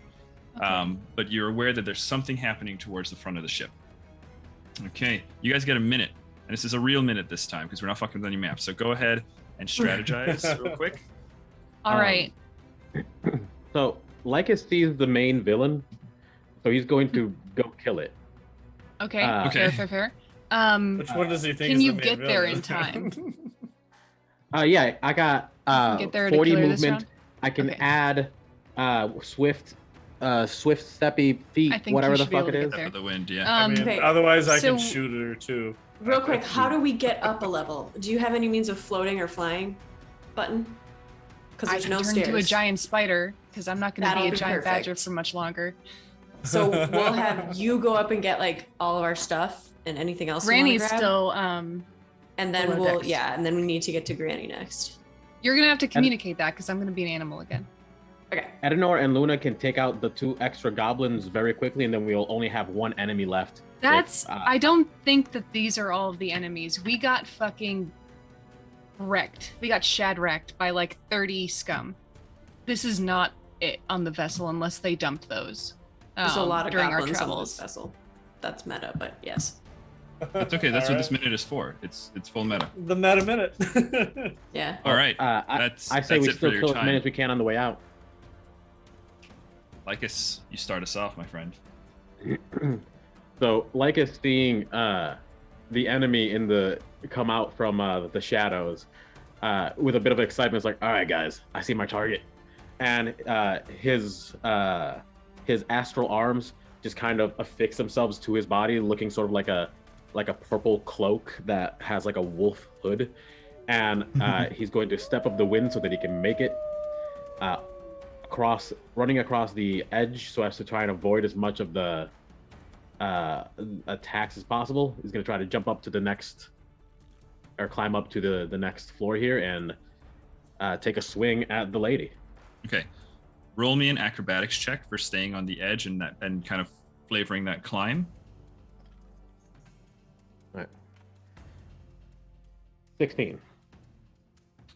A: but you're aware that there's something happening towards the front of the ship. Okay, you guys get a minute, and this is a real minute this time because we're not fucking with any maps. So go ahead and strategize real quick.
F: All right.
B: So Lycus sees the main villain, so he's going to go kill it.
F: Okay.
A: Okay.
F: Fair.
E: Which one does he think?
F: Can
E: is
F: you
E: the main
F: get there
E: villain?
F: in time?
B: Yeah, I got
F: Get there to
B: 40
F: kill her this
B: movement.
F: round?
B: I can
F: Okay.
B: add swift steppy feet,
F: I think
B: whatever
F: you
B: the
F: should be
B: fuck
F: able
B: it
F: to
B: is.
F: get there.
A: For the wind, yeah.
E: I mean,
G: Okay.
E: otherwise I can
F: So-
E: shoot her too.
G: Real quick, how do we get up a level? Do you have any means of floating or flying button? Because
F: I
G: there's
F: can
G: no
F: turn
G: stairs.
F: into a giant spider because I'm not going to
G: That'll
F: be a
G: be
F: giant badger
G: perfect.
F: for much longer.
G: So we'll have you go up and get like all of our stuff and anything else.
F: Granny's
G: you wanna grab,
F: still.
G: and then
F: below
G: we'll
F: decks.
G: and then we need to get to Granny next.
F: You're going to have to communicate that because I'm going to be an animal again.
G: Okay.
B: Edanor and Luna can take out the 2 extra goblins very quickly, and then we'll only have 1 enemy left.
F: That's.
B: If,
F: I don't think that these are all of the enemies. We got fucking wrecked. We got shad wrecked by like 30 scum. This is not it on the vessel unless they dumped those.
G: There's a lot of
F: during our
G: goblins on this
F: travels.
G: vessel. That's meta, but yes.
A: That's okay. That's
E: All
A: what this
E: right.
A: minute is for. It's full meta.
E: The meta minute.
G: Yeah.
A: All right.
B: I say
A: That's
B: we
A: it for
B: still
A: your
B: kill as
A: time.
B: many as we can on the way out.
A: Lycus, you start us off, my friend.
B: So Lycus seeing the enemy in the come out from the shadows with a bit of excitement, is like, "All right, guys, I see my target," and his astral arms just kind of affix themselves to his body, looking sort of like a purple cloak that has like a wolf hood, and he's going to step up the wind so that he can make it running across the edge so as to try and avoid as much of the attacks as possible. He's going to try to jump up to the next, or climb up to the next floor here and take a swing at the lady.
A: Okay. Roll me an acrobatics check for staying on the edge and kind of flavoring that climb.
B: 16.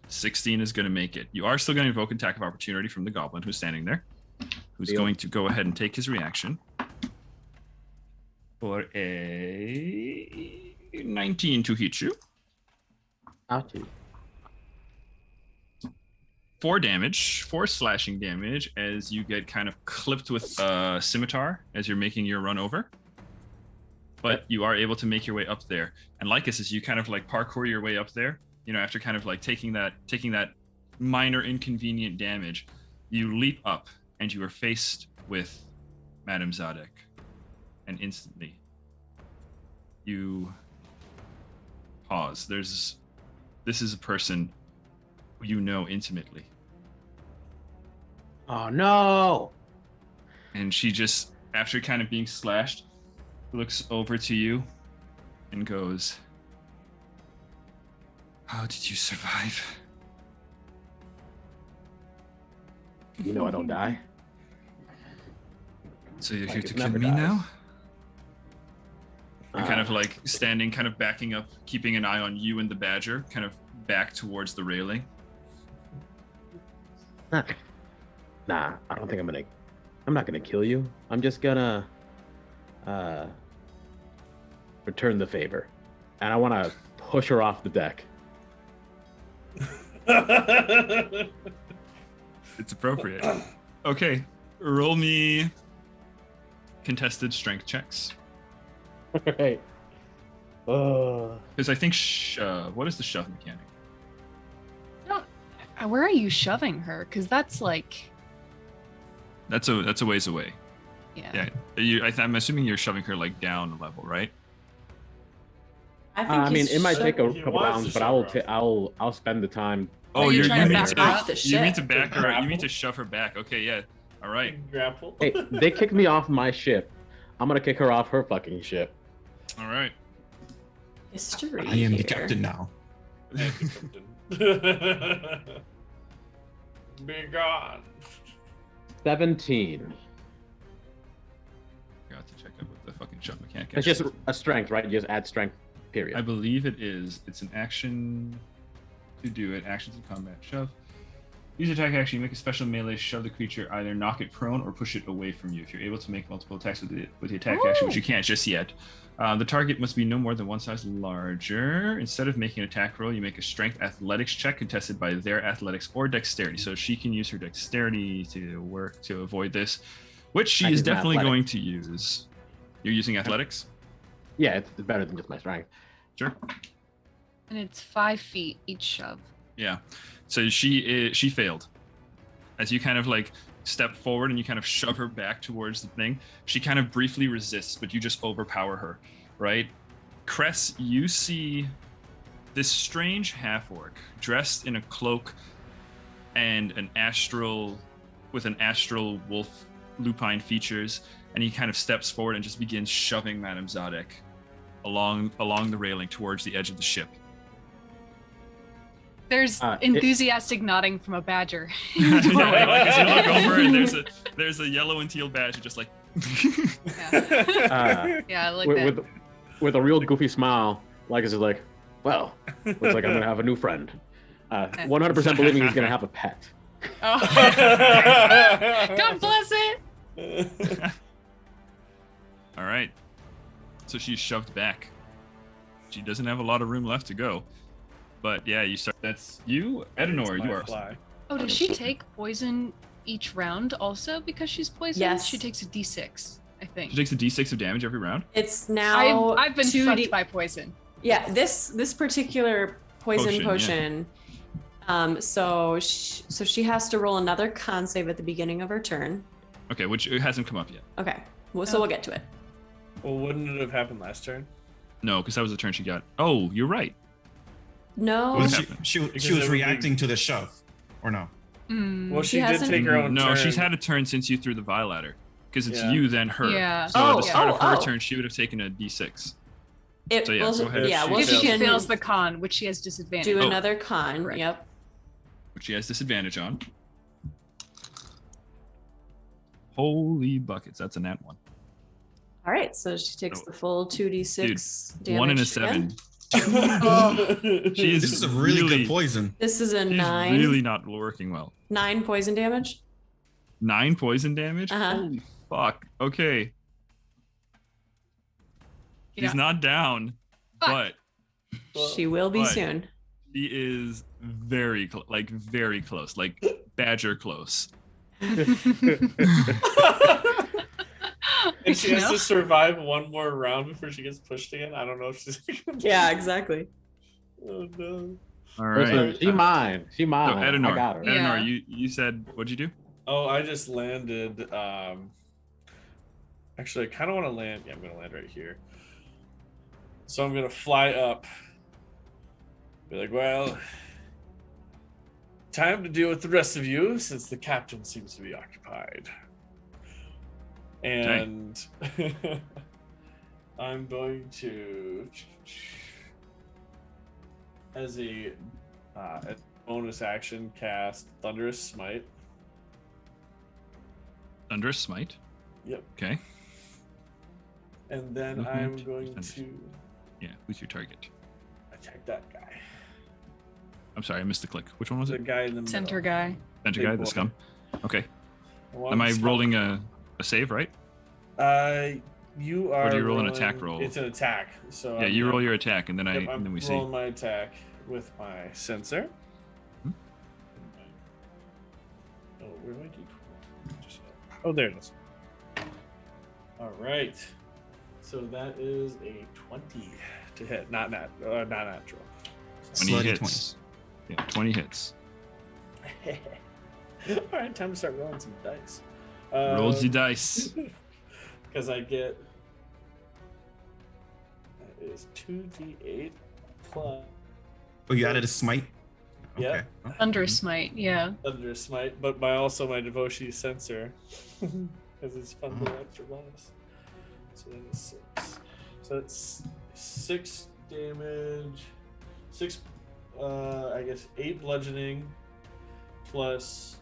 A: 16 is going to make it. You are still going to invoke an attack of opportunity from the goblin who's standing there, who's
B: Deal.
A: going to go ahead and take his reaction for a 19 to hit you.
B: Ouchie.
A: 4 slashing damage as you get kind of clipped with a scimitar as you're making your run over. But you are able to make your way up there. And Lycus, as you kind of like parkour your way up there, you know, after kind of like taking that minor inconvenient damage, you leap up and you are faced with Madame Zadek. And instantly you pause. This is a person who you know intimately.
B: Oh no!
A: And she just, after kind of being slashed, looks over to you and goes, "How did you survive?"
B: You know I don't die.
A: So you're here
B: Like
A: to
B: it
A: kill
B: never
A: me
B: dies.
A: now? You're kind of like standing, kind of backing up, keeping an eye on you and the badger, kind of back towards the railing.
B: Nah, I don't think I'm not gonna kill you. I'm just gonna return the favor. And I wanna push her off the deck.
A: It's appropriate. Okay, roll me contested strength checks.
B: Right.
A: Because I think what is the shove mechanic?
F: Where are you shoving her? Because that's like.
A: That's a ways away.
F: Yeah.
A: I'm assuming you're shoving her like down a level, right?
G: I
B: mean, it might take a
E: He
B: couple
E: wants
B: rounds,
E: to
B: but
E: shove
B: I'll spend the time.
F: Oh, you're trying to back her up?
A: You mean to back her up? You
E: Grapple?
A: mean to shove her back? Okay, yeah. All right.
E: Grapple.
B: Hey, they kicked me off my ship. I'm gonna kick her off her fucking ship.
A: All right.
G: History.
D: I am the
G: here.
D: captain now.
E: Be gone.
B: 17.
A: Forgot to check out what the fucking shove mechanic
B: It's
A: is.
B: just a strength, right? You just add strength, period.
A: I believe it is. It's an action to do it. Actions in combat. Shove. Use attack action. You make a special melee. Shove the creature. Either knock it prone or push it away from you. If you're able to make multiple attacks with the attack action, which you can't just yet. The target must be no more than one size larger. Instead of making an attack roll, you make a strength athletics check contested by their athletics or dexterity. So she can use her dexterity to avoid this, which she is definitely going to use. You're using athletics?
B: Yeah, it's better than just my strength.
A: Sure.
F: And it's 5 feet each shove.
A: Yeah. So she failed. As you kind of like step forward and you kind of shove her back towards the thing, she kind of briefly resists, but you just overpower her, right? Cress, you see this strange half-orc dressed in a cloak and an astral wolf lupine features, and he kind of steps forward and just begins shoving Madame Zadek along the railing towards the edge of the ship.
F: There's enthusiastic nodding from a badger.
A: Yeah, like as you look over and there's a yellow and teal badger just like
F: Yeah, I like that.
B: With a real goofy smile, Lycus is like, well, looks like I'm gonna have a new friend. 100% believing he's gonna have a pet.
F: Oh. God bless it.
A: All right. So she's shoved back. She doesn't have a lot of room left to go. But yeah, you start. That's you, Edenor. You are.
E: Fly.
F: Oh, does she take poison each round also because she's poisoned?
G: Yes.
F: She takes a d6, I think.
A: She takes a d6 of damage every round.
G: It's now.
F: I've been
G: 2D
F: fucked by poison.
G: Yeah, this particular potion. So she has to roll another con save at the beginning of her turn.
A: Okay, which it hasn't come up yet.
G: Okay, so we'll get to it.
E: Well, wouldn't it have happened last turn?
A: No, because that was the turn she got. Oh, you're right.
G: No.
A: What
D: Well,
A: happened?
D: she was
E: Because it would
D: reacting to the shove, or no?
E: Well, she did
G: hasn't-
E: take her own
A: No,
E: turn.
A: she's had a turn since you threw the vial at her. Because it's
E: Yeah.
A: you, then her.
F: Yeah.
A: So at the start of her
G: Oh.
A: turn, she would have taken a d6.
G: It
A: So, yeah,
G: will,
A: go ahead.
G: yeah,
E: If
G: well,
F: If
E: she
G: she
F: she
G: can
F: fails the con, which she has disadvantage.
G: do
A: Oh.
G: another con.
F: Correct.
G: Yep.
A: Which she has disadvantage on. Holy buckets, that's a nat one.
G: All right, so she takes the full 2d6 damage.
A: 1 and a
G: again.
A: 7. She is
D: This is a really good poison.
G: This is a
A: She's
G: 9.
A: really not working well.
G: 9 poison damage.
A: 9 poison damage?
G: Uh-huh.
A: Holy fuck. Okay.
F: Yeah.
A: She's not down,
F: Fuck.
A: but
G: She will be
A: but-
G: soon.
A: she is very close, like badger close.
E: And she has
F: No.
E: to survive one more round before she gets pushed again. I don't know if she's.
G: Yeah, exactly.
E: Oh no.
A: All right.
B: Listen, she mine. She
A: So
B: mine.
A: Edenor,
B: I got her.
F: Yeah.
A: Edenor, you said what'd you do?
E: Oh, I just landed. Actually, I kind of want to land. Yeah, I'm gonna land right here. So I'm gonna fly up. Be like, well, time to deal with the rest of you since the captain seems to be occupied. And I'm going to, as a bonus action, cast Thunderous Smite.
A: Thunderous Smite.
E: Yep.
A: Okay.
E: And then
A: Movement,
E: I'm going
A: defense.
E: to
A: Yeah, who's your target?
E: attack that guy.
A: I'm sorry, I missed the click. Which one was
E: The
A: it?
E: guy in the
F: Center
E: middle.
F: guy.
A: Center
E: big
A: guy,
E: boy.
A: the scum. Okay.
E: One
A: Am I
E: scum.
A: rolling a save, right?
E: You are.
A: do you roll an attack roll?
E: It's an attack. So
A: Yeah,
E: I'm
A: you
E: gonna-
A: roll your attack, and then
E: Yep,
A: and then we see.
E: rolling my attack with my sensor.
A: Hmm?
E: Oh, where do I do? Oh, there it is. All right. So that is a 20 to hit, not natural.
A: 20
D: Slutty
A: hits. Yeah, 20 hits.
E: All right, time to start rolling some dice.
A: Rolls the dice.
E: Because I get that is 2d8 plus.
D: Oh, you added a smite?
E: Yeah.
D: Oh.
F: Thunder Smite, yeah.
E: Thunder Smite, but also my Devoshi sensor, because it's fun to extra bonus. So that is 6. So it's 6 damage, 6, I guess 8 bludgeoning, plus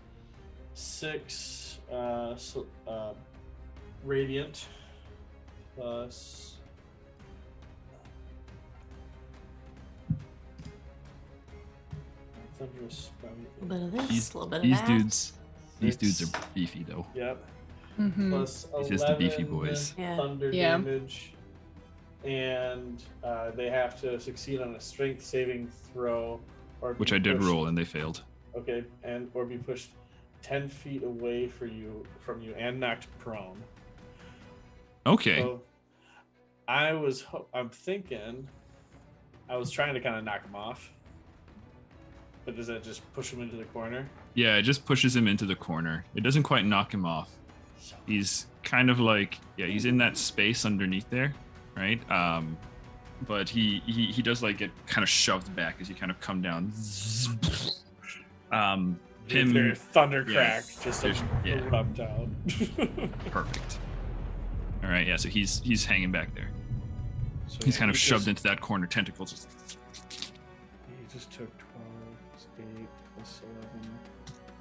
E: 6 radiant, plus. Thunderous Spout.
C: A little bit of this,
A: These-
C: a little bit of
A: These
C: that.
A: these dudes
E: Six.
A: are beefy though.
E: Yep.
F: Mm-hmm.
E: Plus 11
A: It's just the beefy boys.
C: Yeah.
E: thunder
F: Yeah.
E: damage, and they have to succeed on a strength saving throw, or
A: Which
E: be
A: I did
E: pushed-
A: roll, and they failed.
E: Okay, and or be pushed 10 feet away from you and knocked prone.
A: Okay.
E: So I'm thinking, I was trying to kind of knock him off, but does that just push him into the corner?
A: Yeah, it just pushes him into the corner. It doesn't quite knock him off. He's kind of like, yeah, he's in that space underneath there, right? But he does like get kind of shoved back as you kind of come down. Him,
E: Their thunder
A: yeah,
E: crack just
A: there's- yeah.
E: erupt out.
A: perfect. All right, yeah. So he's hanging back there.
E: So
A: He's kind of
E: he
A: shoved
E: just-
A: into that corner, tentacles.
E: He just took 12 plus 8 plus 11.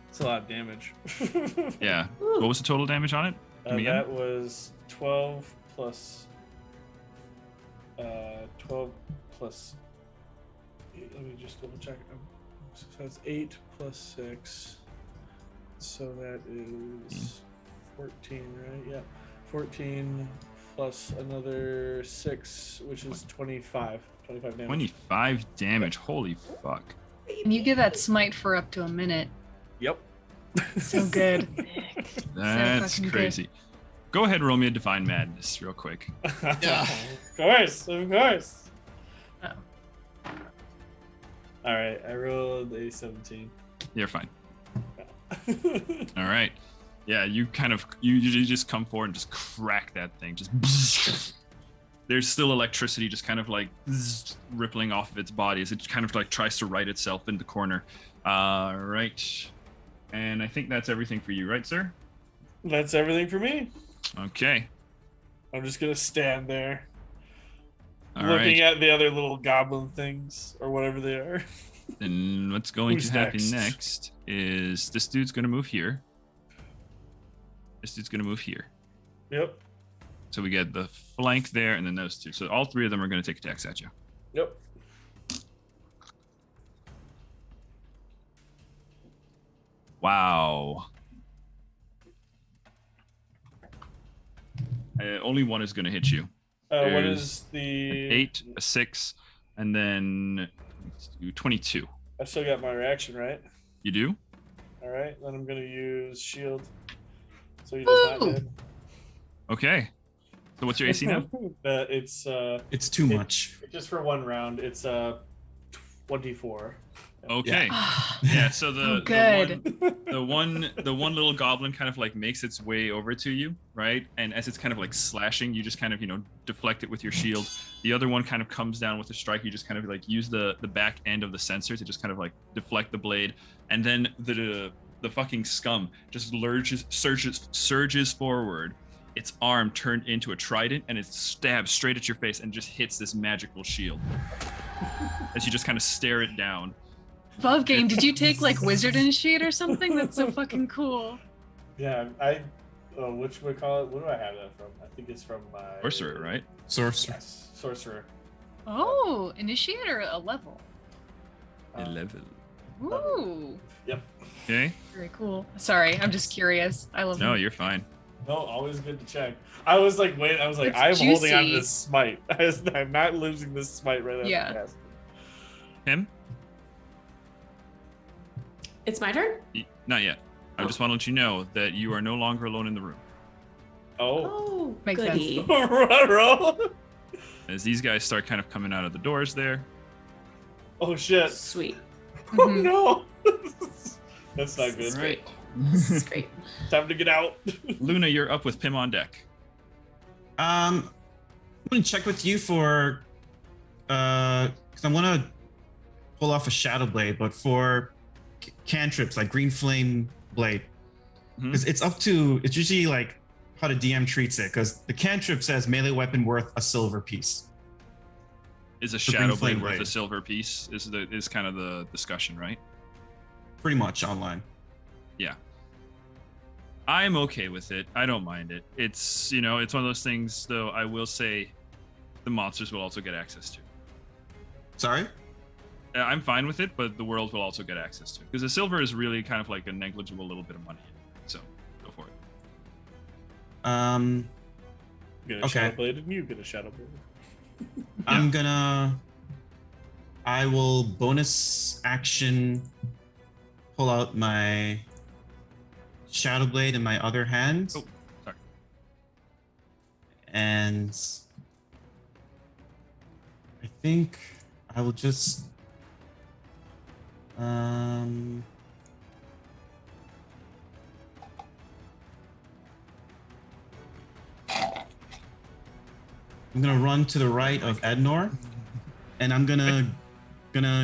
E: That's a lot of damage.
A: Yeah. What was the total damage on it? Give me again?
E: That was 12 plus 12 plus. Let me just double check. So that's 8 plus 6. So that is 14, right? Yeah. 14 plus another 6, which is 25. 25 damage.
A: 25 damage. Holy fuck.
F: And you get that smite for up to a minute.
E: Yep.
F: So good.
A: That's
F: fucking good.
A: crazy. Go ahead, roll me a Divine Madness real quick.
E: Of course, of course.
F: Oh.
E: All right, I rolled a 17.
A: You're fine. All right. Yeah, you just come forward and just crack that thing. Just there's still electricity just kind of like rippling off of its body as it kind of like tries to right itself in the corner. Right. And I think that's everything for you, right, sir?
E: That's everything for me.
A: Okay.
E: I'm just gonna stand there,
A: All
E: looking
A: right.
E: at the other little goblin things or whatever they are.
A: Then what's going
E: Who's
A: to happen
E: next?
A: next is this dude's going to move here. This dude's going to move here.
E: Yep.
A: So we get the flank there and then those two. So all three of them are going to take attacks at you.
E: Yep.
A: Wow. Only one is going to hit you.
E: What
A: There's
E: is the
A: 8, a 6, and then 22.
E: I still got my reaction, right?
A: You do?
E: All right, then I'm gonna use shield. So he does not
F: Woo!
E: hit.
A: Okay. So what's your AC now?
E: It's
D: It's too much.
E: just for one round. It's 24.
A: Okay. Yeah, so
F: Oh, good.
A: the one little goblin kind of like makes its way over to you, right? And as it's kind of like slashing, you just kind of, deflect it with your shield. The other one kind of comes down with a strike. You just kind of like use the back end of the sensor to just kind of like deflect the blade. And then the fucking scum just surges forward, its arm turned into a trident, and it stabs straight at your face and just hits this magical shield. As you just kind of stare it down.
F: Love game. Did you take like Wizard Initiate or something? That's so fucking cool.
E: Yeah, which we call it? What do I have that from? I think it's from my
A: Sorcerer, right?
D: Sorcerer.
E: Yes, sorcerer.
F: Oh, initiator a level.
A: A level.
F: Ooh,
E: Yep.
A: Okay.
F: very cool. Sorry, I'm just curious. I love
A: No,
F: it.
A: you're fine.
E: No, always good to check. I was like, wait. I was like,
F: It's
E: I'm holding on to
F: juicy.
E: this smite. I'm not losing this smite right after
F: Yeah.
E: casting.
A: Him?
G: It's my turn?
A: Not yet. I just want to let you know that you are no longer alone in the room.
E: Oh,
G: Oh,
F: Makes sense.
G: goody.
E: Ruh-roh.
A: As these guys start kind of coming out of the doors there.
E: Oh shit.
G: Sweet.
E: Oh
F: Mhm.
E: no. That's not
G: This is
E: good.
G: great. This is great.
E: Time to get out.
A: Luna, you're up with Pim on deck.
D: I'm gonna check with you for because I want to pull off a Shadow Blade, but for cantrips like Green Flame Blade, because it's usually like how the DM treats it. Because the cantrip says melee weapon worth a silver piece.
A: Is a
D: The Green
A: shadow
D: Flame
A: blade worth a
D: Blade.
A: silver piece? Is kind of the discussion, right?
D: Pretty much online.
A: Yeah. I'm okay with it. I don't mind it. It's it's one of those things, though. I will say, the monsters will also get access to.
D: Sorry.
A: I'm fine with it, but the world will also get access to it because the silver is really kind of like a negligible little bit of money. So go for it.
E: Get a
D: Okay.
E: shadow blade and you get a shadow blade.
D: I will bonus action pull out my Shadow Blade in my other hand.
A: Oh, sorry.
D: And I think I will just I'm gonna run to the right of Ednor, and I'm gonna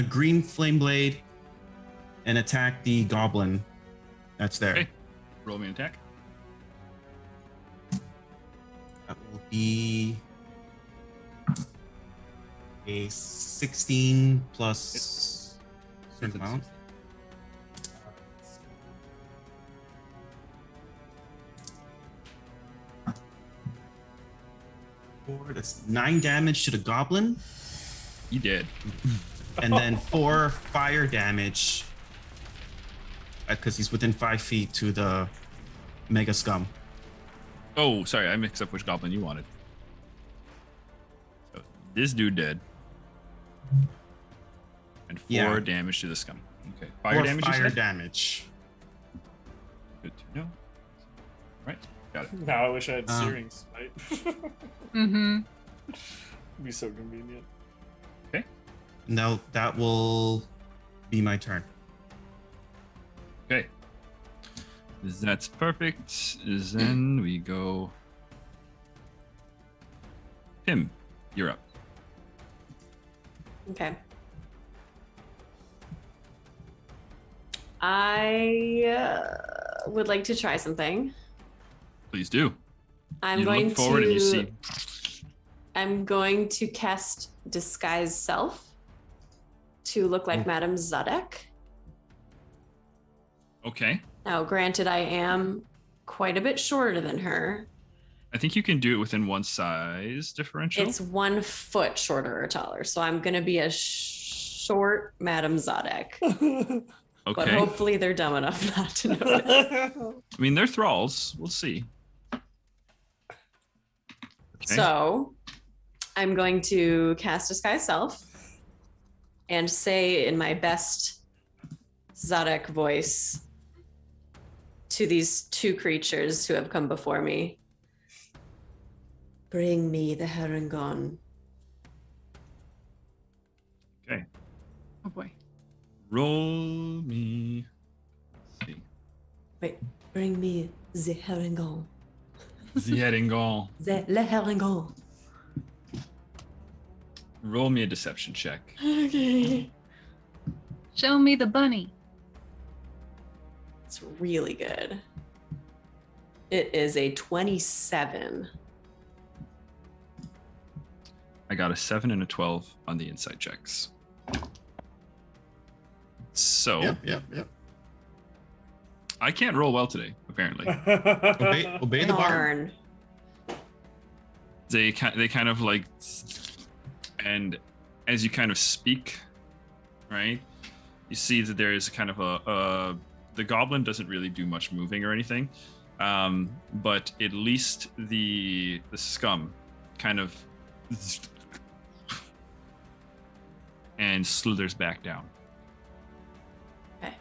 D: Green Flame Blade and attack the goblin that's there.
A: Okay. Roll me an attack.
D: That will be a 16 plus certain amount. That's 9 damage to the goblin,
A: You did.
D: and then 4 fire damage because he's within 5 feet to the Mega Scum.
A: Oh, sorry. I mixed up which goblin you wanted. So this dude dead. And 4
D: Yeah.
A: damage to the scum. Okay. Fire
D: 4
A: damage. You
D: fire
A: said?
D: damage.
A: Good to know. Right. Got it.
E: Now I wish I had
D: Um,
E: searing smite.
F: Mm-hmm.
E: Be so convenient.
D: Now that will be my turn.
A: Okay. That's perfect. Then we go. Pim, you're up.
G: Okay. I would like to try something.
A: Please do.
G: I'm
A: You
G: going
A: look forward and you
G: to.
A: see.
G: I'm going to cast Disguise Self to look like Madame Zadek.
A: Okay.
G: Now, granted, I am quite a bit shorter than her.
A: I think you can do it within one size differential.
G: It's 1 foot shorter or taller, so I'm going to be a short Madame Zadek. But
A: Okay.
G: hopefully they're dumb enough not to notice.
A: I mean, they're thralls. We'll see. Okay.
G: So I'm going to cast Disguise Self and say in my best Zadok voice to these 2 creatures who have come before me, bring me the Herringon.
A: Okay.
F: Oh boy.
A: Roll me. Let's see.
G: Wait, bring me the Herringon.
A: The Eringon.
G: Le Herringon.
A: Roll me a deception check.
G: Okay.
F: Show me the bunny.
G: It's really good. It is a 27.
A: I got a 7 and a 12 on the insight checks. So
D: Yep.
A: I can't roll well today, apparently.
D: Obey the bard.
C: Darn.
A: They kind of like, and as you kind of speak, right, you see that there is kind of the goblin doesn't really do much moving or anything, but at least the scum kind of and slithers back down.
C: Okay.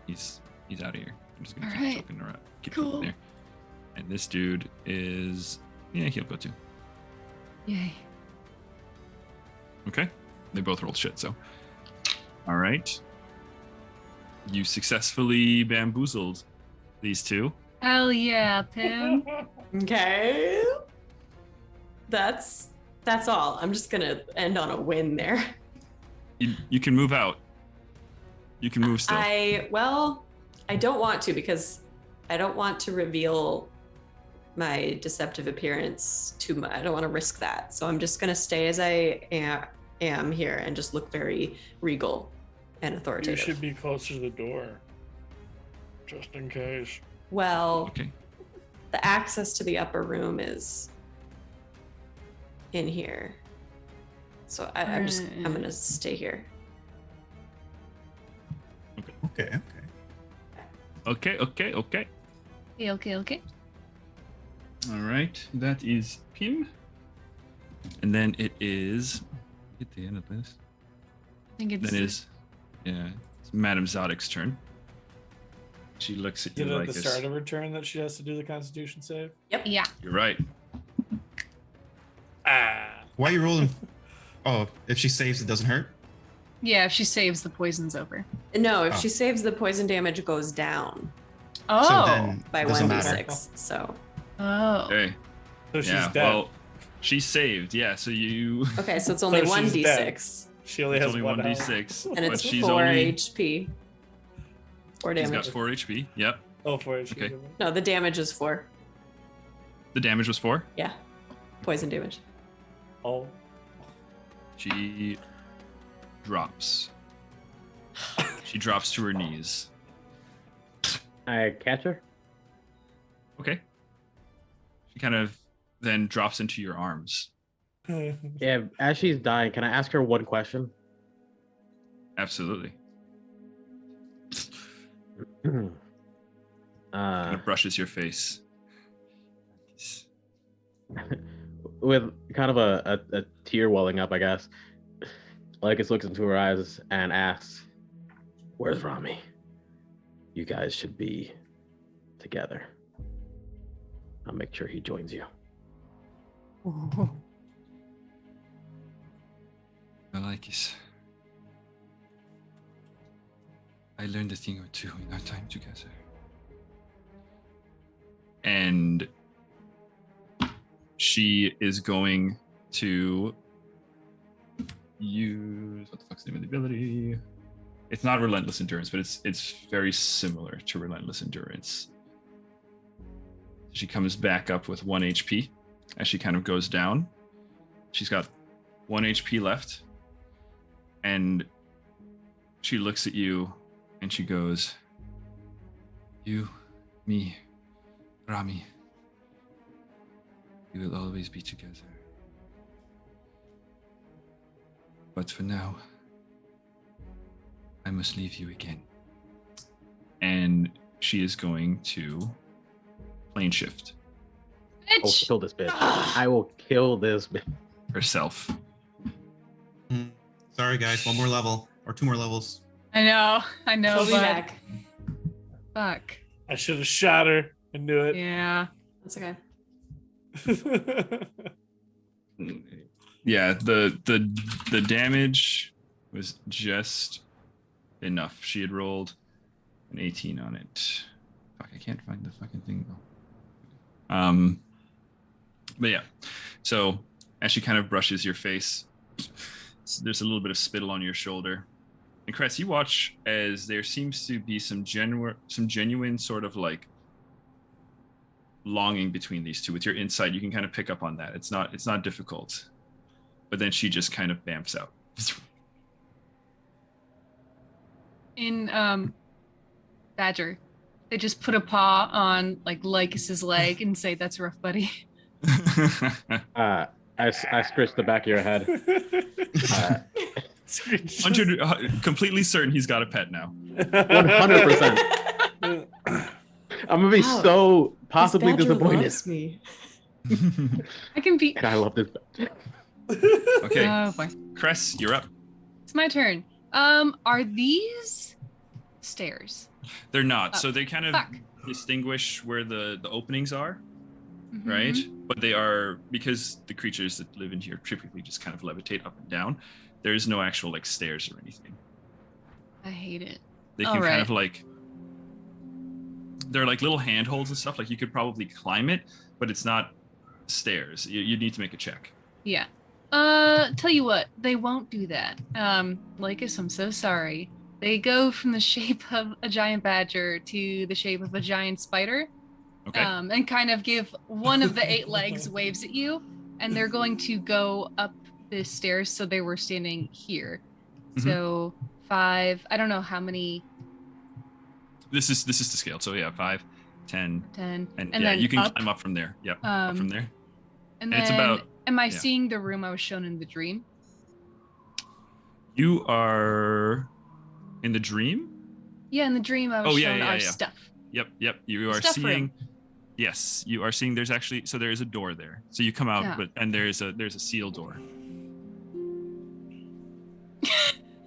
A: He's out of here. I'm just gonna
F: All
A: keep
F: right.
A: choking around. Keep
F: Cool.
A: choking there. And this dude is he'll go too.
F: Yay.
A: Okay. They both rolled shit, so. All right. You successfully bamboozled these two.
F: Hell yeah, Pim.
G: Okay. That's all. I'm just gonna end on a win there.
A: You can move out. You can move still.
G: I don't want to because I don't want to reveal my deceptive appearance too much. I don't want to risk that. So I'm just gonna stay as I am here and just look very regal and
E: You
G: authoritative.
E: should be closer to the door, just in case.
G: Well,
A: Okay.
G: the access to the upper room is in here. So I'm gonna stay here.
D: Okay.
A: Okay.
F: Okay.
A: All right. That is Pim. And then it is. Get the end of this.
F: I think it's
A: Then it's Madame Zodic's turn. She looks at
E: Is
A: you
E: it at
A: like
E: the
A: this.
E: start of her turn that she has to do the Constitution save?
F: yeah.
A: You're right.
D: Why are you rolling? Oh, if she saves, it doesn't hurt?
F: Yeah, if she saves, the poison's over.
G: No, if
D: Oh.
G: she saves, the poison damage goes down
F: Oh.
D: So then
G: by
D: it doesn't matter.
G: 1d6. So
F: Oh.
A: Okay.
E: So she's
A: Yeah.
E: dead.
A: Well, she saved. Yeah. So you.
G: okay, so it's only
E: So she's
G: 1d6
E: she only
A: It's
E: has
A: only
E: one
A: 1d6.
G: and
A: but
G: it's
A: she's
G: 4
A: only.
G: HP. 4
A: She's
G: damage.
A: got 4 HP. Yep.
E: Oh, for it.
A: Okay.
G: No, the damage is 4.
A: The damage was 4.
G: Yeah, poison damage.
E: Oh.
A: She drops. She drops to her knees.
B: I catch her.
A: Okay. She kind of then drops into your arms.
B: Yeah, as she's dying, can I ask her one question?
A: Absolutely. Kind of brushes your face.
B: With kind of a tear welling up, I guess. Lycus looks into her eyes and asks, "Where's Rami? You guys should be together. I'll make sure he joins you."
A: I like it. I learned a thing or two in our time together. And she is going to use what the fuck's the name of the ability? It's not Relentless Endurance, but it's very similar to Relentless Endurance. She comes back up with 1 HP as she kind of goes down. She's got 1 HP left. And she looks at you and she goes, "You, me, Rami, we will always be together. But for now, I must leave you again." And she is going to plane shift
B: I will
F: Bitch.
B: kill this bitch. I will kill this bitch.
A: herself.
D: Sorry, guys. One more level or 2 more levels.
F: I know,
G: She'll be
F: but
G: back.
F: fuck.
E: I should have shot her. I knew it.
F: Yeah.
G: That's okay.
A: Yeah, the damage was just enough. She had rolled an 18 on it. Fuck, I can't find the fucking thing though. But yeah, so as she kind of brushes your face, there's a little bit of spittle on your shoulder. And Cress, you watch as there seems to be some genuine sort of like longing between these two. With your insight, you can kind of pick up on that. It's not difficult. But then she just kind of bamps out.
F: In Badger, They just put a paw on like Lycus's leg and say, "That's rough, buddy."
B: I scratched the back of your head.
A: 100, completely certain he's got a pet now.
B: 100%. I'm gonna be so possibly
G: This badger
B: disappointed.
G: loves me.
F: I can be.
B: I love this.
A: Okay,
F: Oh boy,
A: Cress, you're up.
F: it's my turn. Are these stairs?
A: They're not.
F: Oh,
A: So they kind of
F: fuck.
A: distinguish where the openings are,
F: Mhm.
A: right? But they are, because the creatures that live in here typically just kind of levitate up and down. There's no actual like stairs or anything.
F: I hate it.
A: They can
F: All
A: kind
F: right.
A: of like, they're like little handholds and stuff. Like you could probably climb it, but it's not stairs. You need to make a check.
F: Yeah. Tell you what, they won't do that. Lycus, I'm so sorry. They go from the shape of a giant badger to the shape of a giant spider.
A: Okay.
F: And kind of give one of the 8 legs waves at you, and they're going to go up the stairs. So they were standing here.
A: Mhm.
F: So 5. I don't know how many.
A: This is the scale. So yeah, 5, 10,
F: 10.
A: and yeah,
F: then
A: you can
F: up.
A: climb up from there. Yep, up from there.
F: And
A: and
F: then,
A: it's about-
F: am I
A: yeah.
F: seeing the room I was shown in the dream?
A: You are in the dream.
F: Yeah, in the dream I was
A: Oh, yeah,
F: shown
A: yeah,
F: our
A: yeah.
F: stuff.
A: Yep. You are
F: Stuff
A: seeing.
F: room.
A: Yes, you are seeing. There's actually, so there is a door there. So you come out,
F: Yeah.
A: and there's a seal door.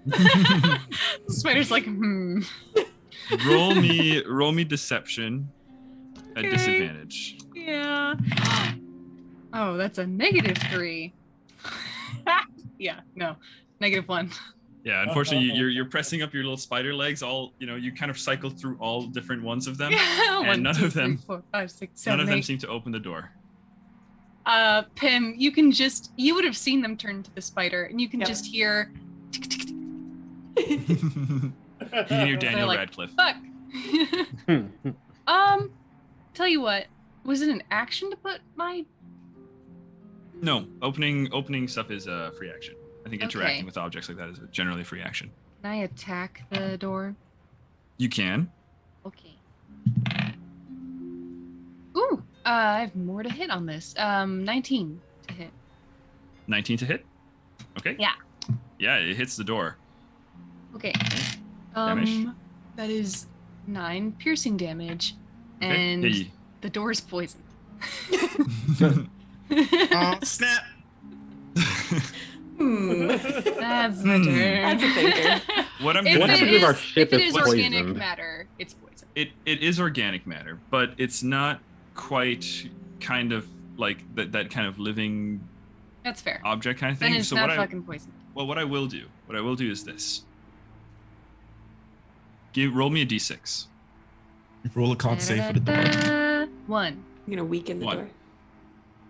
F: The spider's like,
A: roll me deception at
F: Okay.
A: disadvantage.
F: Yeah. Oh, that's a -3. Yeah, no. -1.
A: Yeah, unfortunately, you're pressing up your little spider legs. All you kind of cycle through all different ones of them.
F: Yeah.
A: And
F: 1,
A: none
F: 2,
A: of them-
F: 3, 4, 5, 6,
A: None
F: 7,
A: of them
F: 8.
A: seem to open the door.
F: Pim, you would have seen them turn to the spider, and you can
G: Yep.
F: just hear,
A: You hear Daniel
F: like,
A: Radcliffe.
F: fuck. Tell you what, was it an action to put my?
A: No, opening stuff is a free action. I think interacting
F: Okay.
A: with objects like that is generally a free action.
F: Can I attack the door?
A: You can.
F: Okay. Ooh, I have more to hit on this. 19 to hit.
A: 19 to hit. Okay.
F: Yeah.
A: Yeah, it hits the door.
F: Okay.
A: Damage.
F: That is 9 piercing damage,
A: Okay.
F: and
A: Yeah,
F: the door's poisoned.
D: Oh, snap.
F: That's my turn.
G: That's a thinker.
A: What I'm
F: If
B: What
A: gonna
F: it
B: happens
A: do,
B: if our
F: is-
B: ship
F: if it
B: is
F: is organic
B: poisoned?
F: matter, it's poison.
A: it is organic matter, but it's not quite kind of like that kind of living
F: That's fair.
A: object kind of
F: Then
A: thing.
F: it's
A: So
F: not
A: what
F: fucking poison.
A: what I will do is this. Roll me a d6.
D: Roll a con save for the door.
F: Da-da-da-da. 1.
G: I'm gonna weaken the
A: One.
G: door.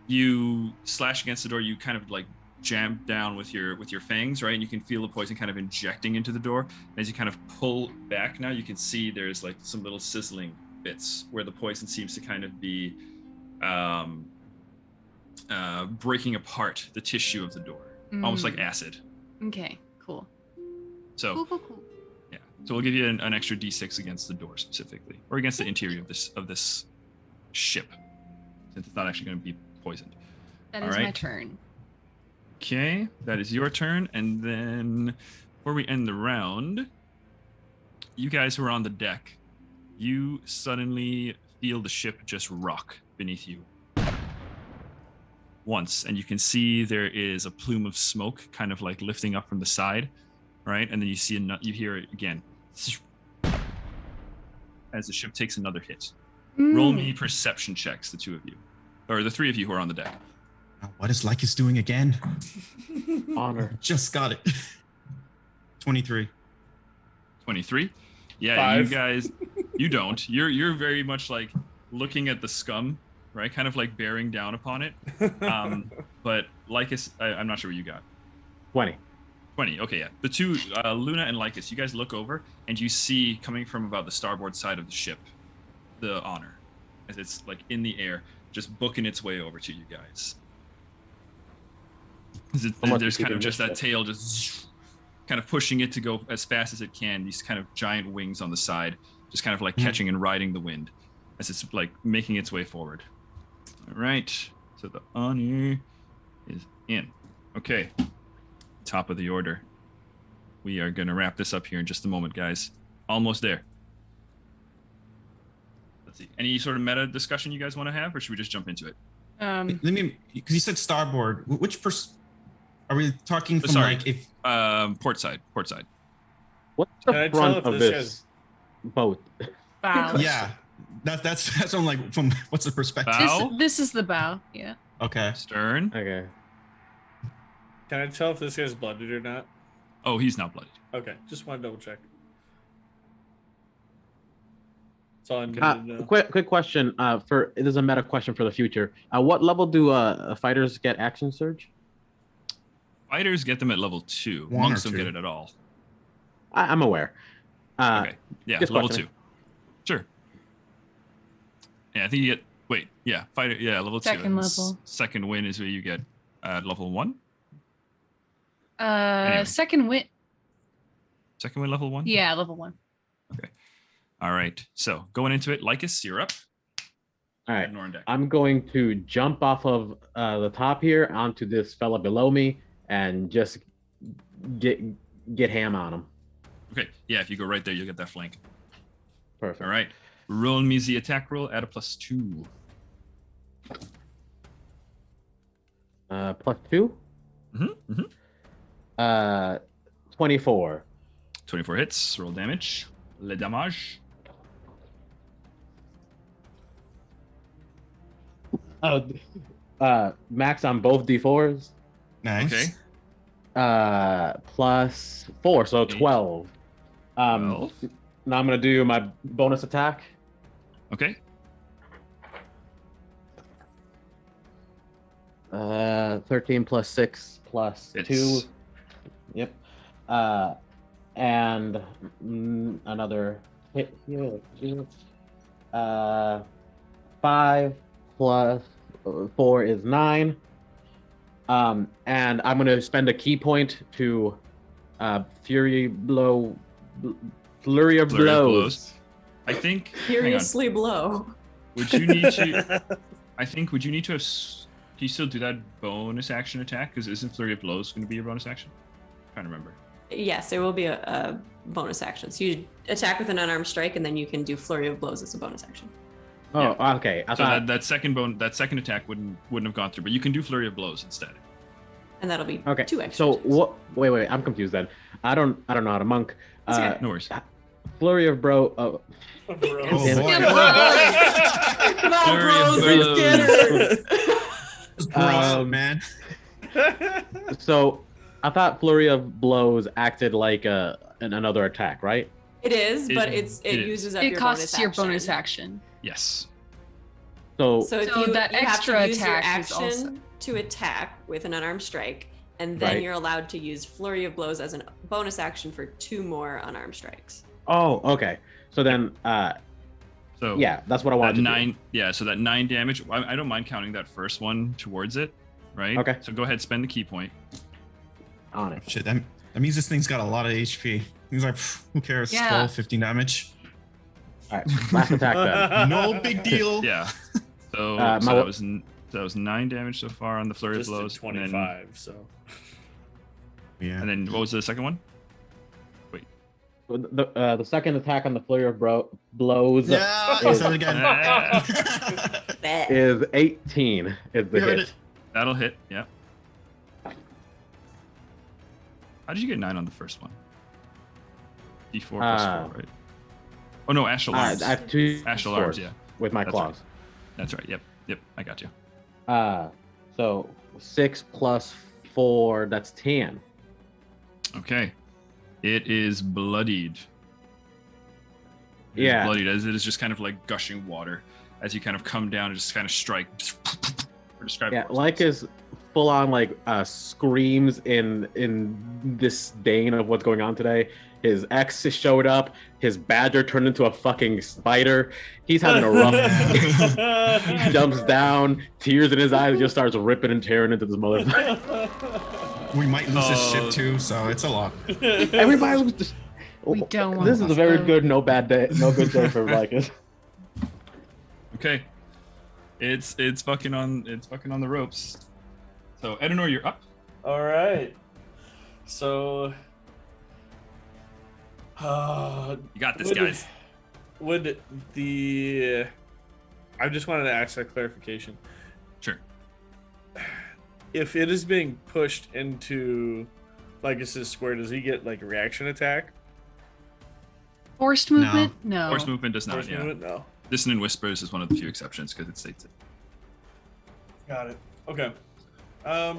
A: You slash against the door. You kind of like jam down with your fangs, right? And you can feel the poison kind of injecting into the door. As you kind of pull back now, you can see there's like some little sizzling bits where the poison seems to kind of be breaking apart the tissue of the door, almost like acid.
F: Okay, cool.
A: So
F: Cool.
A: yeah, so we'll give you an extra d6 against the door specifically, or against the interior of this ship, since it's not actually going to be poisoned.
F: That
A: All
F: is my
A: right.
F: turn.
A: Okay, that is your turn. And then before we end the round, you guys who are on the deck, you suddenly feel the ship just rock beneath you once. And you can see there is a plume of smoke kind of like lifting up from the side, right? And then you see you hear it again as the ship takes another hit. Roll me perception checks, the two of you, or the three of you who are on the deck.
D: What is Lycus doing again?
B: Honor.
D: Just got it. 23.
A: 23. Yeah,
E: 5.
A: you guys, you don't. You're very much like looking at the scum, right? Kind of like bearing down upon it. But Lycus, I'm not sure what you got.
B: 20.
A: 20. Okay, yeah. The two, Luna and Lycus, you guys look over and you see coming from about the starboard side of the ship, the Honor, as it's like in the air, just booking its way over to you guys.
B: How much
A: There's
B: you
A: kind of
B: keeping
A: just
B: this
A: that
B: ship?
A: tail just kind of pushing it to go as fast as it can, these kind of giant wings on the side. just kind of like catching and riding the wind as it's like making its way forward. All right, so the honor is in. Okay, top of the order. We are going to wrap this up here in just a moment, guys. Almost there. Let's see. Any sort of meta discussion you guys want to have, or should we just jump into it?
D: Let me, because you said starboard. Which are we talking from
A: Sorry.
D: like if
A: Port side.
B: What's
E: Can I
B: the
E: tell
B: front
E: if
B: of
E: this
B: this boat?
F: Bow.
D: yeah, that's from like from what's the perspective?
A: Bow?
F: This is the bow. Yeah.
D: Okay.
A: Stern.
B: Okay.
E: Can I tell if this guy's blooded or not?
A: Oh, he's not blooded.
E: Okay, just want to double check. That's all I needed to know.
B: Quick question. This is a meta question for the future. What level do fighters get action surge?
A: Fighters get them at level 2.
D: One
A: Monks
D: or
A: don't get
D: two.
A: it at all.
B: I'm aware.
A: Okay. Yeah,
B: just
A: level
B: questioning.
A: 2. Sure. Yeah, I think you get. Wait. Yeah, fighter. Yeah, level 2.
F: Second level.
A: Second win is where you get level 1. Anyway.
F: Second win.
A: Second win, level 1.
F: Yeah, level 1.
A: Okay. All right. So going into it, Lycus, you're up.
B: All right.
A: Noir on deck.
B: I'm going to jump off of the top here onto this fella below me and just get ham on him.
A: Okay. Yeah, if you go right there, you'll get that flank.
B: Perfect.
A: All right. Roll me the attack roll. Add a +2.
B: +2.
A: Mm-hmm. Mm-hmm.
B: 24.
A: 24 hits. Roll damage. Le damage.
B: Max on both D4s.
D: Nice.
A: Okay.
B: +4, so 12.
A: 12.
B: Now I'm gonna do my bonus attack.
A: Okay.
B: 13 + 6 + 2.
A: Hits.
B: Yep. And another hit here. 5 + 4 is 9. And I'm gonna spend a key point to flurry of blows.
A: Flurry of blows. I think. hang on.
G: Furiously blow.
A: Would you need to? I think. Would you need to have? Can you still do that bonus action attack? Because isn't Flurry of Blows going to be your bonus action? I'm trying to remember.
G: Yes, it will be a bonus action. So you attack with an unarmed strike, and then you can do flurry of blows as a bonus action.
B: Oh, okay. I
A: So
B: thought
A: that second attack wouldn't have gone through, but you can do Flurry of Blows instead.
G: And that'll be
B: okay.
G: 2 extra.
B: So
G: attacks.
B: what? Wait. I'm confused then. I don't know how to monk.
G: That's okay.
A: No worries.
B: Flurry of bro.
D: Oh
B: Damn
D: boy.
B: it.
G: Come on,
A: Flurry of
G: bros, let's
A: blows.
G: get her.
D: Just grow up, man.
B: So I thought flurry of blows acted like another attack, right?
G: It is, but
A: It
G: it
A: is.
G: uses up
F: It
G: your
F: costs
G: bonus
F: your
G: action.
F: bonus action.
A: Yes.
B: So
G: So, if
F: So
G: you,
F: that
G: you have
F: extra
G: to use your
F: attack is
G: action
F: also-
G: to attack with an unarmed strike, and then
B: Right.
G: you're allowed to use flurry of blows as a bonus action for 2 more unarmed strikes.
B: okay. So then
A: So
B: yeah, that's what I wanted
A: that
B: to
A: 9. Yeah. So that 9 damage. I don't mind counting that first one towards it. Right.
B: Okay.
A: So go ahead, spend the key point.
B: do on it.
D: Shit, that means this thing's got a lot of HP. He's like, who cares?
F: Yeah.
D: 12, 15 damage.
B: All right, last attack then.
D: No big deal.
A: Yeah. So,
B: my-
A: that was 9 damage so far on the Flurry of
E: Just did
A: Blows.
E: 25, so.
D: Yeah.
A: And then what was the second one?
B: The second attack on the flurry of blows
D: Yeah.
B: is,
D: So again.
G: Bet.
B: is 18. Is the
D: You heard
B: hit.
D: it.
A: That'll hit. Yeah. How did you get 9 on the first one? D4 plus 4, right? Oh no, Ashal Arms.
B: I have 2
A: Ashal
B: swords
A: Arms, yeah.
B: with my
A: That's
B: claws.
A: That's right. Yep. I got you.
B: So 6 + 4, that's 10.
A: Okay. It is bloodied. It is
B: Yeah.
A: bloodied as it is just kind of like gushing water as you kind of come down and just kind of strike. Or describe
B: Yeah,
A: it.
B: like is full on like screams in disdain of what's going on today. His ex showed up. His badger turned into a fucking spider. He's having a rough. He jumps down, tears in his eyes, just starts ripping and tearing into this motherfucker.
D: We might lose this
A: Oh.
D: shit too, so it's a lot.
B: Everybody was just
F: We don't want
B: This is a very
F: boat.
B: good, no good day for Lycus.
A: Okay. It's fucking on the ropes. So Edenor, you're up.
E: All right. So,
A: You got this, guys.
E: Would the? I just wanted to ask that clarification.
A: Sure.
E: If it is being pushed into Lycus's square, does he get like a reaction attack?
F: Forced movement? No.
A: Force movement does not.
E: Force
A: Yeah.
E: movement? No.
A: Dissonant Whispers is one of the few exceptions because it states it.
E: Got it. Okay. I'm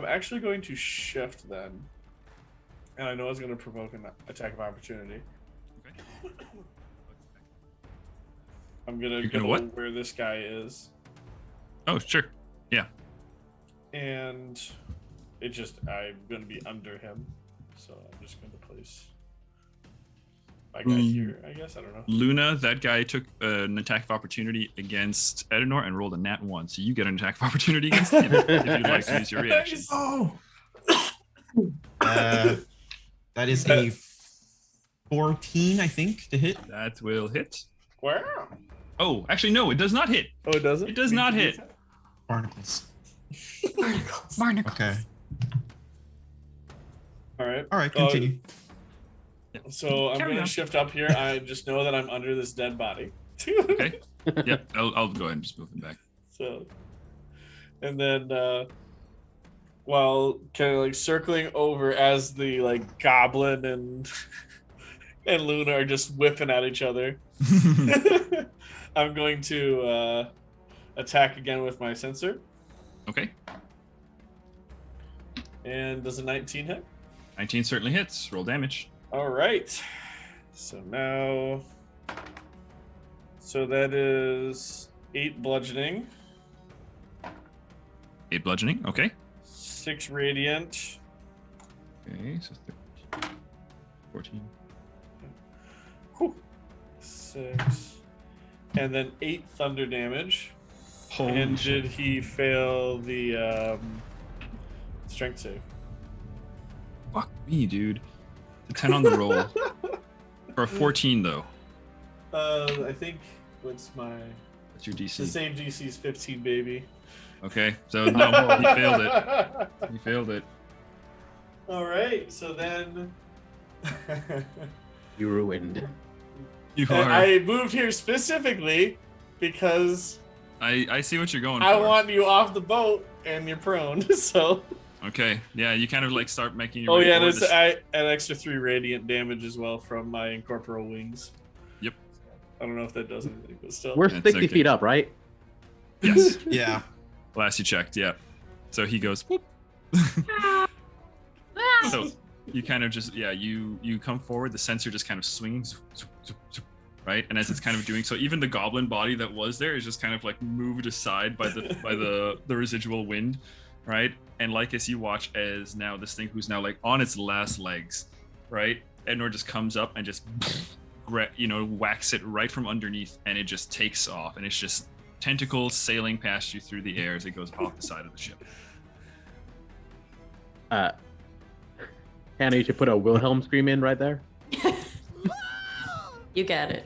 E: actually going to shift then, and I know it's going to provoke an attack of opportunity.
A: Okay.
E: I'm gonna
A: You're
E: go
A: gonna what?
E: where this guy is,
A: Oh, sure. Yeah.
E: and I'm gonna be under him, so I'm just going to place my guy here. I guess I don't know.
A: Luna, that guy took an attack of opportunity against Edenor and rolled a nat 1, so you get an attack of opportunity against him if you'd like to use your reaction.
D: Oh. That is a 14, I think, to hit.
A: That will hit.
E: Wow.
A: Oh, actually, no, it does not hit.
E: Oh, it doesn't.
A: It does not hit.
D: Barnacles.
F: Barnacle.
D: Okay.
E: All right.
D: All right, continue.
E: So I'm
A: Carry
E: going
A: on.
E: to shift up here. I just know that I'm under this dead body.
A: Okay. Yep, I'll go ahead and just move him back.
E: So, and then while kind of like circling over as the like goblin and and Luna are just whipping at each other, I'm going to attack again with my sensor.
A: Okay.
E: And does a 19 hit?
A: 19 certainly hits. Roll damage.
E: All right. So now, so that is 8 bludgeoning,
A: 8 bludgeoning. Okay.
E: 6 radiant,
A: Okay, so 13, 14.
E: 6, and then 8 thunder damage.
A: Holy
E: And
A: shit.
E: did he fail the strength save?
A: Fuck me, dude. The 10 on the roll. For a 14, though.
E: I think what's
A: That's your
E: it's the
A: DC.
E: same DC's 15, baby.
A: Okay, so no, he failed it. He failed it.
E: All right, so then
B: You ruined.
A: You
E: and
A: are.
E: I moved here specifically because
A: I see what you're going
E: I
A: for.
E: want you off the boat and you're prone. So
A: Okay, yeah, you kind of like start making your
E: oh
A: way
E: yeah,
A: forward.
E: there's an extra 3 radiant damage as well from my incorporeal wings.
A: Yep.
E: I don't know if that does anything, but still.
B: We're
A: That's
B: 60
A: okay.
B: feet up, right?
A: Yes,
D: Yeah.
A: last you checked, yeah. So he goes, whoop. So you kind of just, yeah, you come forward, the sensor just kind of swings, right? And as it's kind of doing so, even the goblin body that was there is just kind of like moved aside by the residual wind, right? And like as you watch as now this thing who's now like on its last legs, right? Ednor just comes up and just whacks it right from underneath, and it just takes off, and it's just tentacles sailing past you through the air as it goes off the side of the ship.
B: Hannah, you should put a Wilhelm scream in right there.
G: You got it.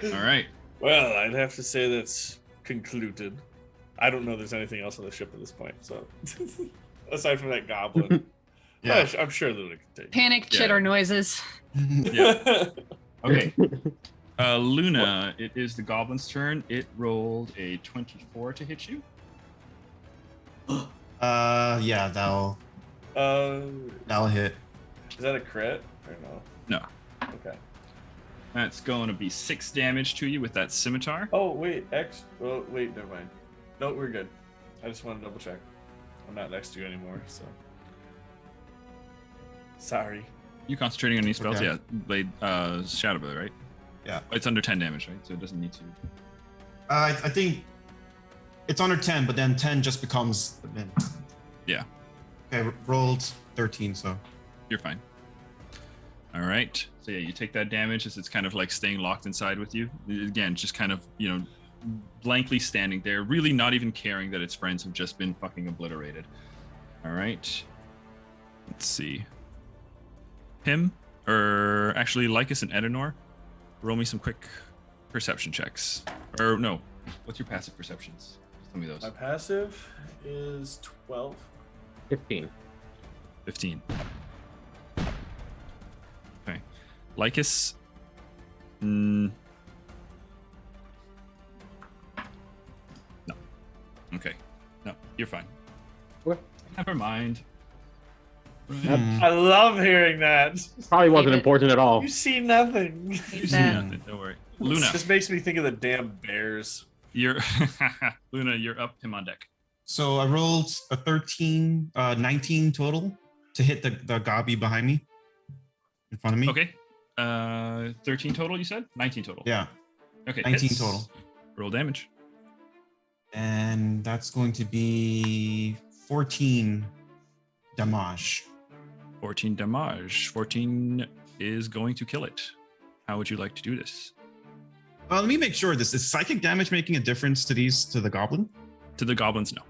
A: All right.
E: Well, I'd have to say that's concluded. I don't know there's anything else on the ship at this point, so aside from that goblin.
D: Yeah.
E: I'm sure Luna can take it.
F: Panic
A: Yeah.
F: chitter noises.
A: Yeah. Okay. Luna, it is the goblin's turn. It rolled a 24 to hit you.
D: Yeah, that'll hit.
E: Is that a crit or no?
A: No.
E: Okay.
A: That's going to be 6 damage to you with that scimitar.
E: Oh wait, Oh wait, never mind. No, we're good. I just want to double check. I'm not next to you anymore, so. Sorry.
A: You concentrating on any spells?
D: Okay.
A: Yeah. Blade, Shadow Blade, right?
D: Yeah.
A: It's under 10 damage, right? So it doesn't need to.
D: I think it's under 10, but then 10 just becomes the min.
A: Yeah.
D: Okay, rolled 13, so.
A: You're fine. All right. So yeah, you take that damage as it's kind of like staying locked inside with you. Again, just kind of, blankly standing there, really not even caring that its friends have just been fucking obliterated. All right. Let's see. Pim, or actually Lycus and Edenor, roll me some quick perception checks. Or no, what's your passive perceptions? Just tell me those.
E: My passive is 12.
B: 15.
A: 15. Okay. Lycus. No. Okay. No, you're fine.
B: What?
A: Never mind.
E: I love hearing that.
B: Probably wasn't
F: David.
B: important at all.
E: You see nothing.
A: You see nothing. Don't worry. Luna,
E: This makes me think of the damn bears.
A: you're Luna. You're up. Him on deck.
D: So I rolled a 13, 19 total to hit the gobby behind me, in front of me.
A: Okay. 13 total. You said 19 total.
D: Yeah,
A: Okay.
D: 19
A: hits.
D: total.
A: Roll damage.
D: And that's going to be 14 damage.
A: 14 damage. 14 is going to kill it. How would you like to do this?
D: Well, let me make sure. This is psychic damage making a difference to the goblin?
A: To the goblins, no.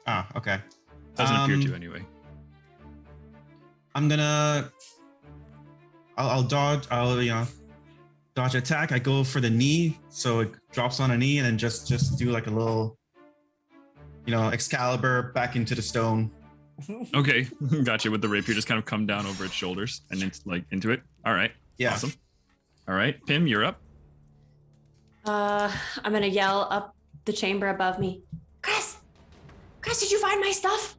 D: Ah, okay.
A: Doesn't appear to anyway.
D: I'm gonna. I'll dodge. Dodge attack. I go for the knee, so it drops on a knee, and then just do like a little, Excalibur back into the stone.
A: Okay, gotcha. With the rapier, just kind of come down over its shoulders and it's like into it. All right.
D: Yeah.
A: Awesome. All right, Pim, you're up.
G: I'm gonna yell up the chamber above me. Chris, did you find my stuff?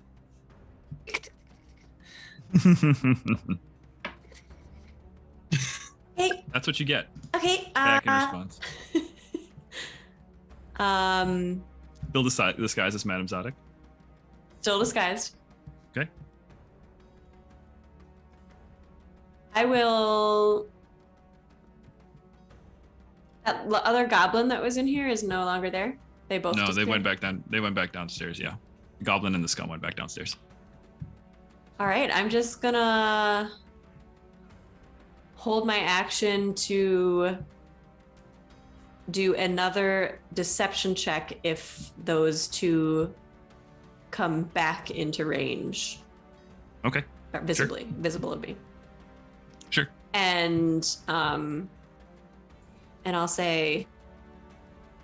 G: Hey,
A: That's what you get.
G: okay.
A: Back in response. Still disguised as Madame Zadok.
G: Still disguised.
A: Okay.
G: I will. That other goblin that was in here is no longer there. They both.
A: No, they
G: disappeared?
A: went back down. They went back downstairs. Yeah, the goblin and the scum went back downstairs.
G: All right, I'm just gonna hold my action to do another deception check if those two come back into range.
A: Okay.
G: Or visible of me.
A: Sure.
G: And I'll say,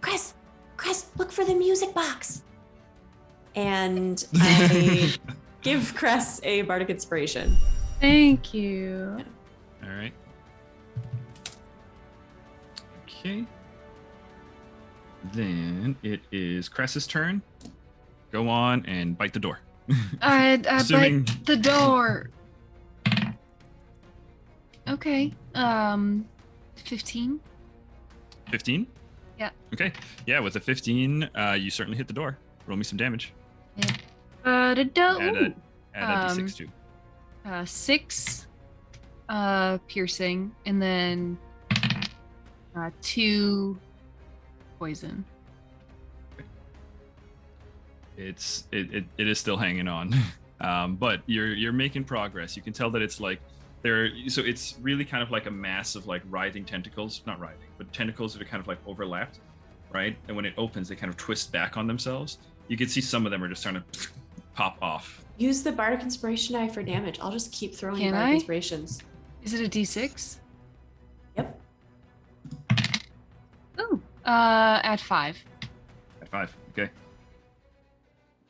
G: Chris, look for the music box. And I give Cress a bardic inspiration.
F: Thank you.
A: All right. Okay. Then it is Cress's turn. Go on and bite the door.
F: I
A: Assuming-
F: bite the door. Okay. 15.
A: 15?
F: Yeah.
A: Okay. Yeah, with a 15, you certainly hit the door. Roll me some damage. Add a d6 too.
F: 6 piercing, and then 2 poison.
A: It is still hanging on, but you're making progress. You can tell that it's like so it's really kind of like a mass of like writhing tentacles, not writhing, but tentacles that are kind of like overlapped, right? And when it opens, they kind of twist back on themselves. You can see some of them are just trying to pop off.
G: Use the bardic inspiration die for damage. I'll just keep throwing
F: Can
G: bardic
F: I?
G: inspirations.
F: Is it a d6?
G: Yep.
F: Ooh. At 5.
A: At 5, okay.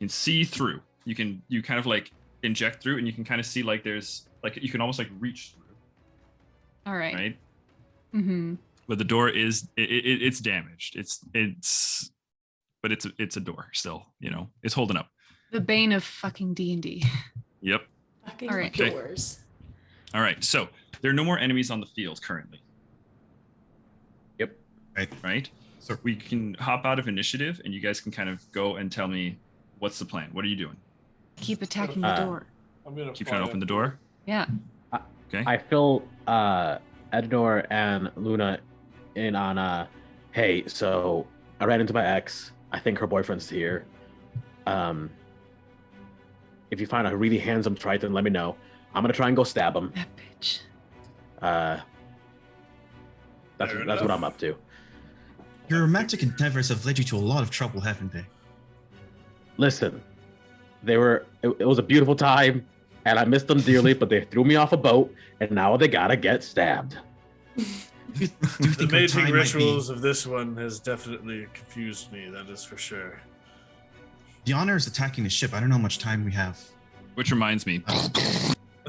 A: You can see through. You kind of like inject through, and you can kind of see like there's like you can almost like reach through.
F: All right.
A: Right.
F: Mm-hmm.
A: But the door is it's damaged. But it's a door still. It's holding up.
F: The bane of fucking D&D.
A: Yep.
G: Fucking
F: All right.
G: doors.
A: All right. So there are no more enemies on the field currently.
B: Yep.
A: Right. So we can hop out of initiative, and you guys can kind of go and tell me what's the plan. What are you doing?
F: Keep attacking the door.
E: I'm gonna
A: Keep
E: fly
A: trying to open the door.
F: Yeah.
A: Okay.
B: I fill Ednor and Luna in on hey, so I ran into my ex. I think her boyfriend's here. If you find a really handsome Triton, let me know. I'm gonna try and go stab him.
F: That bitch.
B: That's
E: Fair
B: what
E: enough.
B: I'm up to.
D: Your romantic endeavors have led you to a lot of trouble, haven't they?
B: Listen, it was a beautiful time, and I miss them dearly, but they threw me off a boat, and now they gotta get stabbed.
E: The mating rituals of this one has definitely confused me, that is for sure.
D: The honor is attacking the ship. I don't know how much time we have.
A: Which reminds me.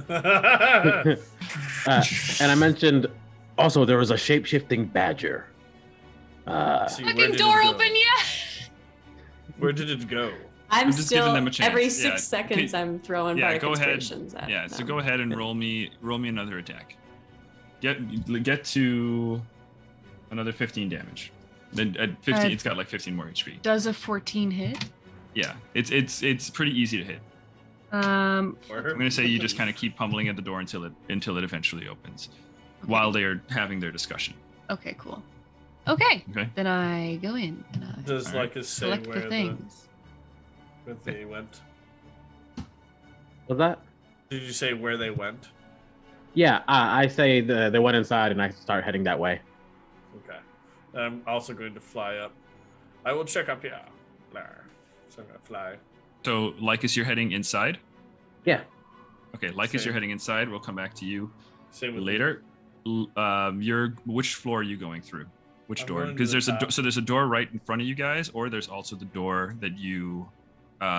B: And I mentioned also there was a shape-shifting badger.
E: See, where
F: Fucking
E: did
F: door
E: it go?
F: open yet?
E: Where did it go?
C: I'm
A: just giving
C: still
A: them a chance.
C: every
A: Yeah.
C: 6 seconds.
A: Okay.
C: I'm throwing
A: Yeah,
C: bardic
A: go ahead.
C: inspirations at
A: Yeah, so
C: them.
A: go ahead and roll me another attack. Get to another 15 damage. Then at 15, it's got like 15 more HP.
F: Does a 14 hit?
A: Yeah, it's pretty easy to hit.
F: Um,
A: I'm gonna say you just kind of keep pummeling at the door until it eventually opens, while they are having their discussion.
F: okay, cool. Okay,
A: Okay.
F: then I go in and I
E: Does
A: Alright.
E: Lycus say
F: select
E: where
F: the things.
E: where they went?
B: Was that?
E: Did you say where they went?
B: Yeah, I say they went inside, and I start heading that way.
E: Okay. I'm also going to fly up. I will check up here. There. So I'm gonna fly.
A: So, Lycus, you're heading inside.
B: Yeah.
A: Okay, Lycus,
E: Same.
A: you're heading inside. We'll come back to you
E: Same with
A: later. Which floor are you going through? Which
E: I'm
A: door?
E: going to
A: Because
E: the top.
A: there's a door right in front of you guys, or there's also the door that you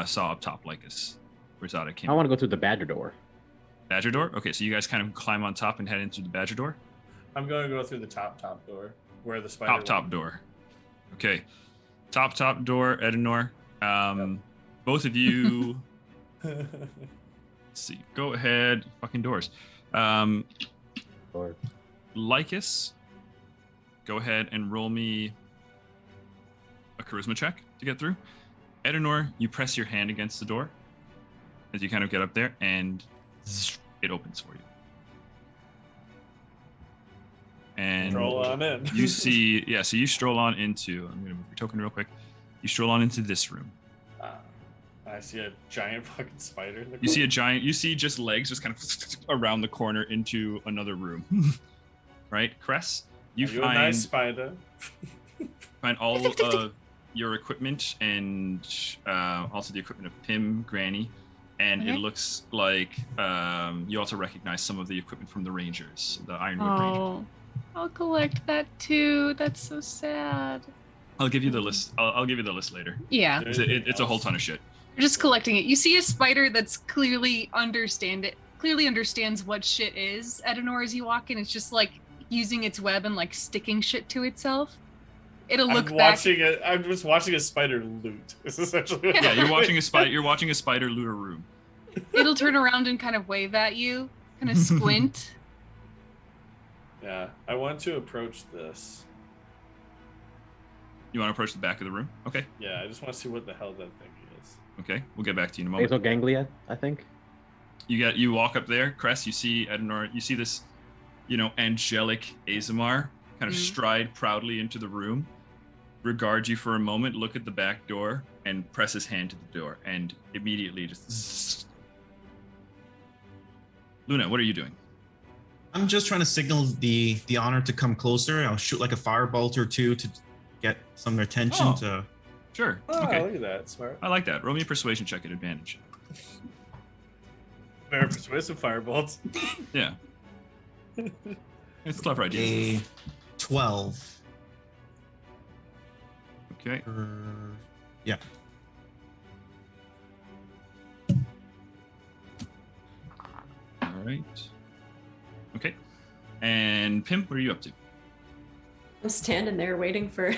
A: saw up top, Lycus, where Zada came.
B: I want to go through the badger door.
A: Badger door. Okay, so you guys kind of climb on top and head into the Badger door.
E: I'm going to go through the top door where the spider.
A: Top door. Okay, top door. Edenor. Both of you.
E: went.
A: Let's see. Go ahead. Fucking doors.
B: Or
A: Lycus, go ahead and roll me a charisma check to get through. Edenor, you press your hand against the door as you kind of get up there, and it opens for you. And
E: Roll on in.
A: you see, so you stroll on into, I'm going to move your token real quick. You stroll on into this room.
E: I see a giant fucking spider. In the
A: You see
E: corner.
A: you see just legs just kind of around the corner into another room. Right? Cress, you
E: Are you a
A: find
E: nice spider.
A: find all of your equipment and also the equipment of Pim, Granny, and
F: Okay.
A: it looks like you also recognize some of the equipment from the Rangers, the Ironwood Rangers.
F: Oh, I'll collect that too. That's so sad.
A: I'll give you the list. I'll give you the list later.
F: Yeah,
A: It's a whole ton of shit.
F: you're just collecting it. You see a spider that's clearly understands what shit is. Edenor, as you walk in, it's just like using its web and like sticking shit to itself. It'll look back.
E: I'm just watching a spider loot. It's essentially what
A: Yeah,
E: I'm
A: you're watching
E: doing.
A: a spider. You're watching a spider loot a room.
F: It'll turn around and kind of wave at you, kind of squint.
E: Yeah, I want to approach this.
A: You want to approach the back of the room? Okay.
E: Yeah, I just want to see what the hell that thing is.
A: Okay. We'll get back to you in a moment.
B: basal ganglia, I think.
A: You walk up there, Cress. You see Edenor. You see this, angelic Azamar kind of
F: Mhm.
A: stride proudly into the room, regard you for a moment, look at the back door, and press his hand to the door, and immediately just. Luna, what are you doing?
D: I'm just trying to signal the honor to come closer. I'll shoot like a firebolt or two to get some of their attention.
A: Oh.
D: To
A: Sure.
E: Oh,
A: Okay.
E: look at that. Smart.
A: I like that. Roll me a persuasion check at advantage.
E: Very persuasive firebolts.
A: Yeah. It's a clever idea.
D: a 12.
A: Okay.
D: Yeah.
A: All right. Okay. And Pim, what are you up to?
G: I'm standing there waiting for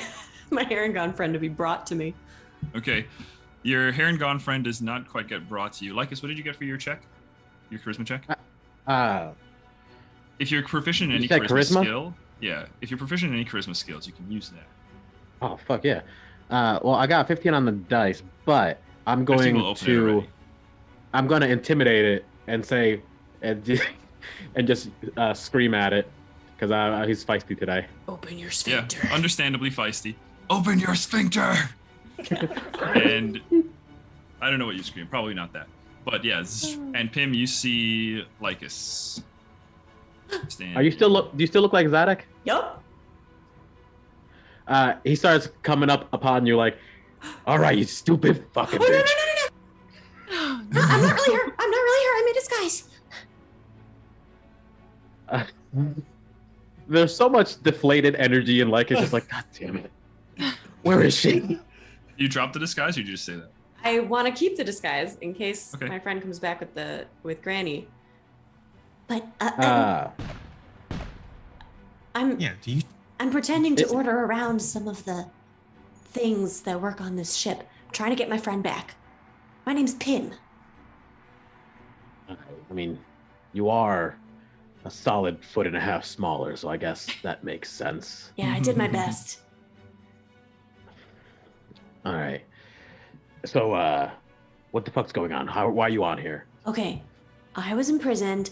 G: my Harangon friend to be brought to me.
A: Okay. Your hair and gone friend does not quite get brought to you. Lycus, what did you get for your check? Your charisma check? If you're proficient in
B: You
A: any
B: said
A: charisma
B: charisma?
A: skill, yeah. If you're proficient in any charisma skills, you can use that.
B: Oh fuck yeah. Well, I got 15 on the dice, but I'm
A: 15
B: going
A: will open it
B: to
A: already.
B: I'm going to intimidate it and say and just scream at it because he's feisty today.
G: Open your
A: Yeah,
G: sphincter.
A: understandably feisty. Open your sphincter! And I don't know what you scream. Probably not that. But yeah, and Pim, you see Lycus. Stand.
B: Do you still look like Zadok?
G: Yup.
B: He starts coming up upon you like, "All right, you stupid fucking
G: Oh, no, no,
B: bitch."
G: no, no, no. No, I'm not really hurt. I'm not really hurt. I made a
C: disguise.
B: There's so much deflated energy and like it's just like, God damn it. Where is she?
A: You drop the disguise, or you just say that?
G: I want to keep the disguise in case
A: Okay.
G: my friend comes back with Granny.
C: But
G: I'm
D: Yeah, do you?
C: I'm pretending to
B: It's-
C: order around some of the things that work on this ship. I'm trying to get my friend back. My name's Pim.
B: I mean, you are a solid 1.5 feet smaller, so I guess that makes sense.
C: Yeah, I did my best.
B: All right. So, what the fuck's going on? Why are you on here?
C: Okay, I was imprisoned.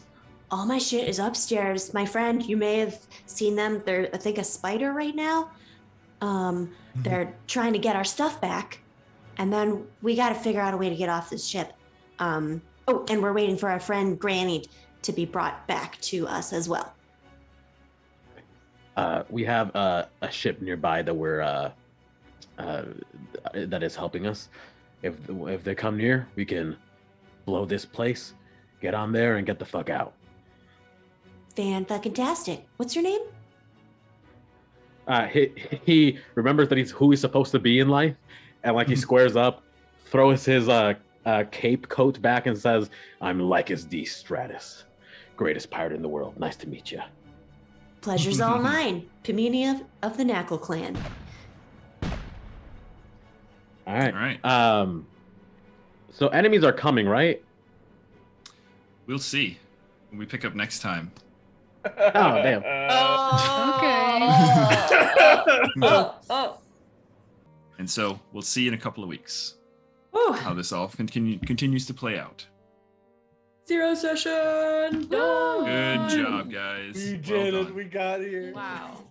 C: All my shit is upstairs. My friend, you may have seen them. They're, I think, a spider right now. They're trying to get our stuff back, and then we got to figure out a way to get off this ship. Oh, and we're waiting for our friend Granny to be brought back to us as well.
B: We have a ship nearby that we're that is helping us. If they come near, we can blow this place, get on there, and get the fuck out.
C: Fan-fucking-tastic. What's your name?
B: He remembers that he's who he's supposed to be in life, and like he squares up, throws his cape coat back, and says, "I'm Lycus D. Stratus, greatest pirate in the world. Nice to meet you."
C: Pleasure's all mine. Pimini of the Knackle clan.
B: All right.
A: All right.
B: So enemies are coming, right?
A: We'll see when we pick up next time.
B: Oh damn.
G: Oh.
A: And so we'll see in a couple of weeks
G: Whew.
A: how this all continues to play out.
G: 0 session. Done.
A: Good job, guys.
E: We
A: Well
E: did it.
A: done.
E: We got here.
G: Wow.